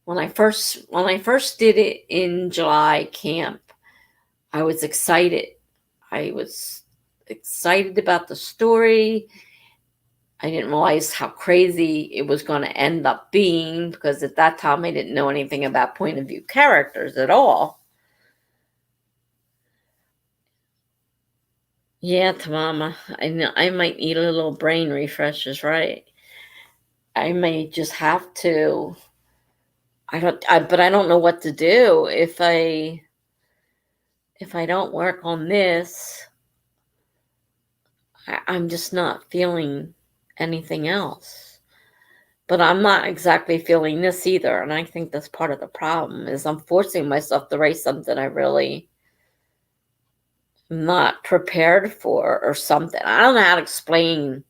When I first did it in July camp, I was excited. I was excited about the story. I didn't realize how crazy it was going to end up being, because at that time I didn't know anything about point of view characters at all. Yeah, Tamama, I know I might need a little brain refreshes, right? I may just have to. But I don't know what to do if I don't work on this. I'm just not feeling anything else. But I'm not exactly feeling this either, and I think that's part of the problem, is I'm forcing myself to write something I really am not prepared for, or something. I don't know how to explain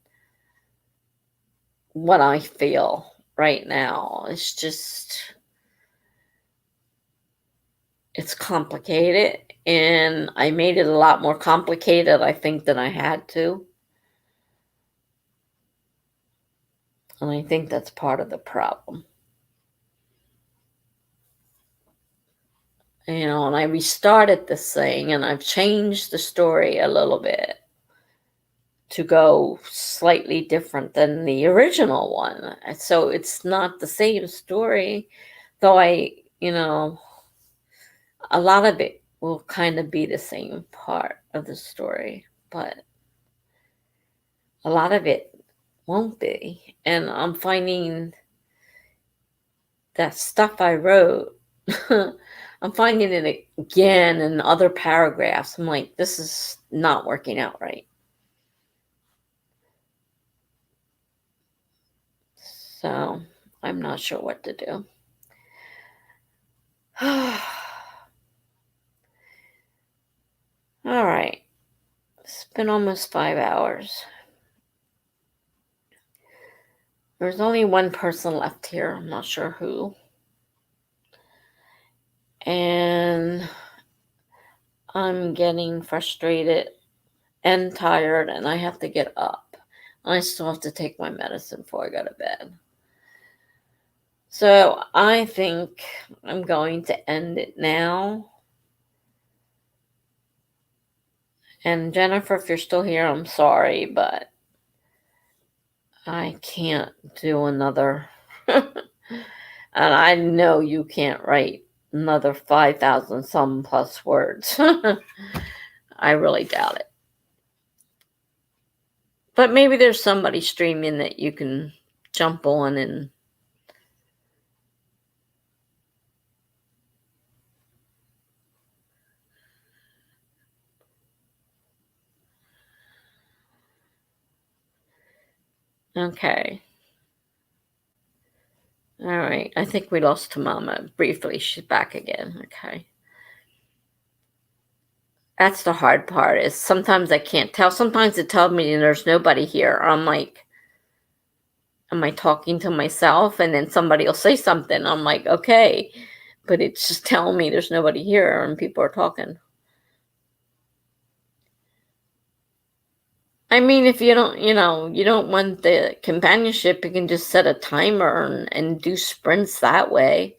what I feel right now. It's complicated, and I made it a lot more complicated, I think, than I had to. And I think that's part of the problem. And I restarted this thing, and I've changed the story a little bit to go slightly different than the original one. So it's not the same story, though a lot of it will kind of be the same part of the story, but a lot of it won't be. And I'm finding that stuff I wrote, I'm finding it again in other paragraphs. I'm like, this is not working out right. So I'm not sure what to do. All right. It's been almost 5 hours. There's only one person left here. I'm not sure who. And I'm getting frustrated and tired, and I have to get up. I still have to take my medicine before I go to bed. So I think I'm going to end it now. And Jennifer, if you're still here, I'm sorry, but I can't do another. And I know you can't write another 5,000 some plus words. I really doubt it. But maybe there's somebody streaming that you can jump on and okay. All right. I think we lost to Mama briefly. She's back again. Okay. That's the hard part is sometimes I can't tell. Sometimes it tells me there's nobody here. I'm like, am I talking to myself? And then somebody will say something. I'm like, okay. But it's just telling me there's nobody here and people are talking. I mean, if you don't, you don't want the companionship, you can just set a timer and do sprints that way.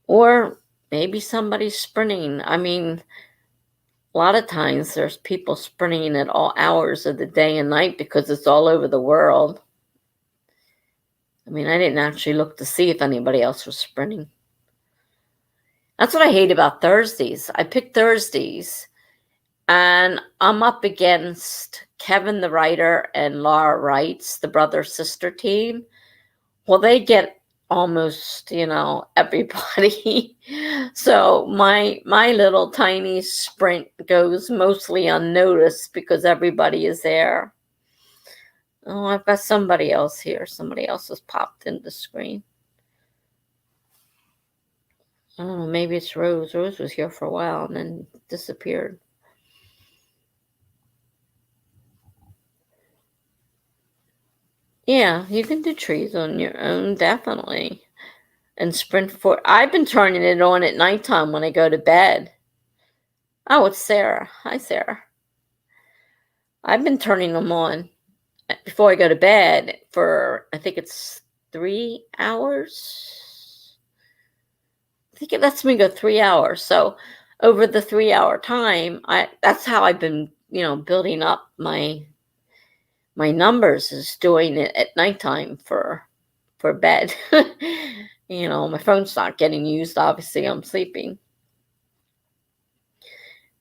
Or maybe somebody's sprinting. I mean, a lot of times there's people sprinting at all hours of the day and night because it's all over the world. I mean, I didn't actually look to see if anybody else was sprinting. That's what I hate about Thursdays. I pick Thursdays, and I'm up against Kevin the writer and Laura Wrights, the brother-sister team. Well, they get almost, everybody. So my little tiny sprint goes mostly unnoticed because everybody is there. Oh, I've got somebody else here. Somebody else has popped in the screen. Oh, maybe it's Rose. Rose was here for a while and then disappeared. Yeah, you can do trees on your own, definitely. And sprint for. I've been turning it on at nighttime when I go to bed. Oh, it's Sarah. Hi, Sarah. I've been turning them on before I go to bed for, I think it's 3 hours. I think it lets me go 3 hours. So over the 3 hour time, that's how I've been, building up my numbers, is doing it at nighttime for bed. My phone's not getting used. Obviously, I'm sleeping.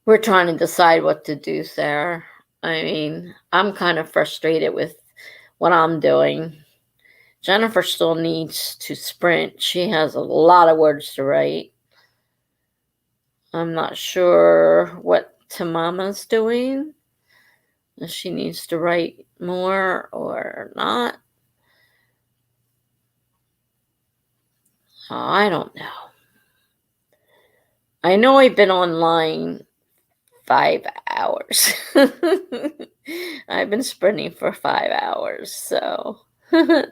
We're trying to decide what to do, Sarah. I mean, I'm kind of frustrated with what I'm doing. Jennifer still needs to sprint. She has a lot of words to write. I'm not sure what Tamama's doing. If she needs to write more or not. I don't know. I know I've been online 5 hours. I've been sprinting for 5 hours, so pay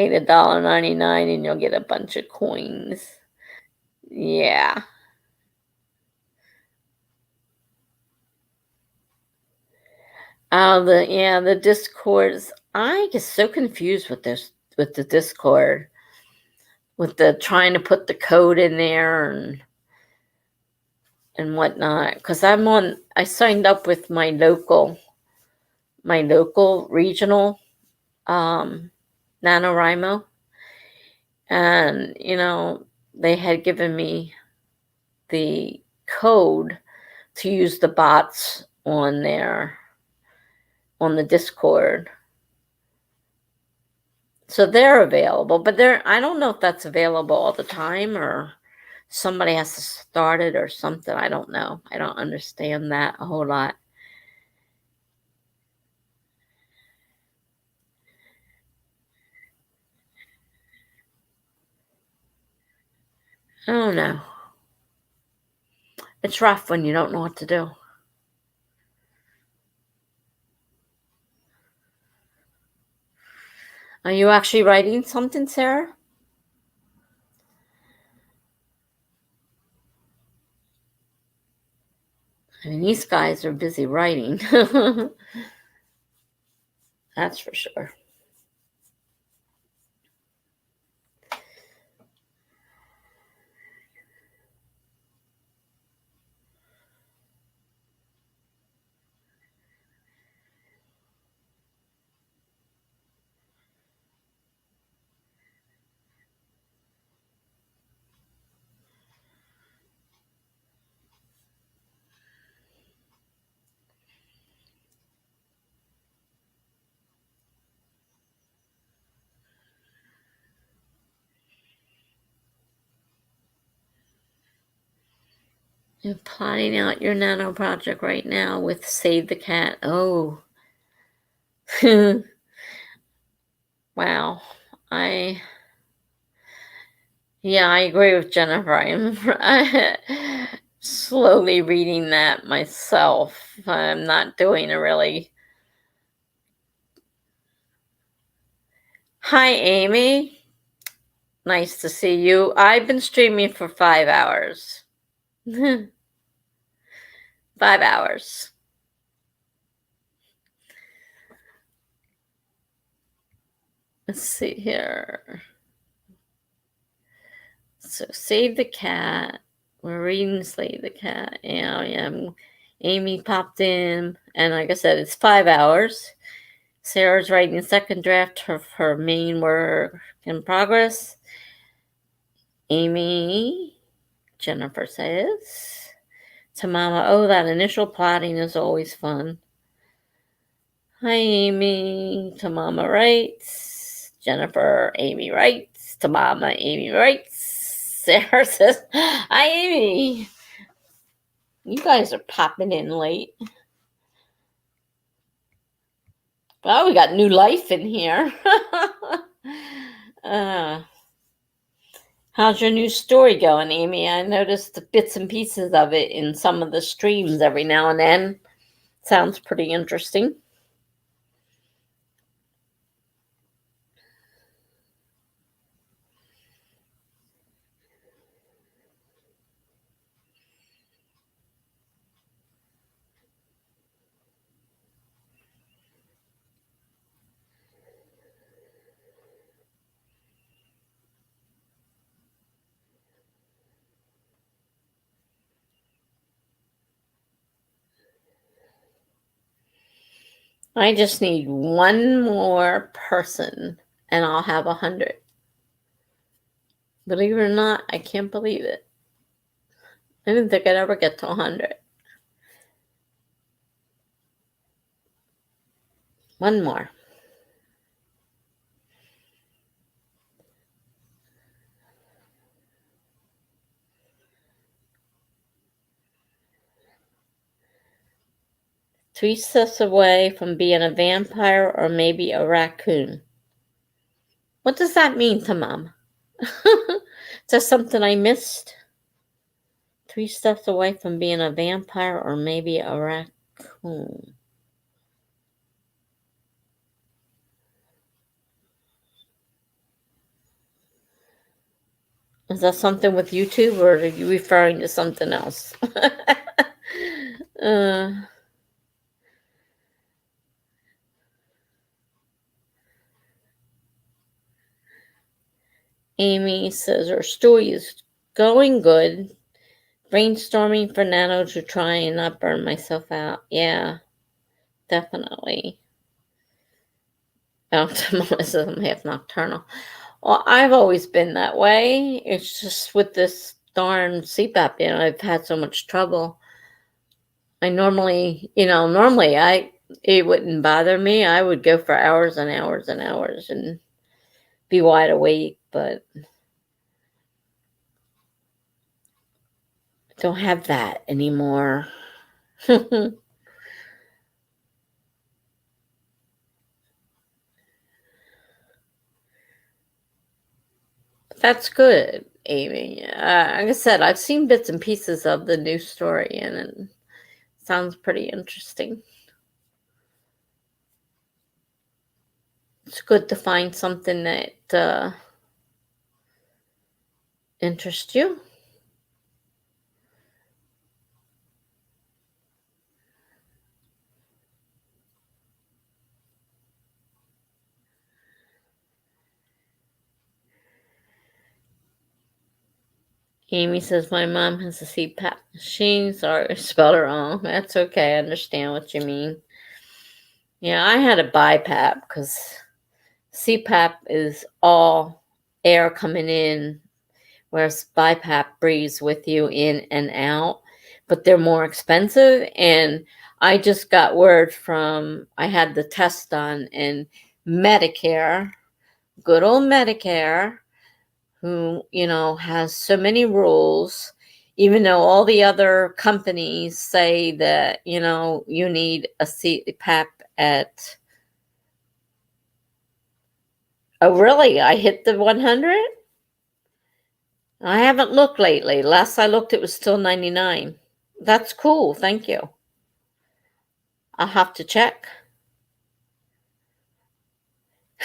the $1.99 and you'll get a bunch of coins. Yeah. The Discords. I get so confused with the Discord, with the trying to put the code in there and whatnot. Because I signed up with my local regional NaNoWrimo, And, they had given me the code to use the bots on the Discord. So they're available, but I don't know if that's available all the time or somebody has to start it or something. I don't know. I don't understand that a whole lot. I don't know. It's rough when you don't know what to do. Are you actually writing something, Sarah? I mean, these guys are busy writing. That's for sure. You're plotting out your nano project right now with Save the Cat. Oh. Wow. I agree with Jennifer. I'm slowly reading that myself. I'm not doing a really. Hi, Amy. Nice to see you. I've been streaming for 5 hours. 5 hours. Let's see here. So, Save the Cat. We're reading Save the Cat. Yeah. Amy popped in, and like I said, it's 5 hours. Sarah's writing the second draft of her main work in progress. Amy, Jennifer says. To Mama, oh, that initial plotting is always fun. Hi, Amy. To Mama writes. Jennifer, Amy writes. To Mama, Amy writes. Sarah says, hi, Amy. You guys are popping in late. Well, we got new life in here. How's your new story going, Amy? I noticed the bits and pieces of it in some of the streams every now and then. Sounds pretty interesting. I just need one more person and I'll have 100. Believe it or not, I can't believe it. I didn't think I'd ever get to 100. One more. Three steps away from being a vampire or maybe a raccoon. What does that mean to Mom? Is that something I missed? 3 steps away from being a vampire or maybe a raccoon. Is that something with YouTube or are you referring to something else? Amy says her story is going good. Brainstorming for Nano to try and not burn myself out. Yeah, definitely. Oh, Mama says I'm half nocturnal. Well, I've always been that way. It's just with this darn CPAP, I've had so much trouble. I normally it wouldn't bother me. I would go for hours and hours and hours and be wide awake, but I don't have that anymore. That's good, Amy. Like I said, I've seen bits and pieces of the new story, and it sounds pretty interesting. It's good to find something that interests you. Amy says, my mom has a CPAP machine. Sorry, I spelled it wrong. That's okay. I understand what you mean. Yeah, I had a BiPAP because CPAP is all air coming in, whereas BiPAP breathes with you in and out, but they're more expensive. And I just got word I had the test done, and Medicare, good old Medicare, who, has so many rules, even though all the other companies say that, you need a CPAP at, oh, really? I hit the 100? I haven't looked lately. Last I looked, it was still 99. That's cool. Thank you. I'll have to check.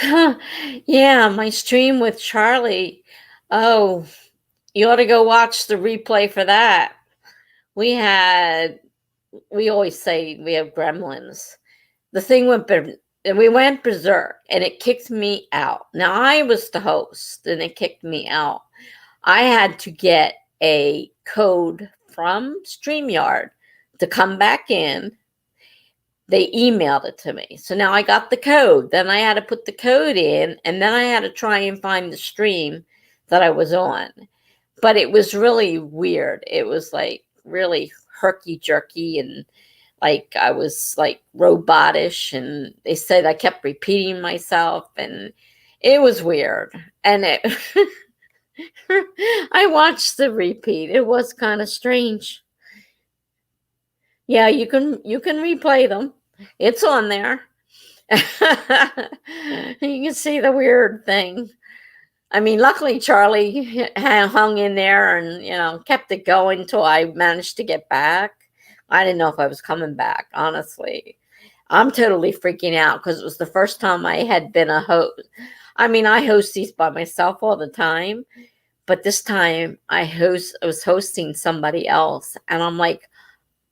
Yeah, my stream with Charlie. Oh, you ought to go watch the replay for that. We always say we have gremlins. The thing we went berserk, and it kicked me out. Now, I was the host, and it kicked me out. I had to get a code from StreamYard to come back in. They emailed it to me. So now I got the code. Then I had to put the code in, and then I had to try and find the stream that I was on. But it was really weird. It was like really herky jerky, and like I was like robotish, and they said I kept repeating myself, and it was weird. And I watched the repeat. It was kind of strange. Yeah, you can replay them. It's on there. You can see the weird thing. I mean, luckily Charlie hung in there and, kept it going until I managed to get back. I didn't know if I was coming back, honestly. I'm totally freaking out because it was the first time I had been a host. I mean, I host these by myself all the time, but this time I was hosting somebody else, and I'm like,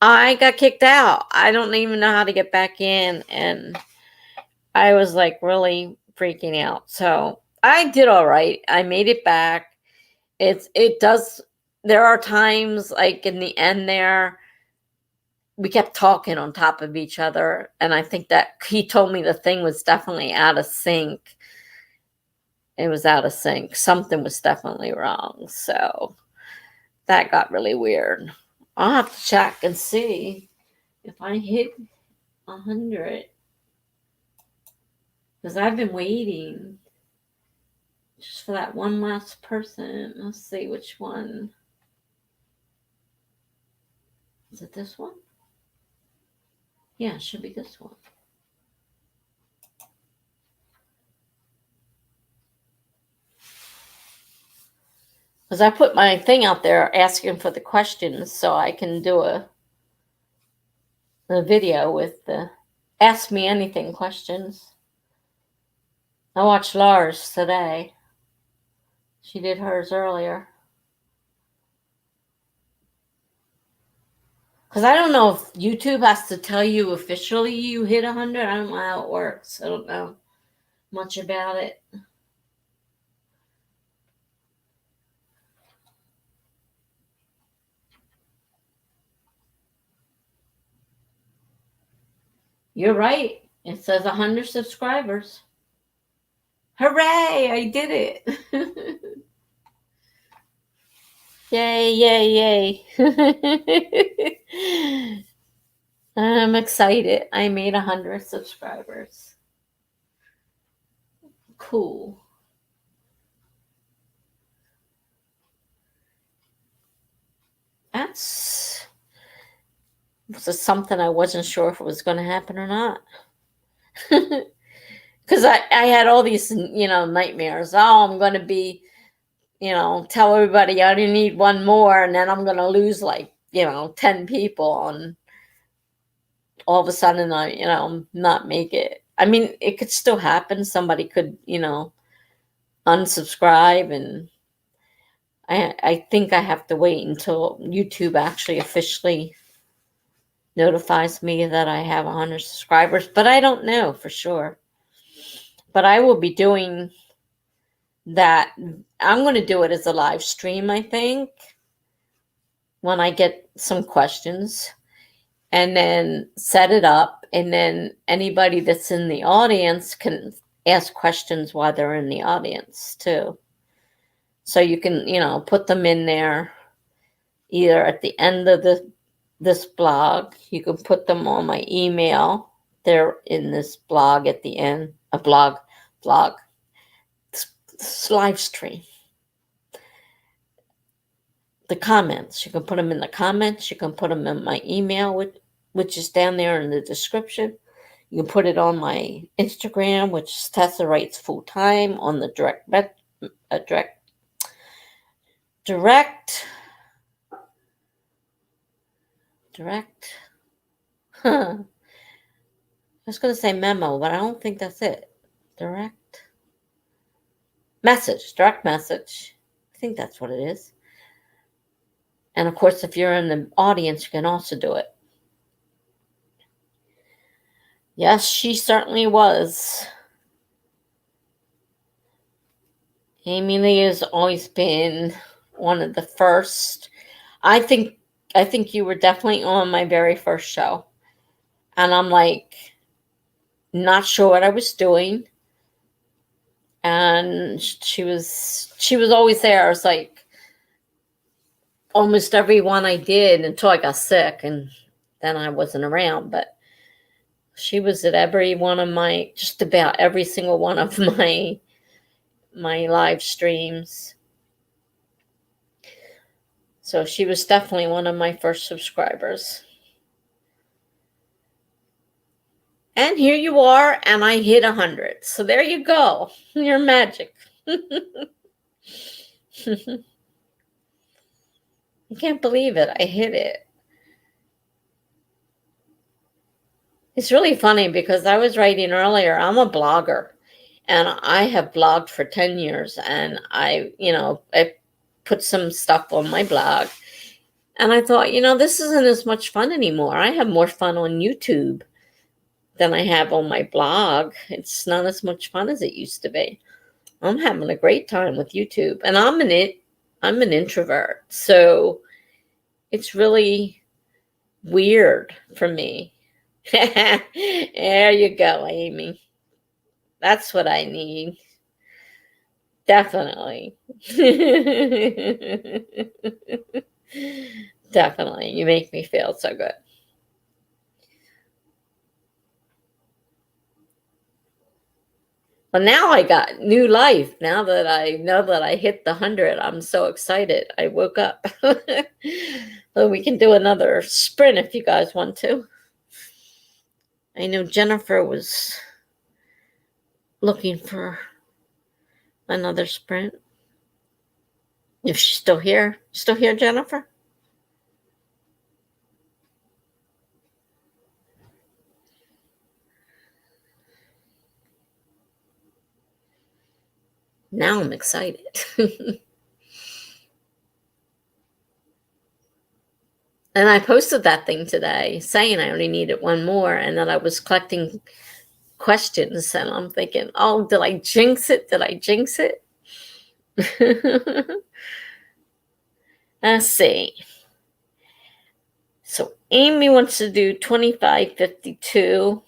I got kicked out. I don't even know how to get back in, and I was like really freaking out. So I did all right. I made it back. It does. There are times like in the end there, we kept talking on top of each other, and I think that he told me the thing was definitely out of sync. It was out of sync. Something was definitely wrong. So that got really weird. I'll have to check and see if I hit 100, because I've been waiting just for that one last person. Let's see which one. Is it this one? Yeah, it should be this one. Because I put my thing out there asking for the questions so I can do a video with the Ask Me Anything questions. I watched Lars today. She did hers earlier. Because I don't know if YouTube has to tell you officially you hit 100. I don't know how it works. I don't know much about it. You're right. It says 100 subscribers. Hooray! I did it. Yay, yay, yay. I'm excited. I made 100 subscribers. Cool. That's something I wasn't sure if it was going to happen or not. Because I had all these, nightmares. Oh, I'm going to be, tell everybody I only need one more, and then I'm going to lose 10 people, and all of a sudden not make it. I mean, it could still happen. Somebody could, unsubscribe, and I think I have to wait until YouTube actually officially notifies me that I have 100 subscribers, but I don't know for sure. But I will be doing that. I'm going to do it as a live stream, I think, when I get some questions, and then set it up, and then anybody that's in the audience can ask questions while they're in the audience too. So you can, put them in there either at the end of this blog. You can put them on my email. They're in this blog at the end. A blog, live stream. The comments. You can put them in the comments. You can put them in my email, which is down there in the description. You can put it on my Instagram, which is Tessa Writes Full Time, on the direct. Huh. I was going to say memo, but I don't think that's it. Direct message. I think that's what it is. And of course, if you're in the audience, you can also do it. Yes, she certainly was. Amy Lee has always been one of the first. I think you were definitely on my very first show. And I'm not sure what I was doing. And she was always there. I was almost every one I did until I got sick, and then I wasn't around. But she was at just about every single one of my live streams. So she was definitely one of my first subscribers. And here you are, and I hit 100. So there you go. You're magic. I can't believe it. I hit it. It's really funny because I was writing earlier, I'm a blogger, and I have blogged for 10 years, and I put some stuff on my blog, and I thought, this isn't as much fun anymore. I have more fun on YouTube than I have on my blog. It's not as much fun as it used to be. I'm having a great time with YouTube, and I'm an introvert, so it's really weird for me. There you go, Amy. That's what I need. Definitely. Definitely. You make me feel so good. Well, now I got new life. Now that I know that I hit the 100, I'm so excited. I woke up. So we can do another sprint if you guys want to. I know Jennifer was looking for another sprint. If she's still here. Still here, Jennifer? Now I'm excited. And I posted that thing today saying I only needed one more, and that I was collecting questions, and I'm thinking, oh, did I jinx it? Let's see. So Amy wants to do 2552.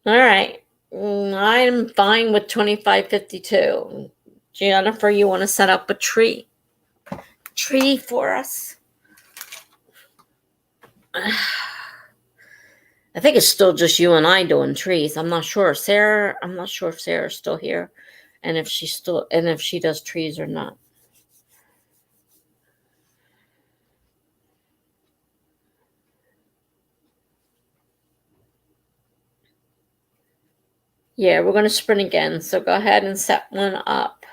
All right. I'm fine with 2552. Jennifer, you want to set up a tree for us? I think it's still just you and I doing trees. I'm not sure. I'm not sure if Sarah's still here and if she does trees or not. Yeah, we're going to sprint again. So go ahead and set one up.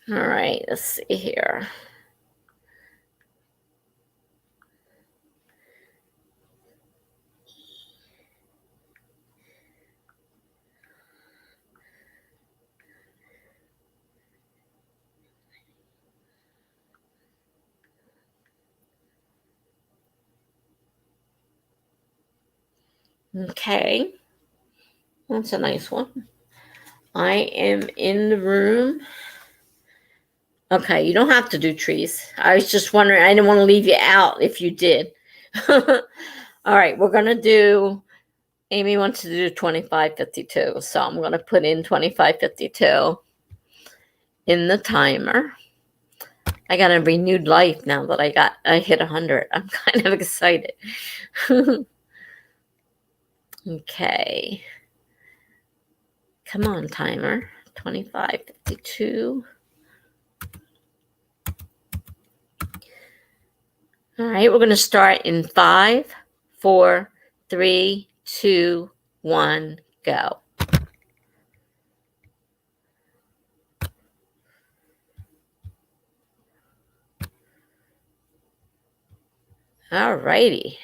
All right, let's see here. Okay, that's a nice one. I am in the room. Okay, you don't have to do trees. I was just wondering, I didn't want to leave you out if you did. All right, we're going to do, Amy wants to do 2552. So I'm going to put in 2552 in the timer. I got a renewed life now that I hit 100. I'm kind of excited. Okay. Come on, timer. 2552. All right, we're going to start in 5, 4, 3, 2, 1, go. All righty.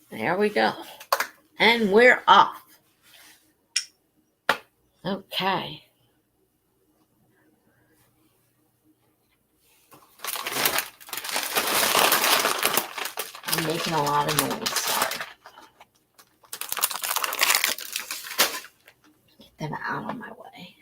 There we go. And we're off. Okay. I'm making a lot of noise. Sorry. Get them out of my way.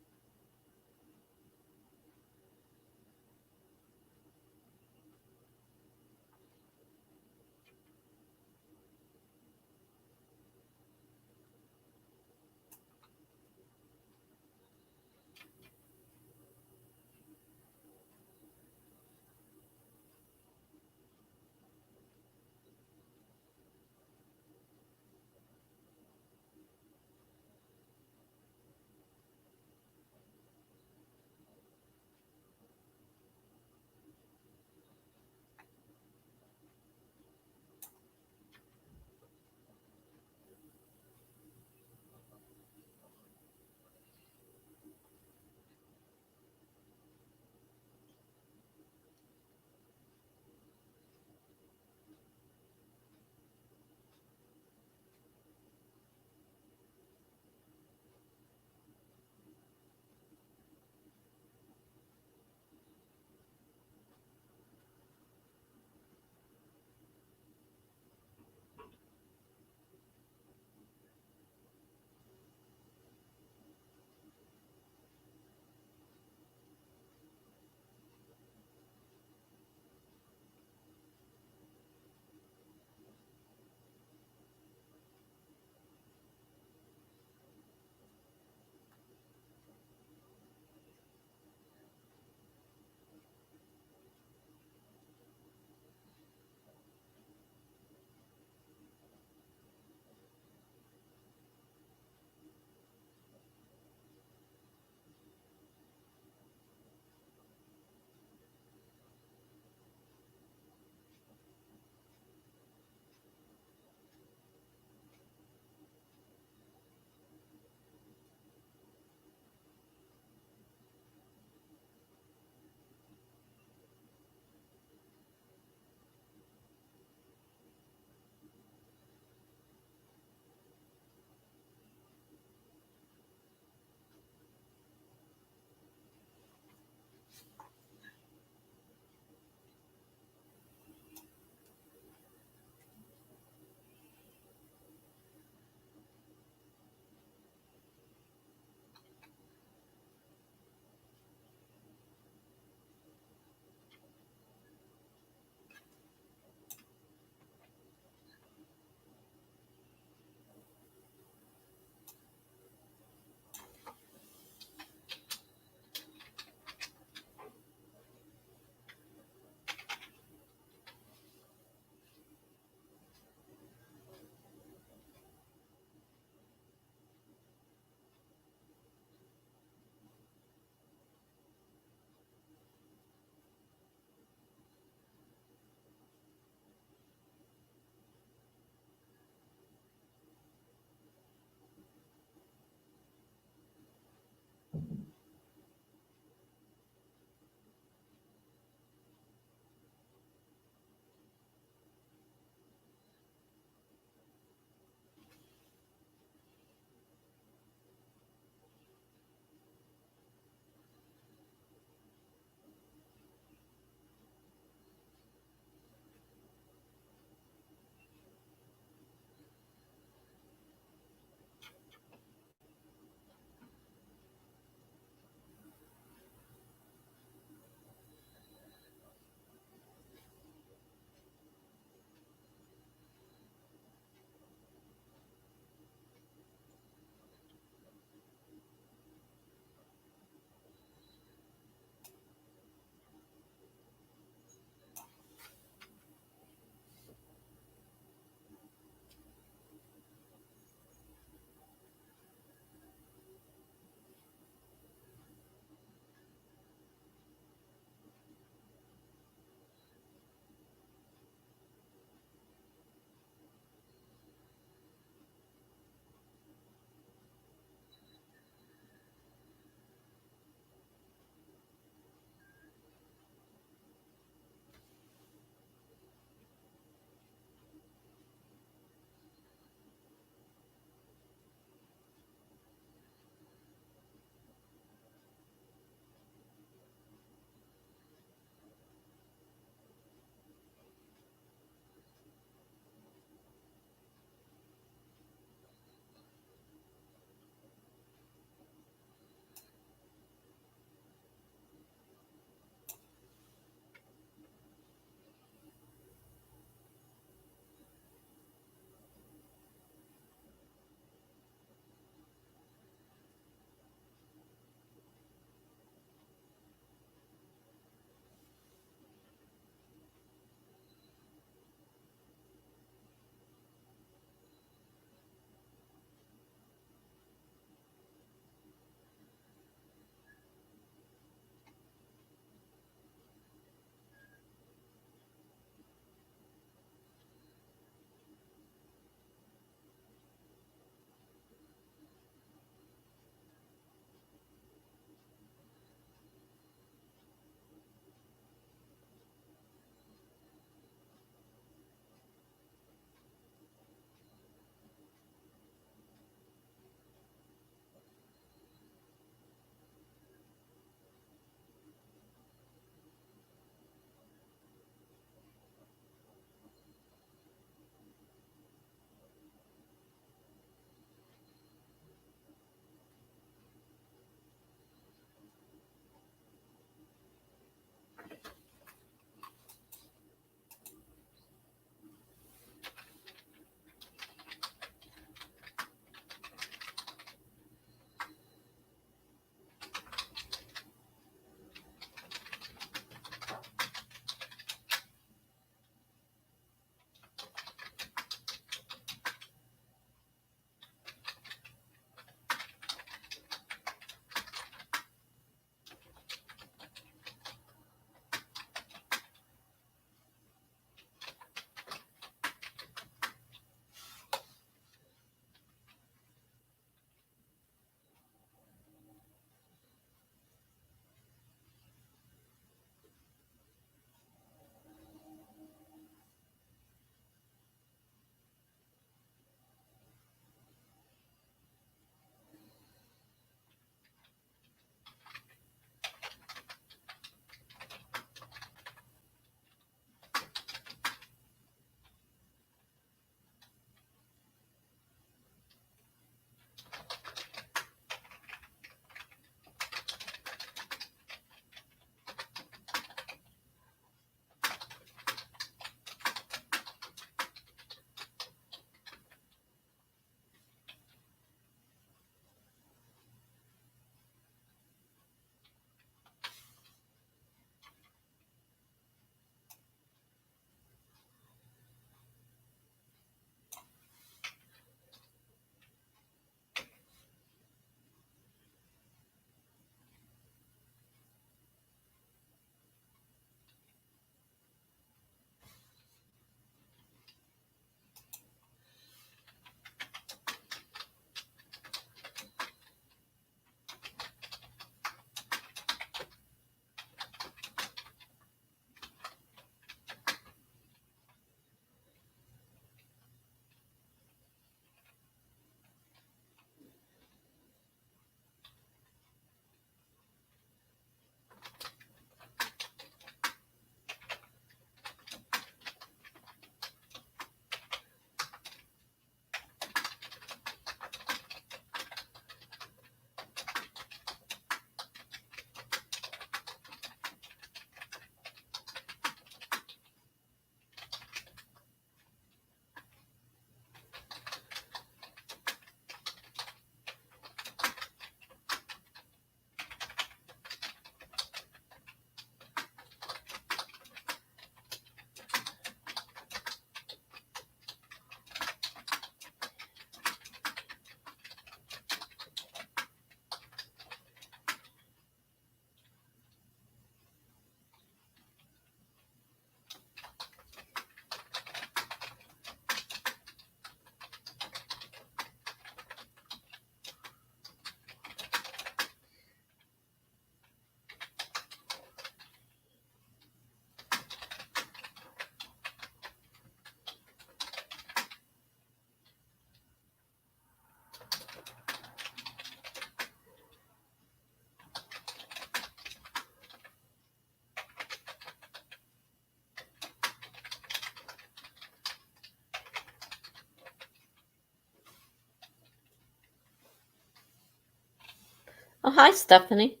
Oh, hi, Stephanie.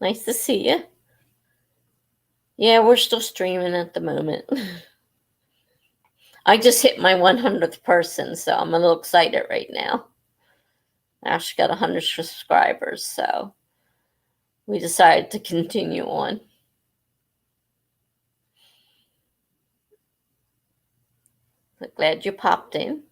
Nice to see you. Yeah, we're still streaming at the moment. I just hit my 100th person, so I'm a little excited right now. I actually got 100 subscribers, so we decided to continue on. But glad you popped in.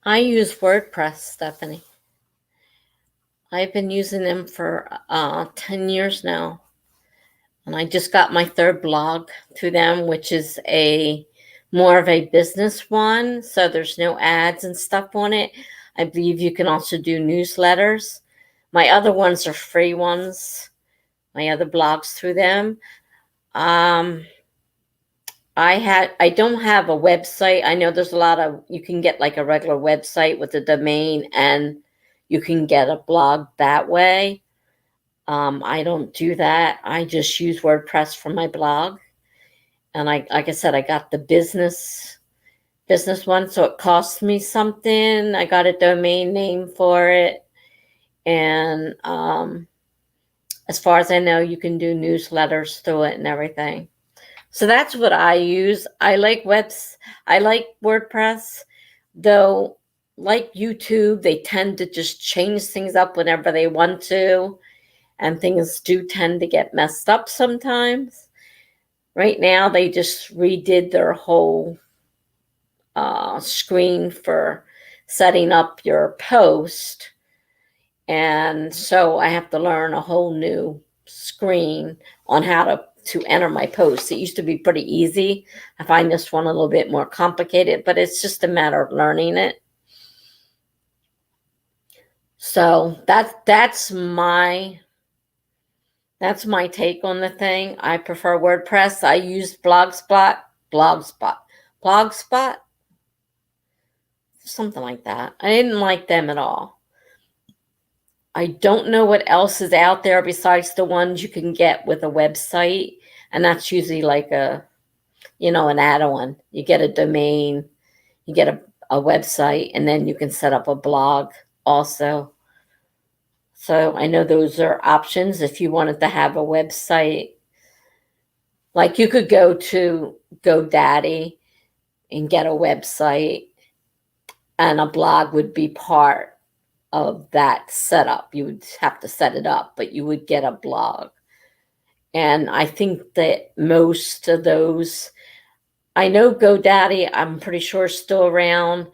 I use WordPress, Stephanie. I've been using them for 10 years now. And I just got my third blog through them, which is a more of a business one. So there's no ads and stuff on it. I believe you can also do newsletters. My other ones are free ones. My other blogs through them. I don't have a website. I know there's a lot of, you can get like a regular website with a domain and you can get a blog that way. I don't do that. I just use WordPress for my blog. And like I said, I got the business one, so it cost me something. I got a domain name for it. And as far as I know, you can do newsletters through it and everything. So that's what I use. I like WordPress, though. Like YouTube, they tend to just change things up whenever they want to, and things do tend to get messed up sometimes. Right now, they just redid their whole screen for setting up your post, and so I have to learn a whole new screen on how to enter my posts. It used to be pretty easy. I find this one a little bit more complicated, but it's just a matter of learning it. So that's my take on the thing. I prefer WordPress. I use Blogspot, something like that. I didn't like them at all. I don't know what else is out there besides the ones you can get with a website, and that's usually like an add-on. You get a domain, you get a website, and then you can set up a blog also. So I know those are options if you wanted to have a website. Like you could go to GoDaddy and get a website, and a blog would be part of that setup. You would have to set it up, but you would get a blog. And I think that most of those, I know GoDaddy, I'm pretty sure is still around.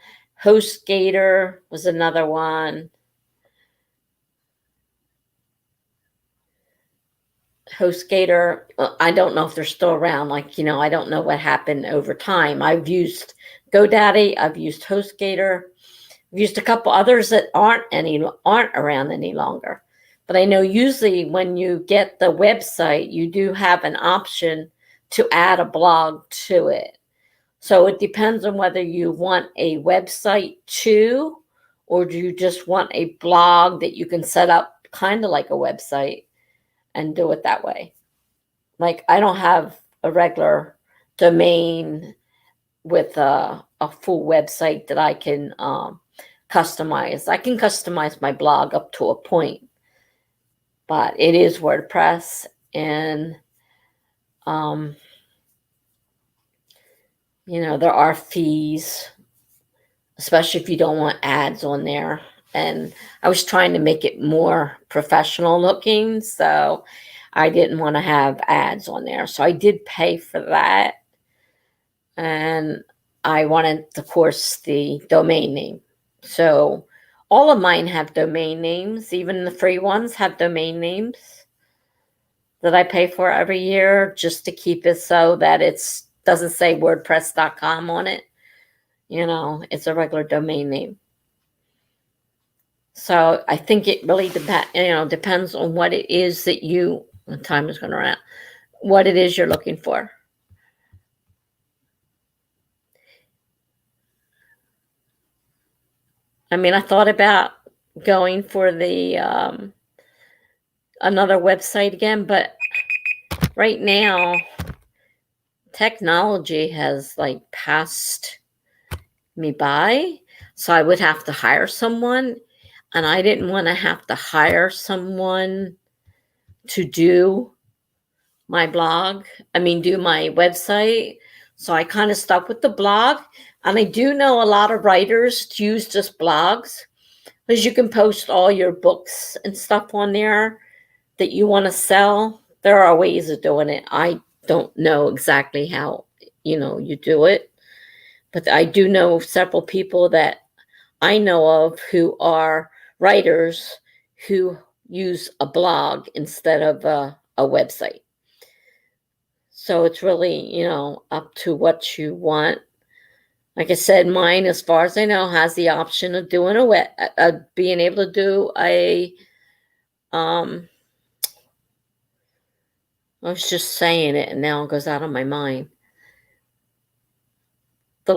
HostGator was another one. HostGator, I don't know if they're still around. I don't know what happened over time. I've used GoDaddy, I've used HostGator, I've used a couple others that aren't around any longer. But I know usually when you get the website, you do have an option to add a blog to it. So it depends on whether you want a website too, or do you just want a blog that you can set up kind of like a website and do it that way. Like I don't have a regular domain with a full website that I can customize. I can customize my blog up to a point, but it is WordPress, and there are fees, especially if you don't want ads on there. And I was trying to make it more professional looking, so I didn't want to have ads on there. So I did pay for that. And I wanted, of course, the domain name. So all of mine have domain names. Even the free ones have domain names that I pay for every year just to keep it so that it doesn't say WordPress.com on it. It's a regular domain name. So I think it really depends on what it is that the time is going around, what it is you're looking for. I mean, I thought about going for the another website again, but right now technology has passed me by, so I would have to hire someone, and I didn't want to have to hire someone to do my blog. Do my website. So I kind of stuck with the blog, and I do know a lot of writers use just blogs because you can post all your books and stuff on there that you want to sell. There are ways of doing it. I don't know exactly how you do it, but I do know several people that I know of who are writers who use a blog instead of a website. So it's really, up to what you want. Like I said, mine, as far as I know, has the option of doing being able to do um, I was just saying it and now it goes out of my mind. The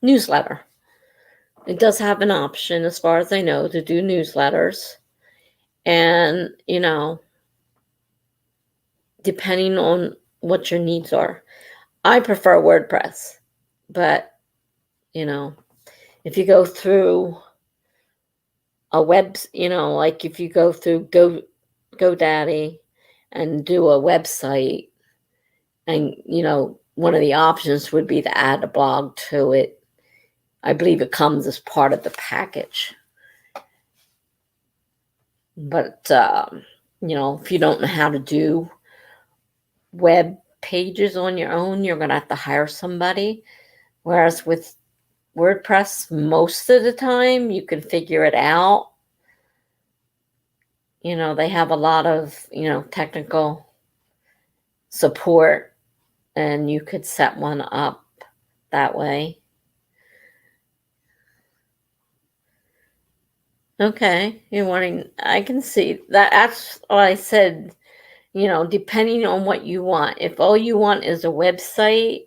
newsletter. It does have an option, as far as I know, to do newsletters. And, depending on what your needs are. I prefer WordPress, but, if you go through a like if you go through GoDaddy and do a website, and, one of the options would be to add a blog to it. I believe it comes as part of the package. But, if you don't know how to do web pages on your own, you're going to have to hire somebody. Whereas with WordPress, most of the time, you can figure it out. They have a lot of, technical support, and you could set one up that way. Okay, I can see that. That's what I said, depending on what you want. If all you want is a website,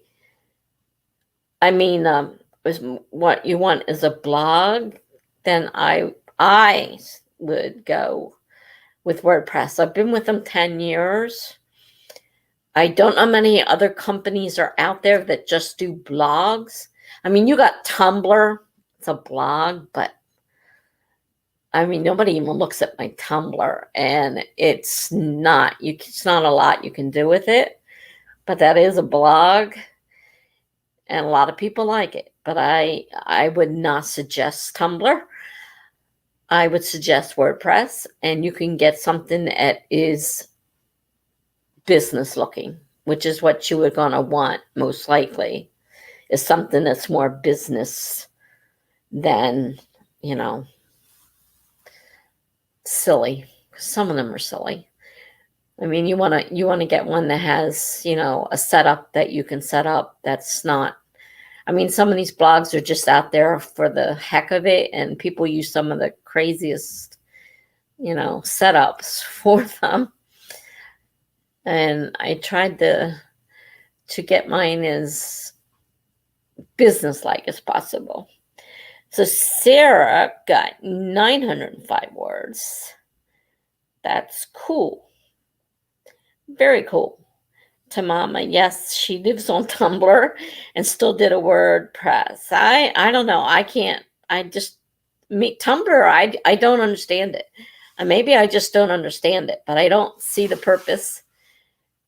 what you want is a blog, then I would go with WordPress. I've been with them 10 years. I don't know many other companies are out there that just do blogs. You got Tumblr, it's a blog, but nobody even looks at my Tumblr, and it's not a lot you can do with it, but that is a blog, and a lot of people like it. But I would not suggest Tumblr. I would suggest WordPress, and you can get something that is business looking, which is what you are going to want most likely, is something that's more business than, silly. Some of them are silly. You want to get one that has, a setup that you can set up. That's not. Some of these blogs are just out there for the heck of it, and people use some of the craziest, setups for them. And I tried to get mine as business-like as possible. So Sarah got 905 words. That's cool. Very cool. To Mama, yes, she lives on Tumblr and still did a WordPress. I don't know. I can't. Tumblr, I don't understand it. Maybe I just don't understand it, but I don't see the purpose,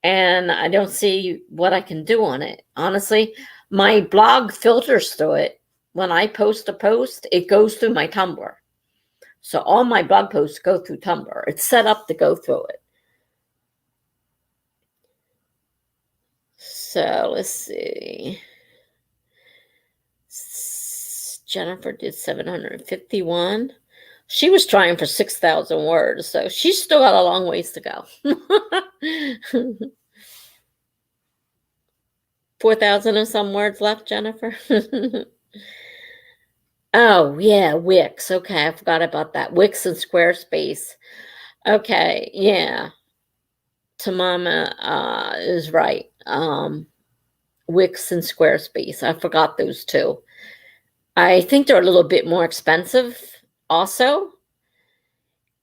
and I don't see what I can do on it. Honestly, my blog filters through it. When I post a post, it goes through my Tumblr. So all my blog posts go through Tumblr. It's set up to go through it. So let's see. Jennifer did 751. She was trying for 6,000 words, so she's still got a long ways to go. 4,000 and some words left, Jennifer. Oh, yeah, Wix. Okay, I forgot about that. Wix and Squarespace. Okay, yeah. Tamama is right. Wix and Squarespace. I forgot those two. I think they're a little bit more expensive also.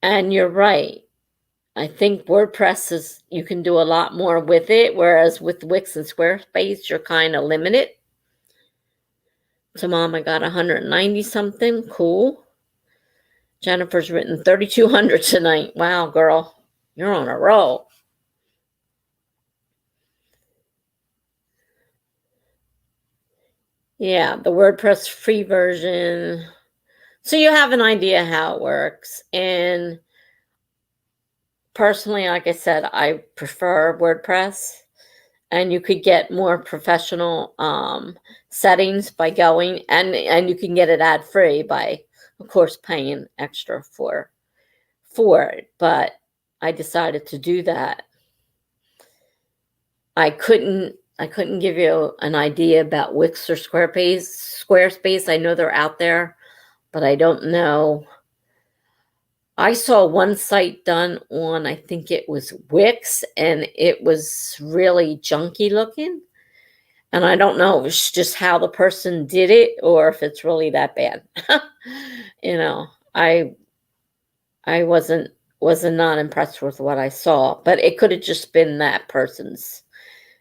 And you're right. I think WordPress you can do a lot more with it, whereas with Wix and Squarespace, you're kind of limited. So Mom, I got 190 something. Cool. Jennifer's written 3,200 tonight. Wow, girl. You're on a roll. Yeah, the WordPress free version. So you have an idea how it works. And personally, like I said, I prefer WordPress. and you could get more professional settings by going, and you can get it ad free by, of course, paying extra for it. But I decided to do that. I couldn't give you an idea about Wix or Squarespace. I know they're out there, but I don't know. I saw one site done on, I think it was Wix, and it was really junky looking. And I don't know if it's just how the person did it or if it's really that bad. you know, I I wasn't not impressed with what I saw, but it could have just been that person's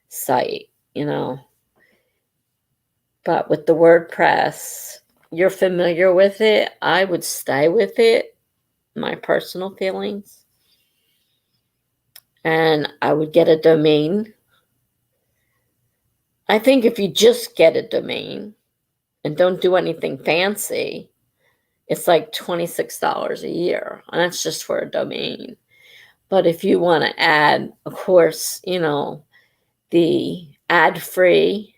site. But with the WordPress, you're familiar with it. I would stay with it, my personal feelings. And I would get a domain. I think if you just get a domain and don't do anything fancy, it's like $26 a year. And that's just for a domain. But if you want to add, of course, the ad free,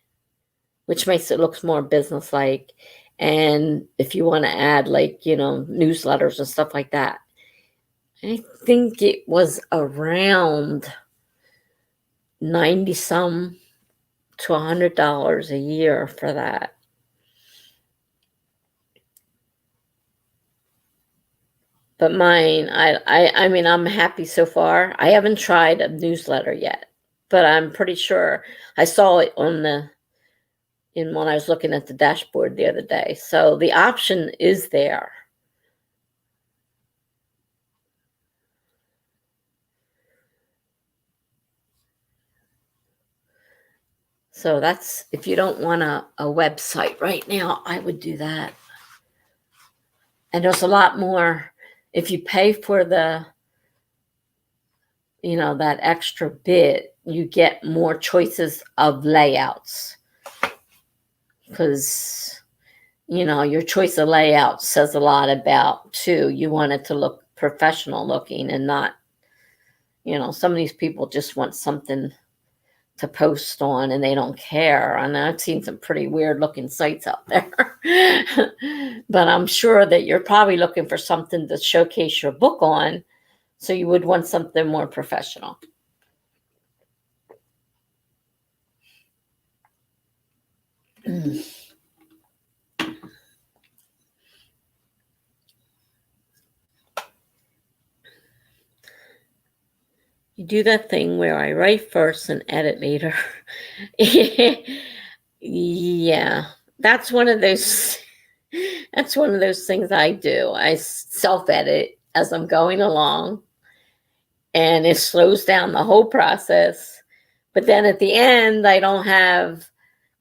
which makes it look more business like. And if you want to add newsletters and stuff like that, I think it was around 90 some to $100 a year for that. But mine, I mean, I'm happy so far. I haven't tried a newsletter yet, but I'm pretty sure I saw it when I was looking at the dashboard the other day. So the option is there. So that's, if you don't want a website right now, I would do that. And there's a lot more if you pay for that extra bit, you get more choices of layouts. Because, your choice of layout says a lot about, too. You want it to look professional looking and not, some of these people just want something to post on and they don't care. And I've seen some pretty weird looking sites out there. But I'm sure that you're probably looking for something to showcase your book on. So you would want something more professional. You do that thing where I write first and edit later. Yeah, that's one of those. That's one of those things I do. I self edit as I'm going along, and it slows down the whole process. But then at the end, I don't have,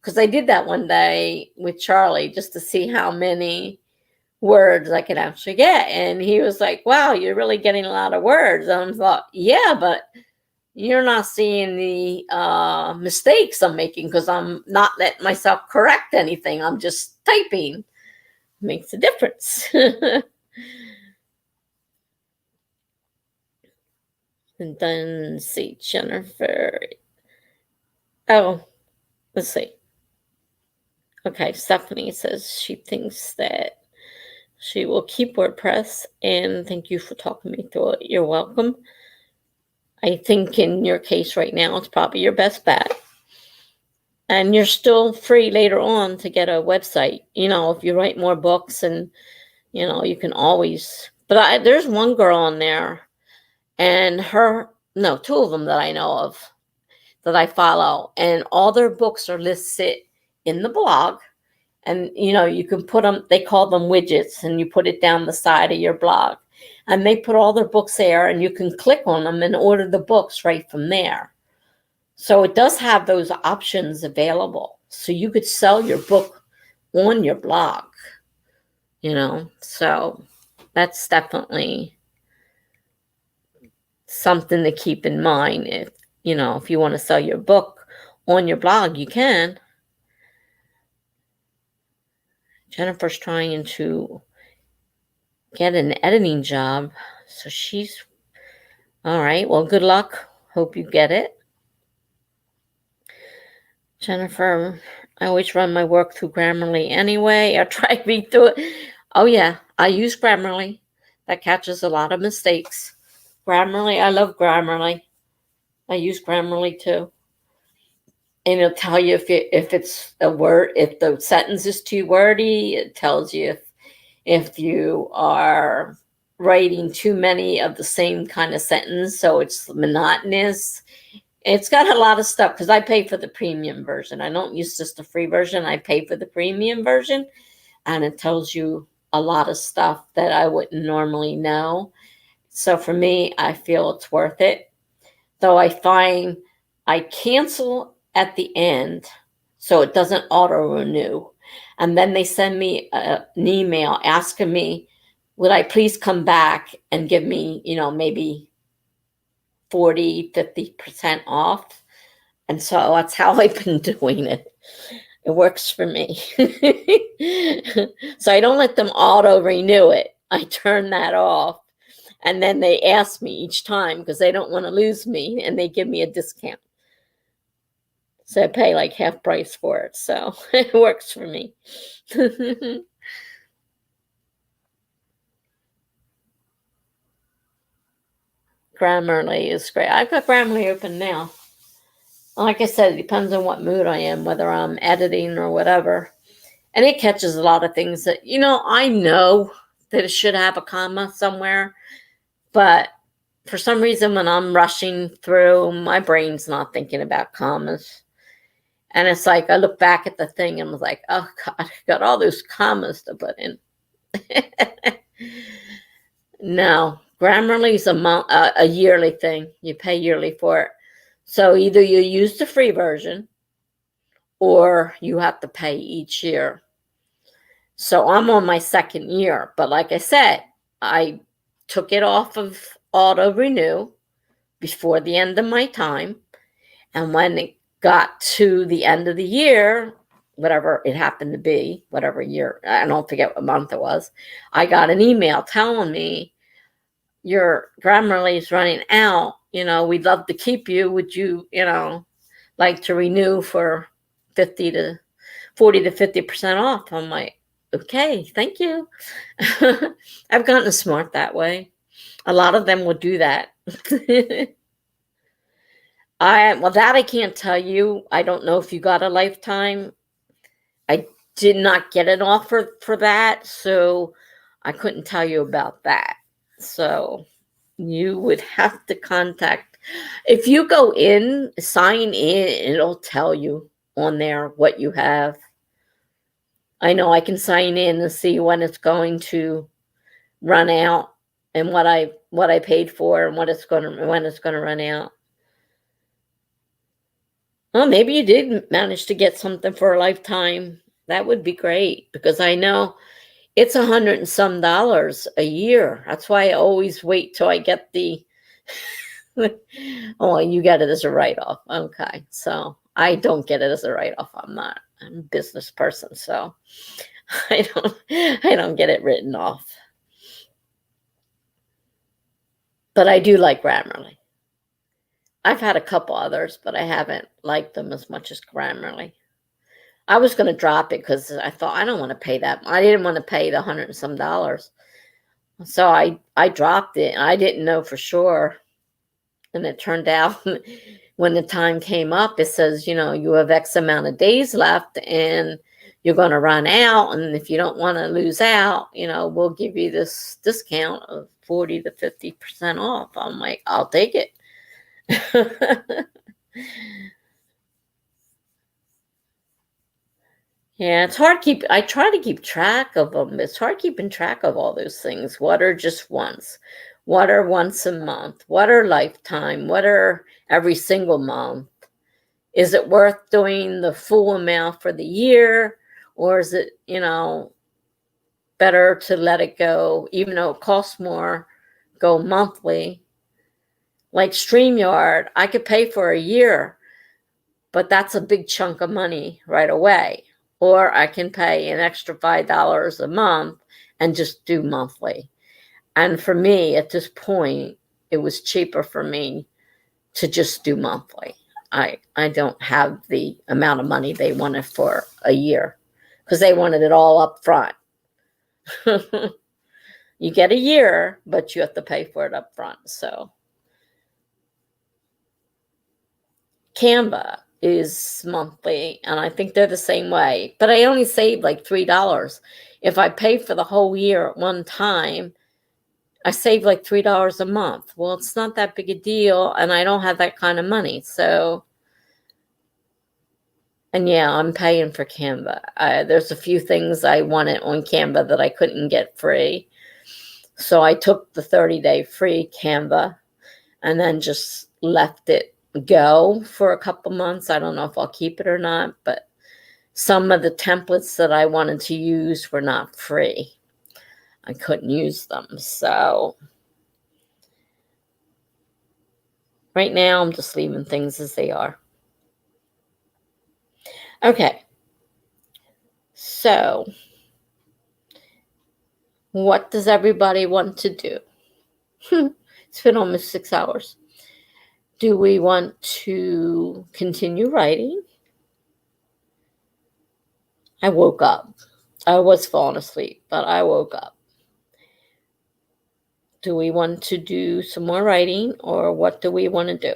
because I did that one day with Charlie just to see how many words I could actually get. And he was like, wow, you're really getting a lot of words. And I thought, yeah, but you're not seeing the mistakes I'm making because I'm not letting myself correct anything. I'm just typing. Makes a difference. And then let's see, Jennifer. Oh, let's see. Okay, Stephanie says she thinks that she will keep WordPress, and thank you for talking me through it. You're welcome. I think in your case right now, it's probably your best bet. And you're still free later on to get a website. If you write more books and, you can always. But there's one girl on there, and two of them that I know of that I follow, and all their books are listed in the blog. And, you can put them, they call them widgets, and you put it down the side of your blog. And they put all their books there, and you can click on them and order the books right from there. So it does have those options available. So you could sell your book on your blog, So that's definitely something to keep in mind. If you want to sell your book on your blog, you can. Jennifer's trying to get an editing job. So she's all right. Well, good luck. Hope you get it. Jennifer, I always run my work through Grammarly anyway. I try to read through it. Oh, yeah, I use Grammarly. That catches a lot of mistakes. Grammarly, I love Grammarly. I use Grammarly too. And it'll tell you if it's a word, if the sentence is too wordy. It tells you if you are writing too many of the same kind of sentence, so it's monotonous. It's got a lot of stuff because I pay for the premium version. I don't use just the free version. I pay for the premium version, and it tells you a lot of stuff that I wouldn't normally know. So for me, I feel it's worth it. Though I find I cancel at the end so it doesn't auto renew. And then they send me an email asking me, would I please come back and give me, maybe 40, 50% off? And so that's how I've been doing it. It works for me. So I don't let them auto renew it. I turn that off. And then they ask me each time because they don't want to lose me, and they give me a discount. So I pay like half price for it. So it works for me. Grammarly is great. I've got Grammarly open now. Like I said, it depends on what mood I am, whether I'm editing or whatever. And it catches a lot of things that, I know that it should have a comma somewhere. But for some reason, when I'm rushing through, my brain's not thinking about commas. And it's like I look back at the thing and was like, oh, God, I got all those commas to put in. No, Grammarly is a yearly thing. You pay yearly for it. So either you use the free version or you have to pay each year. So I'm on my second year. But like I said, I took it off of auto renew before the end of my time. And when it got to the end of the year, whatever it happened to be, whatever year, I don't forget what month it was, I got an email telling me, your Grammarly is running out. We'd love to keep you. Would you, like to renew for 40 to 50% off? I'm like, okay, thank you. I've gotten smart that way. A lot of them will do that. That I can't tell you. I don't know if you got a lifetime. I did not get an offer for that, so I couldn't tell you about that. So you would have to contact. If you go in, sign in, it'll tell you on there what you have. I know I can sign in and see when it's going to run out and what I paid for and when it's going to run out. Well, maybe you did manage to get something for a lifetime. That would be great because I know it's $100 and some a year. That's why I always wait till I get the. Oh, you get it as a write-off. Okay, so I don't get it as a write-off. I'm a business person, so I don't get it written off. But I do like Grammarly. I've had a couple others, but I haven't liked them as much as Grammarly. I was going to drop it because I thought I don't want to pay that. I didn't want to pay the $100 and some. So I dropped it. I didn't know for sure. And it turned out when the time came up, it says, you have X amount of days left and you're going to run out. And if you don't want to lose out, we'll give you this discount of 40 to 50% off. I'm like, I'll take it. Yeah, it's hard to keep. I try to keep track of them. It's hard keeping track of all those things. What are just once? What are once a month? What are lifetime? What are every single month? Is it worth doing the full amount for the year? Or is it, better to let it go, even though it costs more, go monthly? Like StreamYard, I could pay for a year, but that's a big chunk of money right away. Or I can pay an extra $5 a month and just do monthly. And for me, at this point, it was cheaper for me to just do monthly. I don't have the amount of money they wanted for a year because they wanted it all up front. You get a year, but you have to pay for it up front. So Canva is monthly, and I think they're the same way. But I only save like $3. If I pay for the whole year at one time, I save like $3 a month. Well, it's not that big a deal, and I don't have that kind of money. So, and yeah, I'm paying for Canva. There's a few things I wanted on Canva that I couldn't get free. So I took the 30-day free Canva and then just left it go for a couple months. I don't know if I'll keep it or not, but some of the templates that I wanted to use were not free. I couldn't use them. So right now I'm just leaving things as they are. Okay. So what does everybody want to do? It's been almost 6 hours. Do we want to continue writing? I woke up. I was falling asleep, but I woke up. Do we want to do some more writing, or what do we want to do?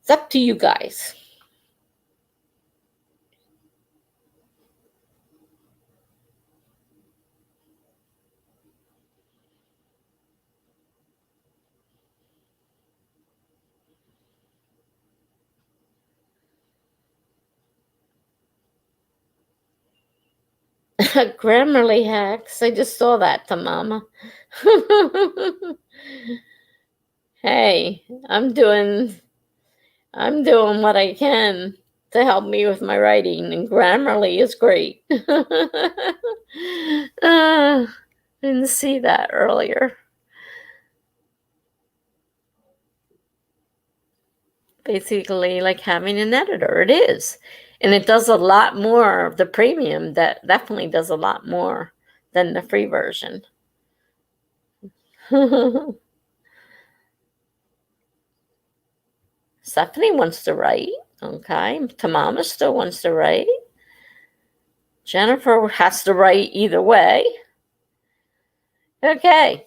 It's up to you guys. Grammarly hacks. I just saw that to Mama. Hey, I'm doing what I can to help me with my writing, and Grammarly is great. Didn't see that earlier. Basically, like having an editor. It is. And it does a lot more. The premium that definitely does a lot more than the free version. Stephanie wants to write. Okay. Tamama still wants to write. Jennifer has to write either way. Okay.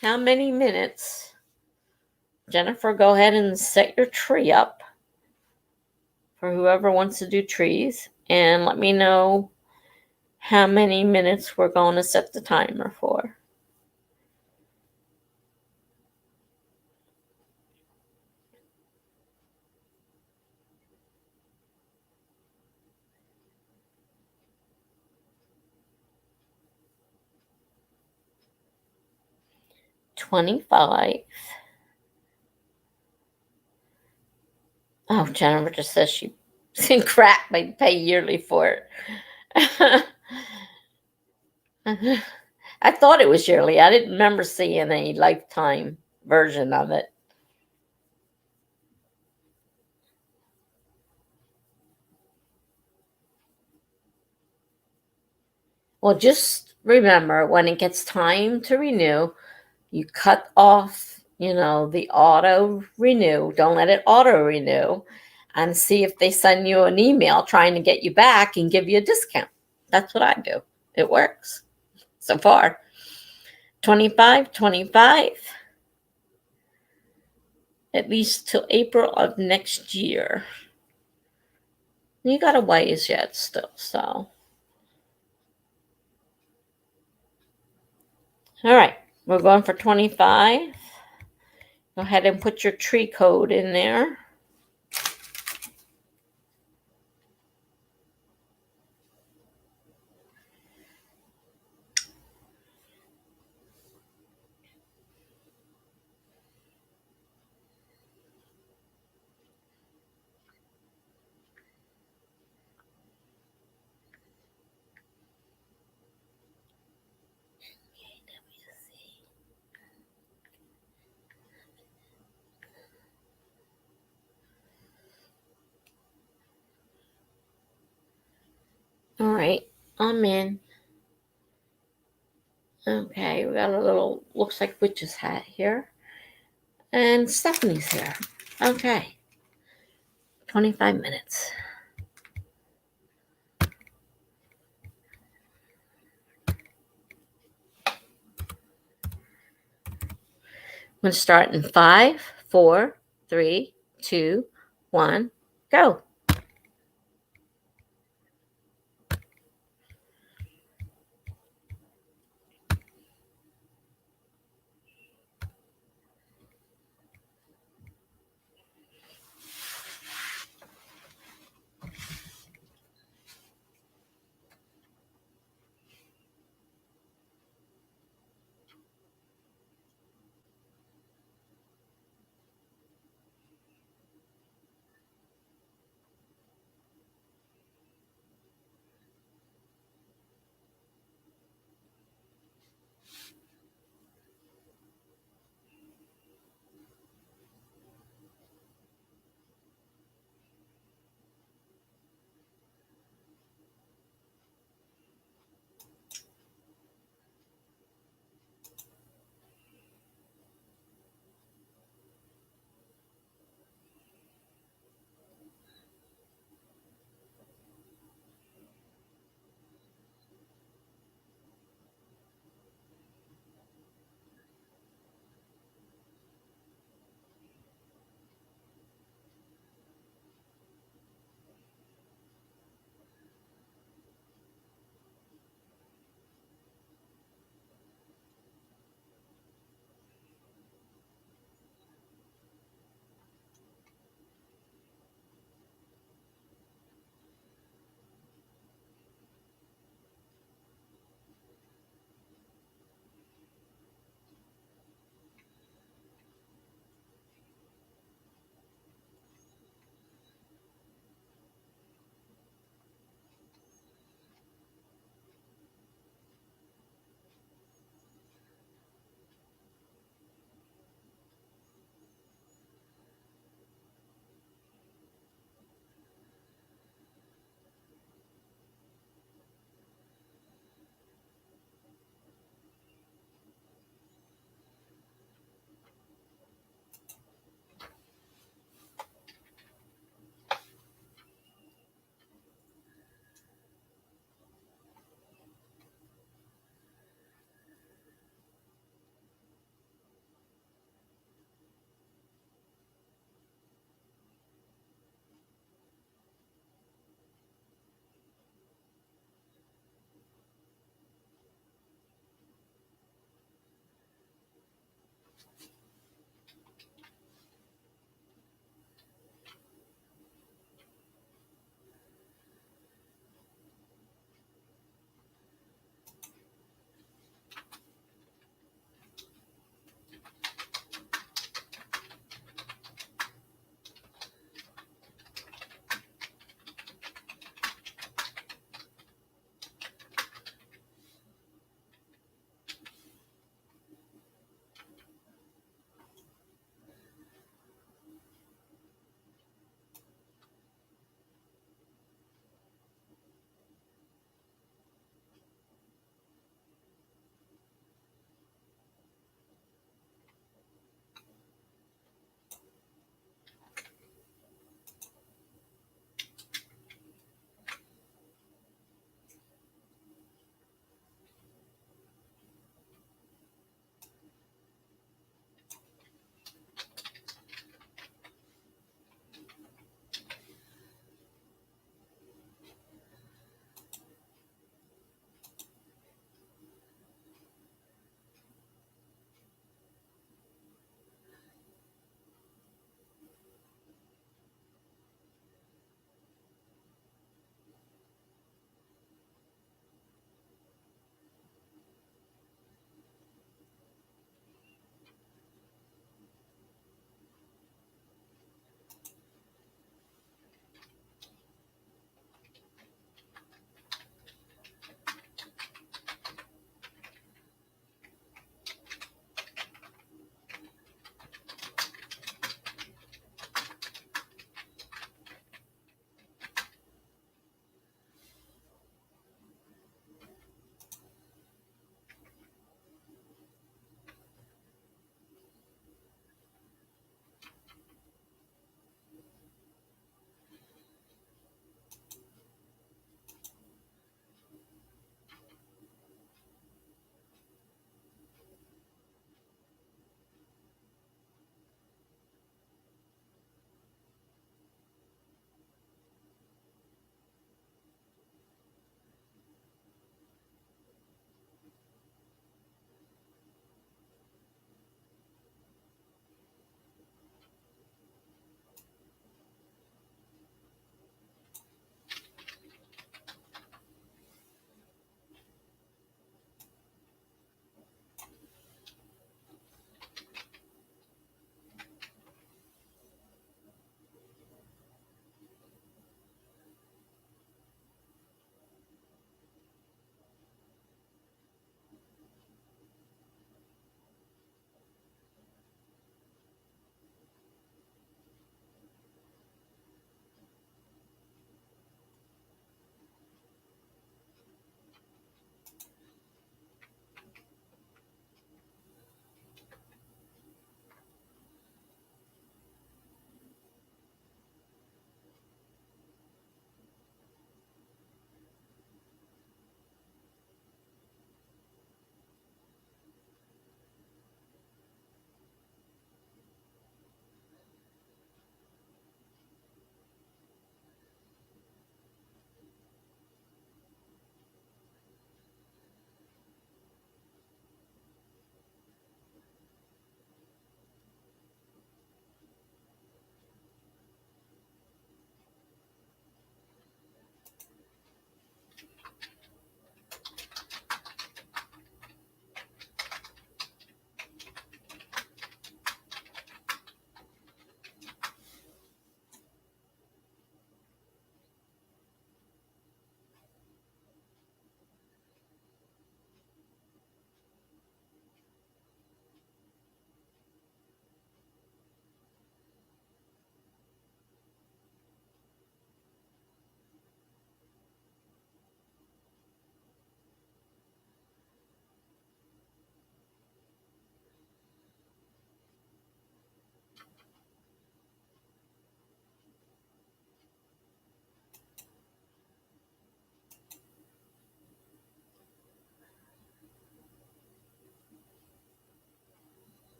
How many minutes? Jennifer, go ahead and set your tree up for whoever wants to do trees. And let me know how many minutes we're going to set the timer for. $25. Oh, Jennifer just says she crap. I pay yearly for it. I thought it was yearly. I didn't remember seeing a lifetime version of it. Well, just remember when it gets time to renew, you cut off, the auto renew. Don't let it auto renew, and see if they send you an email trying to get you back and give you a discount. That's what I do. It works so far. 25, 25, at least till April of next year. You got a ways yet still, so. All right, we're going for 25. Go ahead and put your tree code in there. All right, I'm in. Okay, we got a little, looks like witch's hat here. And Stephanie's here. Okay. 25 minutes. I'm going to start in 5, 4, 3, 2, 1, go.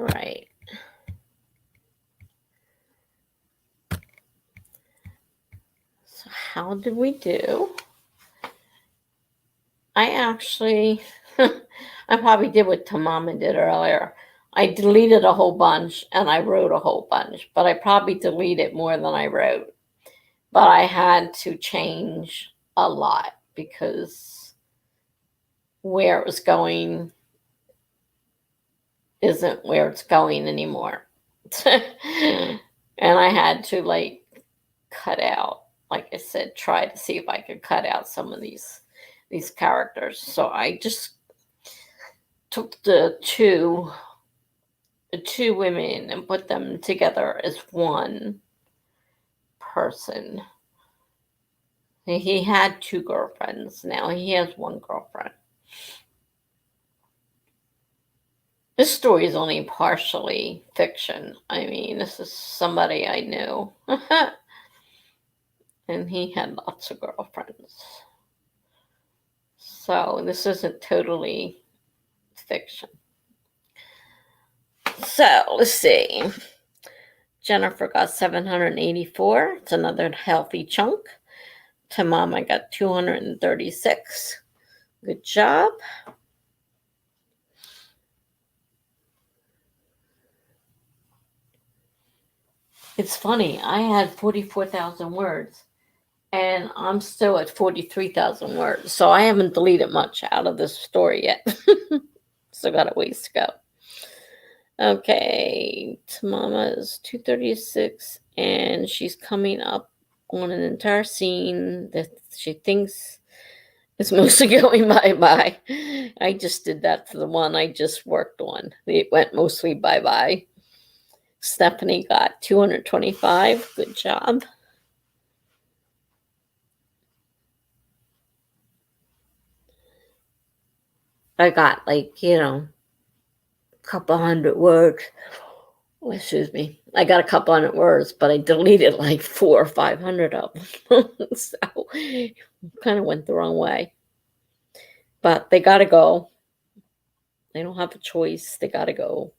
right. So how did we do? I actually, I probably did what Tamama did earlier. I deleted a whole bunch and I wrote a whole bunch, but I probably deleted more than I wrote. But I had to change a lot because where it was going isn't where it's going anymore. And I had to cut out, like I said, try to see if I could cut out some of these characters. So I just took the two women and put them together as one person. He had two girlfriends. Now he has one girlfriend. This story is only partially fiction. I mean, this is somebody I knew. And he had lots of girlfriends. So this isn't totally fiction. So let's see. Jennifer got 784. It's another healthy chunk. Tamama got 236. Good job. It's funny. I had 44,000 words and I'm still at 43,000 words. So I haven't deleted much out of this story yet. Still got a ways to go. Okay, Tamama is 236 and she's coming up on an entire scene that she thinks is mostly going bye-bye. I just did that for the one I just worked on. It went mostly bye-bye. Stephanie got 225. Good job. I got a couple hundred words. Oh, excuse me. I got a couple hundred words, but I deleted like 400 or 500 of them. So kind of went the wrong way. But they got to go. They don't have a choice. They got to go.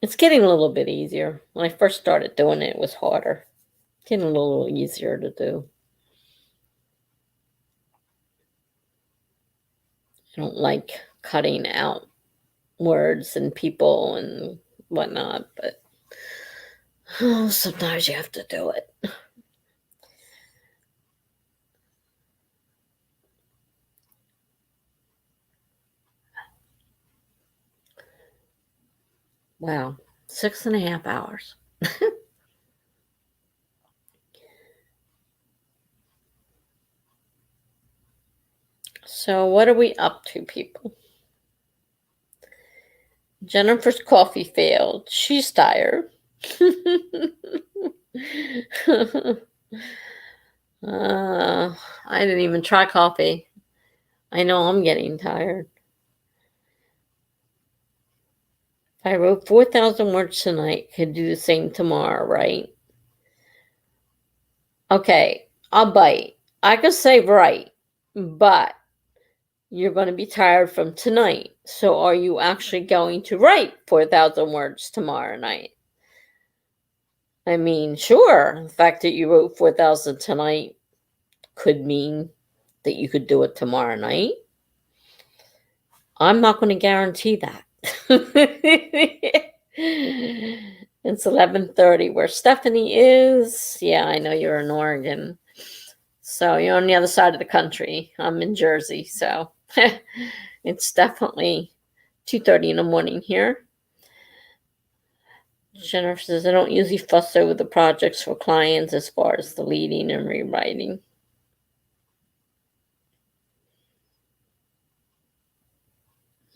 It's getting a little bit easier. When I first started doing it, it was harder. It's getting a little easier to do. I don't like cutting out words and people and whatnot, but sometimes you have to do it. Wow, 6.5 hours. So what are we up to, people? Jennifer's coffee failed. She's tired. I didn't even try coffee. I know I'm getting tired. If I wrote 4,000 words tonight, could do the same tomorrow, right? Okay, I'll bite. I could say right, but you're going to be tired from tonight. So are you actually going to write 4,000 words tomorrow night? I mean, sure, the fact that you wrote 4,000 tonight could mean that you could do it tomorrow night. I'm not going to guarantee that. It's 11:30 where Stephanie is. Yeah, I know you're in Oregon. So you're on the other side of the country. I'm in Jersey, so it's definitely 2:30 in the morning here. Jennifer says, I don't usually fuss over the projects for clients as far as the leading and rewriting.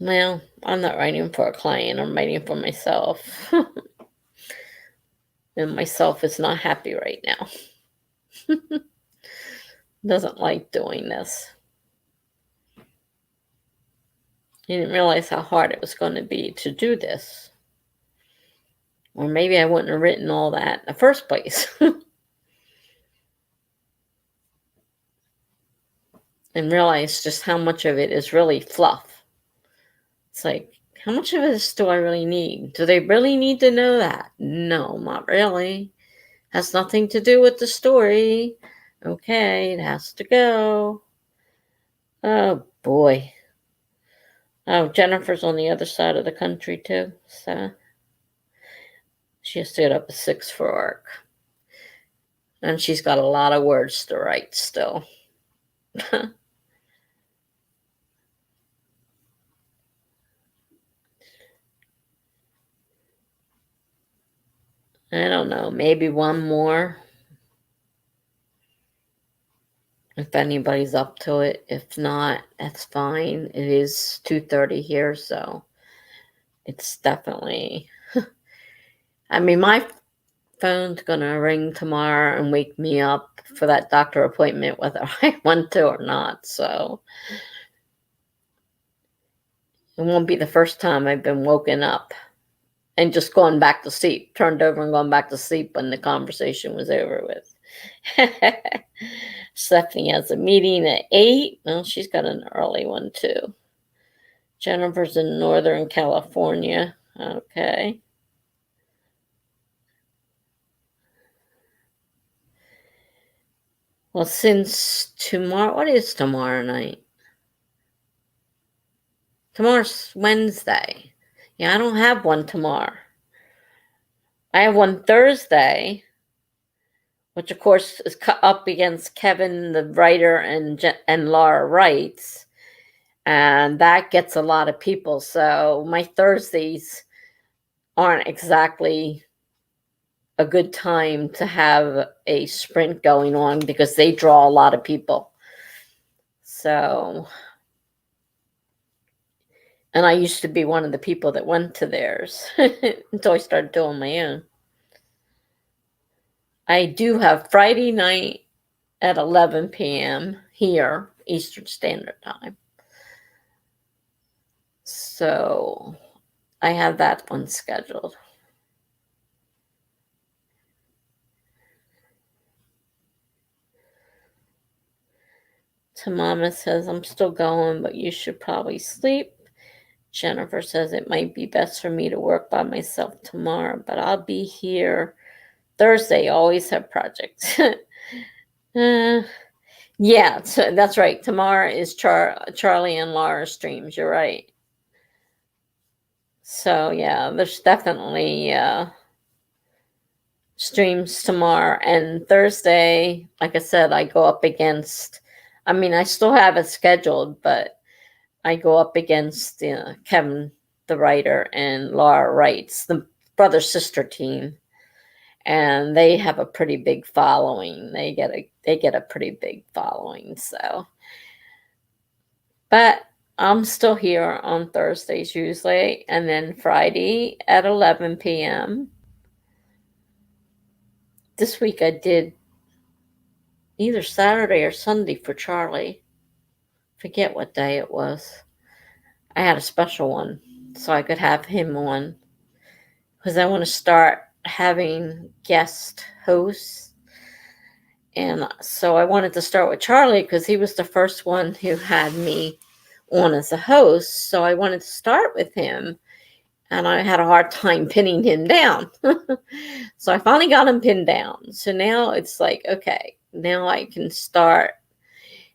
Well, I'm not writing for a client. I'm writing for myself. And myself is not happy right now. Doesn't like doing this. He didn't realize how hard it was going to be to do this. Or maybe I wouldn't have written all that in the first place. And realize just how much of it is really fluff. It's like How much of this do I really need? Do they really need to know that? No, not really. Has nothing to do with the story. Okay, it has to go. Oh boy. Oh, Jennifer's on the other side of the country too, so she has to get up at 6 for work. And she's got a lot of words to write still. I don't know, maybe one more. If anybody's up to it. If not, that's fine. It is 2:30 here, so it's definitely I mean, my phone's gonna ring tomorrow and wake me up for that doctor appointment whether I want to or not, so it won't be the first time I've been woken up and just gone back to sleep, turned over and gone back to sleep when the conversation was over with. Stephanie has a meeting at 8. Well, she's got an early one too. Jennifer's in Northern California. Okay. Well, since tomorrow, what is tomorrow night? Tomorrow's Wednesday. Yeah, I don't have one tomorrow. I have one Thursday, which of course is up against Kevin, the writer, and Laura writes, and that gets a lot of people. So my Thursdays aren't exactly a good time to have a sprint going on because they draw a lot of people. So, and I used to be one of the people that went to theirs until I started doing my own. I do have Friday night at 11 p.m. here, Eastern Standard Time. So I have that one scheduled. Tamama says, I'm still going, but you should probably sleep. Jennifer says, it might be best for me to work by myself tomorrow, but I'll be here Thursday. Always have projects. Yeah, so that's right. Tomorrow is Charlie and Laura streams. You're right. So yeah, there's definitely streams tomorrow and Thursday. Like I said, I go up against. I mean, I still have it scheduled, but I go up against Kevin, the writer, and Laura writes, the brother sister team, and they have a pretty big following. They get a pretty big following. So, but I'm still here on Thursdays usually, and then Friday at 11 p.m. This week I did either Saturday or Sunday for Charlie. Forget what day it was. I had a special one so I could have him on because I want to start having guest hosts. And so I wanted to start with Charlie because he was the first one who had me on as a host. So I wanted to start with him. And I had a hard time pinning him down. So I finally got him pinned down. So now it's like, okay, now I can start.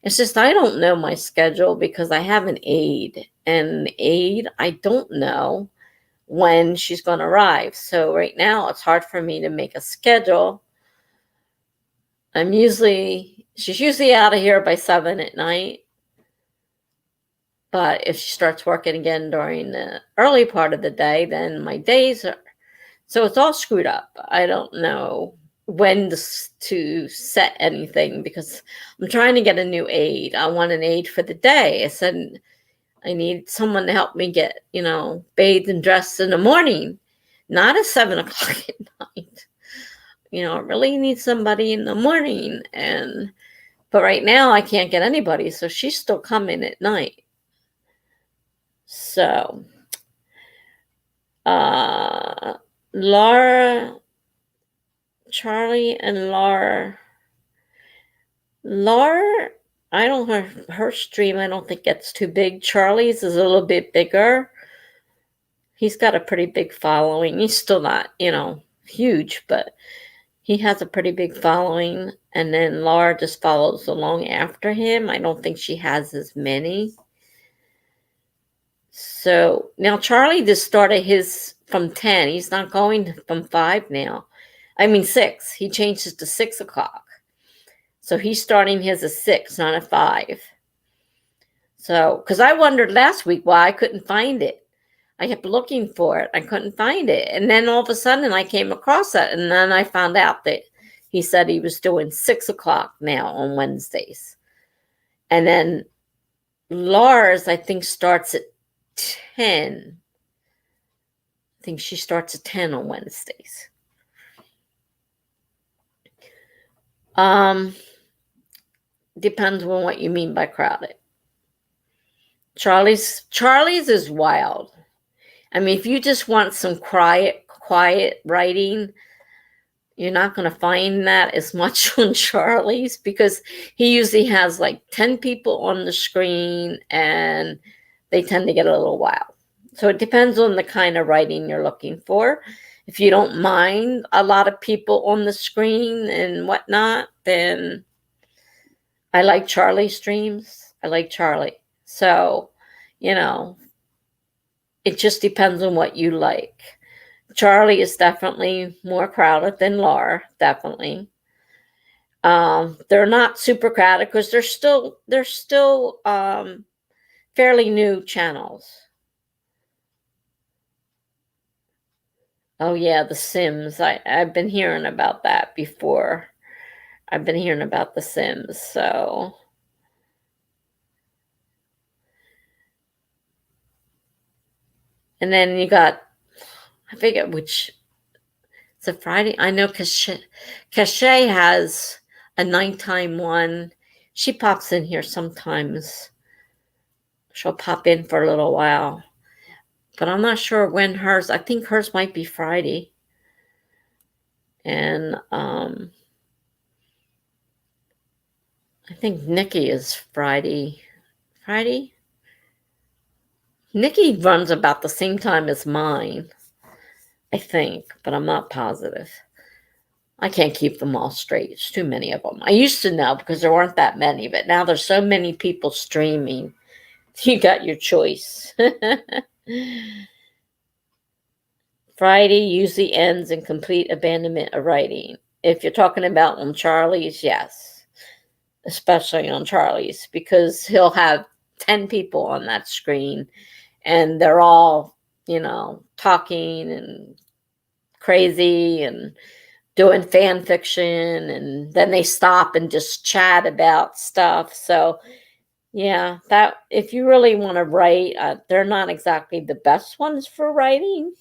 It's just I don't know my schedule because I have an aide. And the aide, I don't know when she's going to arrive. So right now it's hard for me to make a schedule. She's usually out of here by 7 at night. But if she starts working again during the early part of the day, then my days are, so it's all screwed up. I don't know when to set anything because I'm trying to get a new aide. I want an aide for the day. I said I need someone to help me get, bathed and dressed in the morning, not at 7 o'clock at night. I really need somebody in the morning. But right now I can't get anybody. So she's still coming at night. So, Laura, Charlie, and Laura, I don't her stream. I don't think gets too big. Charlie's is a little bit bigger, He's got a pretty big following. He's still not, huge, but he has a pretty big following. And then Laura just follows along after him. I don't think she has as many. So now Charlie just started his from 10. He's not going from 5 now. I mean 6. He changed it to 6 o'clock. So he's starting his at 6, not at 5. So, because I wondered last week why I couldn't find it. I kept looking for it. I couldn't find it. And then all of a sudden I came across it. And then I found out that he said he was doing 6 o'clock now on Wednesdays. And then Lars, I think, starts at 10. I think she starts at 10 on Wednesdays. Depends on what you mean by crowded. Charlie's is wild. I mean, if you just want some quiet writing, you're not going to find that as much on Charlie's, because he usually has like 10 people on the screen and they tend to get a little wild. So it depends on the kind of writing you're looking for. If you don't mind a lot of people on the screen and whatnot, then I like Charlie streams. I like Charlie. So, it just depends on what you like. Charlie is definitely more crowded than Laura, definitely. They're not super crowded because they're still fairly new channels. Oh yeah, The Sims. I've been hearing about that before. I've been hearing about The Sims, so. And then you got, I forget which, it's a Friday. I know Cachet has a nighttime one. She pops in here sometimes. She'll pop in for a little while. But I'm not sure when hers, I think hers might be Friday. And I think Nikki is Friday. Nikki runs about the same time as mine, I think, but I'm not positive. I can't keep them all straight. It's too many of them. I used to know because there weren't that many, but now there's so many people streaming. You got your choice. Friday usually ends in complete abandonment of writing. If you're talking about on Charlie's, yes. Especially on Charlie's, because he'll have 10 people on that screen and they're all, talking and crazy and doing fan fiction, and then they stop and just chat about stuff. So yeah, that if you really want to write, they're not exactly the best ones for writing.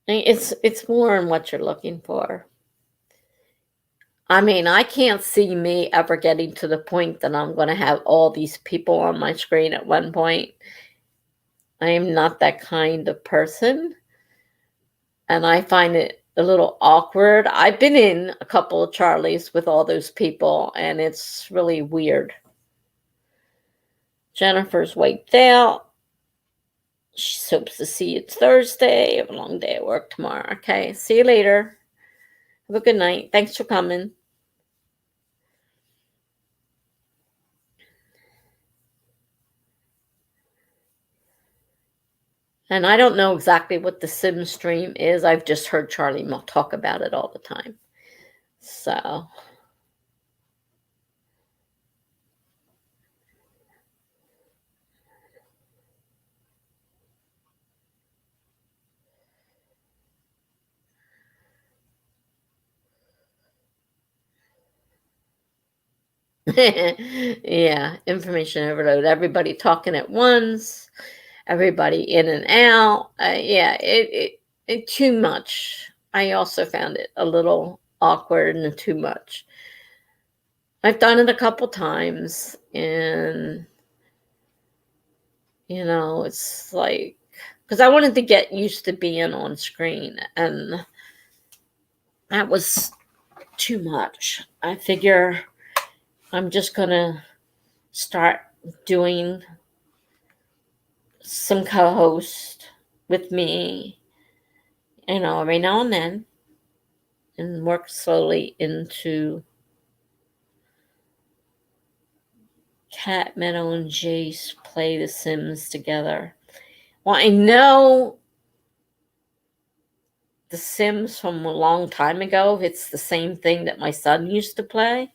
It's more in what you're looking for. I mean, I can't see me ever getting to the point that I'm going to have all these people on my screen at one point. I am not that kind of person. And I find it a little awkward. I've been in a couple of Charlies with all those people, and it's really weird. Jennifer's wiped out. She hopes to see you Thursday. Have a long day at work tomorrow. Okay, see you later. Have a good night. Thanks for coming. And I don't know exactly what the Sim stream is. I've just heard Charlie talk about it all the time. So. Yeah, information overload. Everybody talking at once. Everybody in and out. Yeah, it too much. I also found it a little awkward and too much. I've done it a couple times, and it's like, because I wanted to get used to being on screen, and that was too much. I figure I'm just gonna start doing some co-host with me, every now and then, and work slowly into Cat, Meadow, and Jace play The Sims together. Well, I know The Sims from a long time ago. It's the same thing that my son used to play,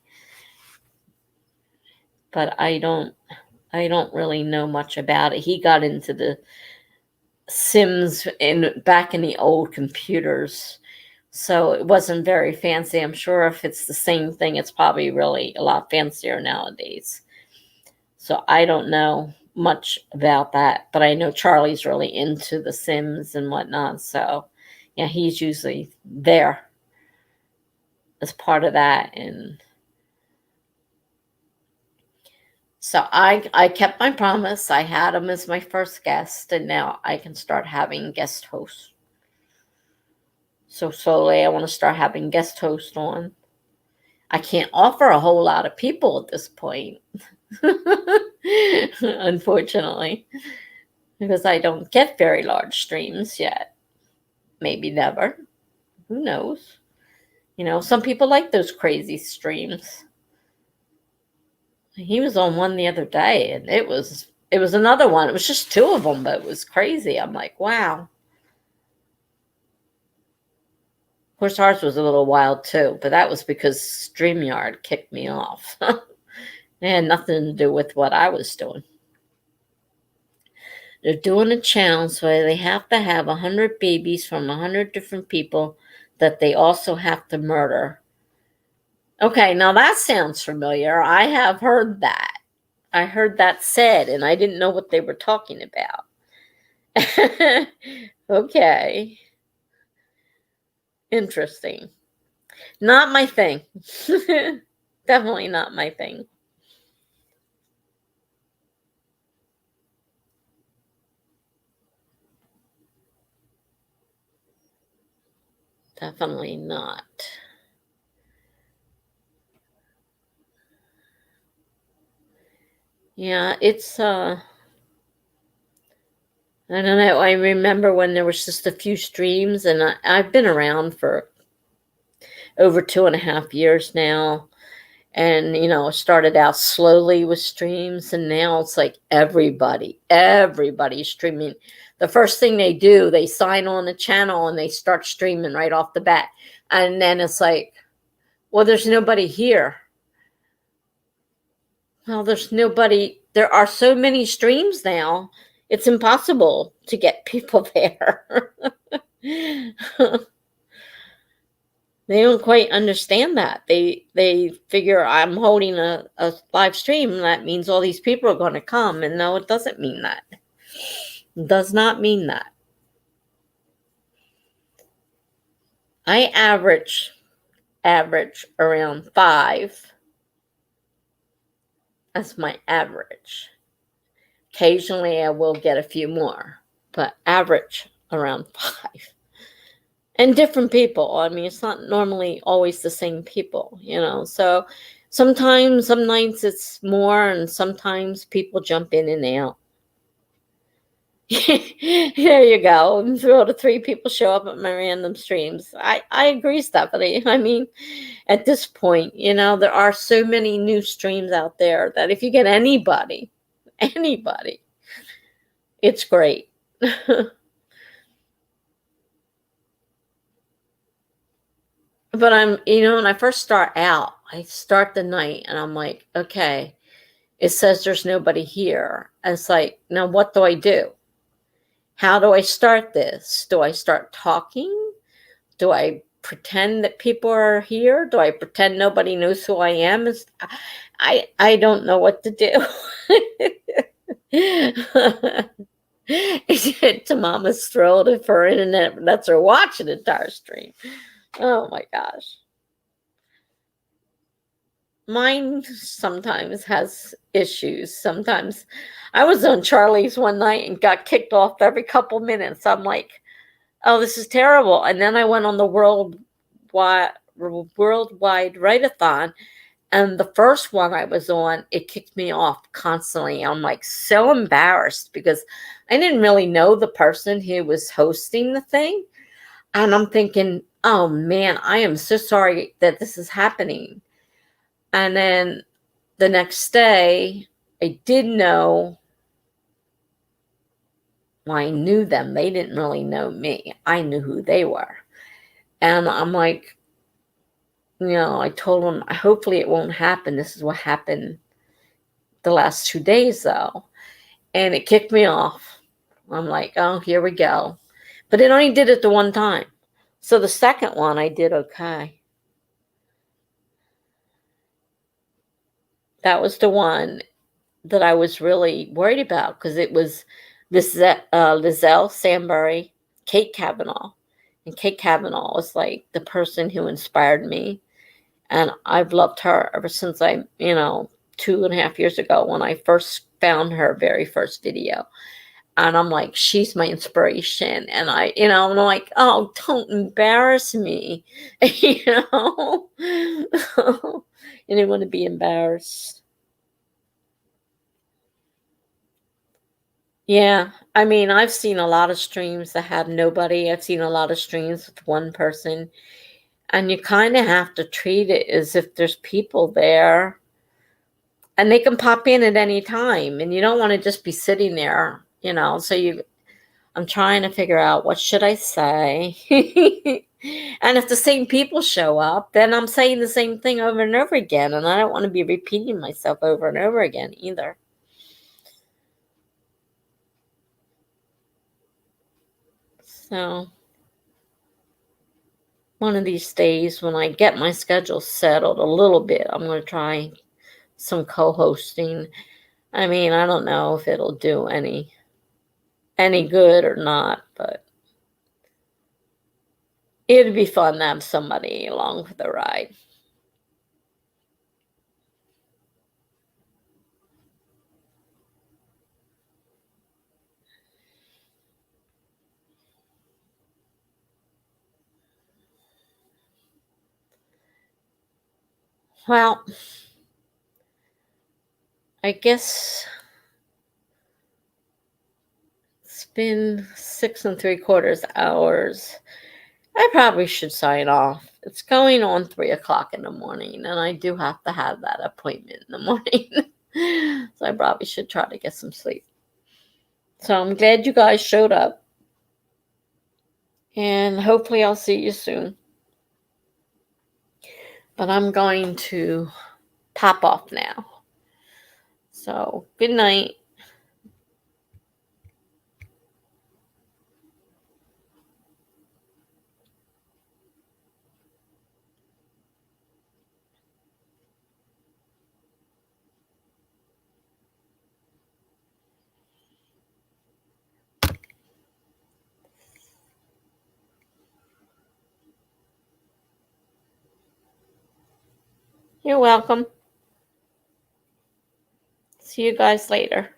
but I don't really know much about it. He got into the Sims back in the old computers, so it wasn't very fancy. I'm sure if it's the same thing, it's probably really a lot fancier nowadays. So I don't know much about that, but I know Charlie's really into The Sims and whatnot. So yeah, he's usually there as part of that. And so I kept my promise. I had him as my first guest, and now I can start having guest hosts. So slowly I want to start having guest hosts on. I can't offer a whole lot of people at this point, unfortunately, because I don't get very large streams yet. Maybe never. Who knows? Some people like those crazy streams. He was on one the other day, and it was another one. It was just two of them, but it was crazy. I'm like, wow. Of course, ours was a little wild too, but that was because StreamYard kicked me off. It had nothing to do with what I was doing. They're doing a challenge where they have to have 100 babies from 100 different people that they also have to murder. Okay, now that sounds familiar. I have heard that. I heard that said, and I didn't know what they were talking about. Okay. Interesting. Not my thing. Definitely not my thing. Definitely not. Yeah, it's I don't know. I remember when there was just a few streams, and I've been around for over 2.5 years now. And, started out slowly with streams, and now it's like everybody's streaming. The first thing they do, they sign on the channel and they start streaming right off the bat. And then it's like, well, there's nobody here. Well, there's nobody. There are so many streams now, it's impossible to get people there. They don't quite understand that. They figure I'm holding a live stream, and that means all these people are going to come. And no, it doesn't mean that. It does not mean that. I average around 5. That's my average. Occasionally I will get a few more, but average around 5. And different people. I mean, it's not normally always the same people, So sometimes, some nights it's more, and sometimes people jump in and out. There you go. And 2 to 3 people show up at my random streams. I agree, Stephanie. I mean, at this point, there are so many new streams out there that if you get anybody, it's great. But when I first start out, I start the night and I'm like, okay, it says there's nobody here. And it's like, now what do I do? How do I start this? Do I start talking? Do I pretend that people are here? Do I pretend nobody knows who I am? I don't know what to do. To Mama's thrilled if her internet lets her watch an entire stream. Oh my gosh. Mine sometimes has issues. Sometimes I was on Charlie's one night and got kicked off every couple minutes. I'm like, oh, this is terrible. And then I went on the worldwide write-a-thon, And the first one I was on, it kicked me off constantly. I'm like so embarrassed because I didn't really know the person who was hosting the thing. And I'm thinking, oh man, I am so sorry that this is happening. And then the next day, I did know, well, I knew them. They didn't really know me. I knew who they were. And I'm like, I told them, hopefully it won't happen. This is what happened the last 2 days, though. And it kicked me off. I'm like, oh, here we go. But it only did it the one time. So the second one, I did okay. That was the one that I was really worried about because it was this Lizelle Sambury, Kate Kavanaugh. And Kate Kavanaugh was like the person who inspired me. And I've loved her ever since 2.5 years ago when I first found her very first video. And I'm like, she's my inspiration. And I'm like, oh, don't embarrass me. I didn't want to be embarrassed. Yeah. I mean, I've seen a lot of streams that have nobody. I've seen a lot of streams with one person. And you kind of have to treat it as if there's people there. And they can pop in at any time. And you don't want to just be sitting there, So I'm trying to figure out what should I say. And if the same people show up, then I'm saying the same thing over and over again. And I don't want to be repeating myself over and over again either. So one of these days when I get my schedule settled a little bit, I'm going to try some co-hosting. I mean, I don't know if it'll do any good or not, but it'd be fun to have somebody along for the ride. Well, I guess it's been 6 3/4 hours. I probably should sign off. It's going on 3 o'clock in the morning, and I do have to have that appointment in the morning. So I probably should try to get some sleep. So I'm glad you guys showed up. And hopefully I'll see you soon. But I'm going to pop off now. So good night. You're welcome. See you guys later.